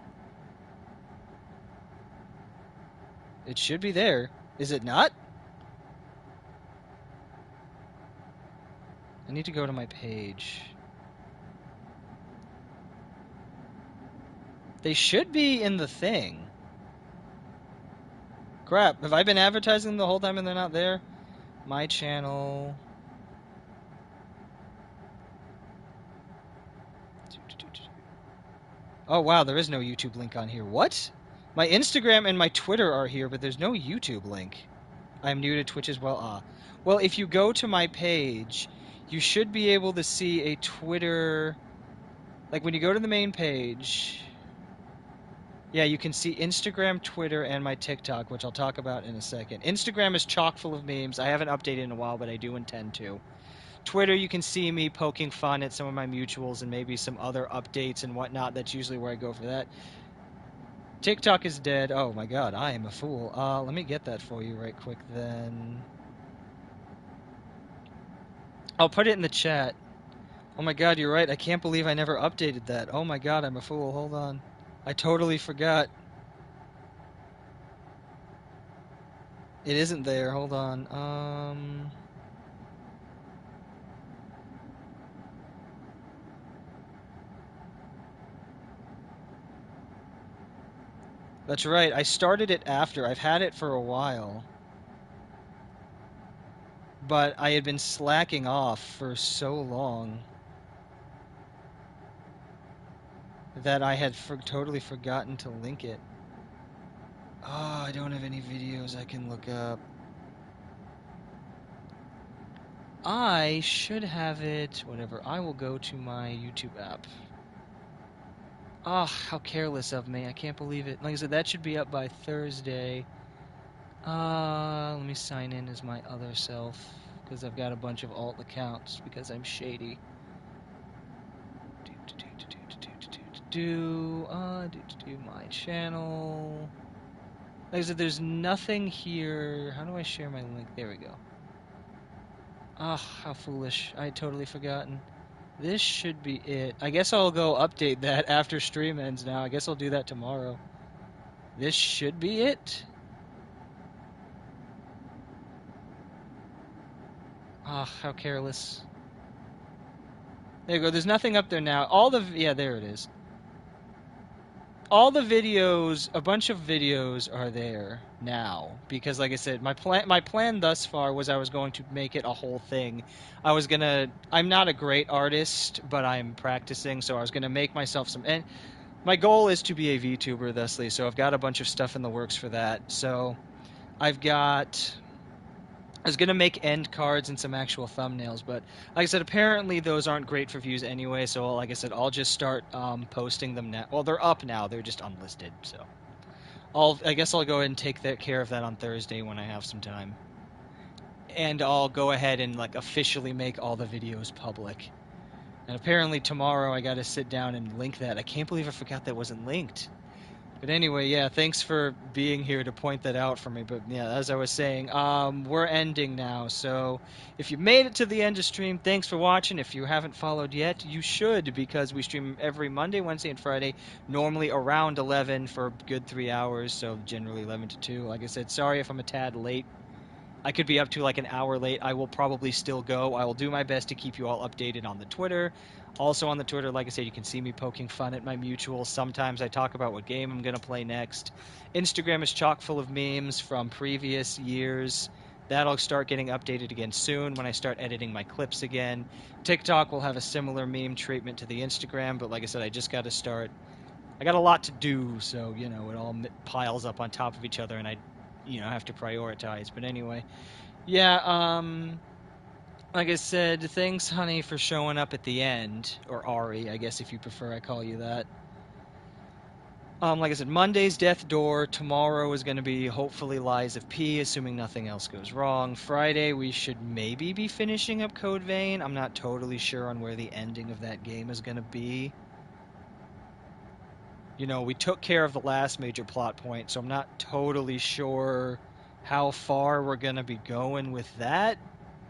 A: It should be there. Is it not? I need to go to my page. They should be in the thing. Crap, have I been advertising them the whole time and they're not there? My channel. Oh wow, there is no YouTube link on here. What? My Instagram and my Twitter are here, but there's no YouTube link. I'm new to Twitch as well. Well, if you go to my page, you should be able to see a Twitter... Like, when you go to the main page... Yeah, you can see Instagram, Twitter, and my TikTok, which I'll talk about in a second. Instagram is chock full of memes. I haven't updated in a while, but I do intend to. Twitter, you can see me poking fun at some of my mutuals and maybe some other updates and whatnot. That's usually where I go for that. TikTok is dead. Oh my god, I am a fool. Let me get that for you right quick then. I'll put it in the chat. Oh my god, you're right. I can't believe I never updated that. Oh my god, I'm a fool. Hold on. I totally forgot. It isn't there. Hold on. That's right. I started it after. I've had it for a while. But I had been slacking off for so long that I had totally forgotten to link it. Oh, I don't have any videos I can look up. I should have it. Whatever. I will go to my YouTube app. Oh, how careless of me. I can't believe it. Like I said, that should be up by Thursday. Let me sign in as my other self, because I've got a bunch of alt accounts, because I'm shady. My channel. Like I said, there's nothing here. How do I share my link? There we go. Ah, how foolish. I had totally forgotten. This should be it. I guess I'll go update that after stream ends now. I guess I'll do that tomorrow. This should be it. Ah, how careless. There you go. There's nothing up there now. Yeah, there it is. All the videos, a bunch of videos are there now because, like I said, my plan thus far was I was going to make it a whole thing. I'm not a great artist, but I'm practicing, so I was gonna make myself some. And my goal is to be a VTuber, thusly. So I've got a bunch of stuff in the works for that. So I've got. I was gonna make end cards and some actual thumbnails, but like I said, apparently those aren't great for views anyway. So like I said, I'll just start posting them now. Well, they're up now; they're just unlisted. So I guess I'll go ahead and take care of that on Thursday when I have some time, and I'll go ahead and like officially make all the videos public. And apparently tomorrow I got to sit down and link that. I can't believe I forgot that wasn't linked. But anyway, yeah, thanks for being here to point that out for me. But yeah, as I was saying, we're ending now. So if you made it to the end of stream, thanks for watching. If you haven't followed yet, you should, because we stream every Monday, Wednesday, and Friday, normally around 11 for a good 3 hours. So generally 11 to 2. Like I said, sorry if I'm a tad late. I could be up to like an hour late. I will probably still go. I will do my best to keep you all updated on the Twitter. Also on the Twitter, like I said, you can see me poking fun at my mutual. Sometimes I talk about what game I'm going to play next. Instagram is chock full of memes from previous years. That'll start getting updated again soon when I start editing my clips again. TikTok will have a similar meme treatment to the Instagram, but like I said, I just got to start. I got a lot to do, so, it all piles up on top of each other, and I have to prioritize. But anyway, yeah, like I said, thanks, honey, for showing up at the end, or Ari, I guess if you prefer I call you that. Like I said, Monday's Death Door. Tomorrow is going to be hopefully Lies of P, assuming nothing else goes wrong. Friday, we should maybe be finishing up Code Vein. I'm not totally sure on where the ending of that game is going to be. We took care of the last major plot point, so I'm not totally sure how far we're going to be going with that.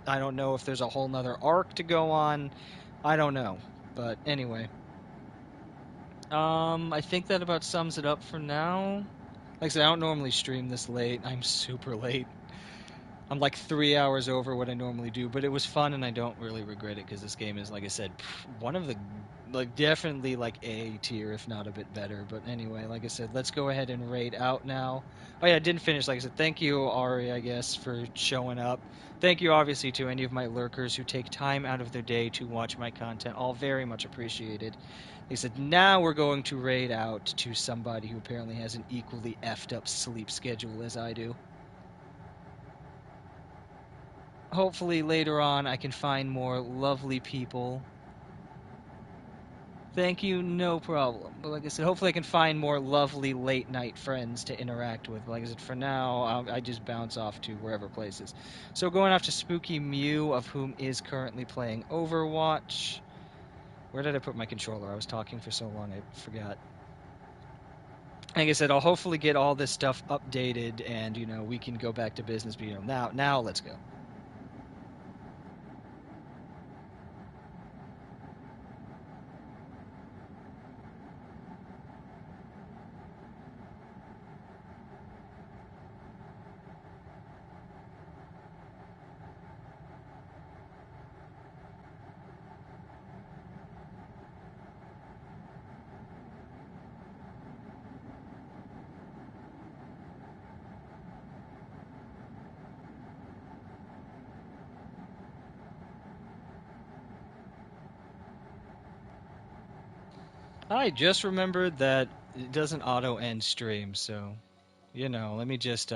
A: I don't know if there's a whole nother arc to go on. I don't know. But anyway. I think that about sums it up for now. Like I said, I don't normally stream this late. I'm super late. I'm like 3 hours over what I normally do, but it was fun and I don't really regret it because this game is, like I said, one of the, like, definitely like A tier, if not a bit better. But anyway, like I said, let's go ahead and raid out now. Oh yeah, I didn't finish. Like I said, thank you, Ari, I guess, for showing up. Thank you, obviously, to any of my lurkers who take time out of their day to watch my content. All very much appreciated. They said, now we're going to raid out to somebody who apparently has an equally effed up sleep schedule as I do. Hopefully later on I can find more lovely people. Thank you, no problem. But like I said, hopefully I can find more lovely late night friends to interact with. Like I said, for now, I just bounce off to wherever places. So going off to Spooky Mew, of whom is currently playing Overwatch. Where did I put my controller? I was talking for so long I forgot. Like I said, I'll hopefully get all this stuff updated and, we can go back to business. But, now let's go. I just remembered that it doesn't auto end stream, so let me just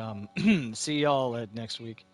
A: see y'all next week.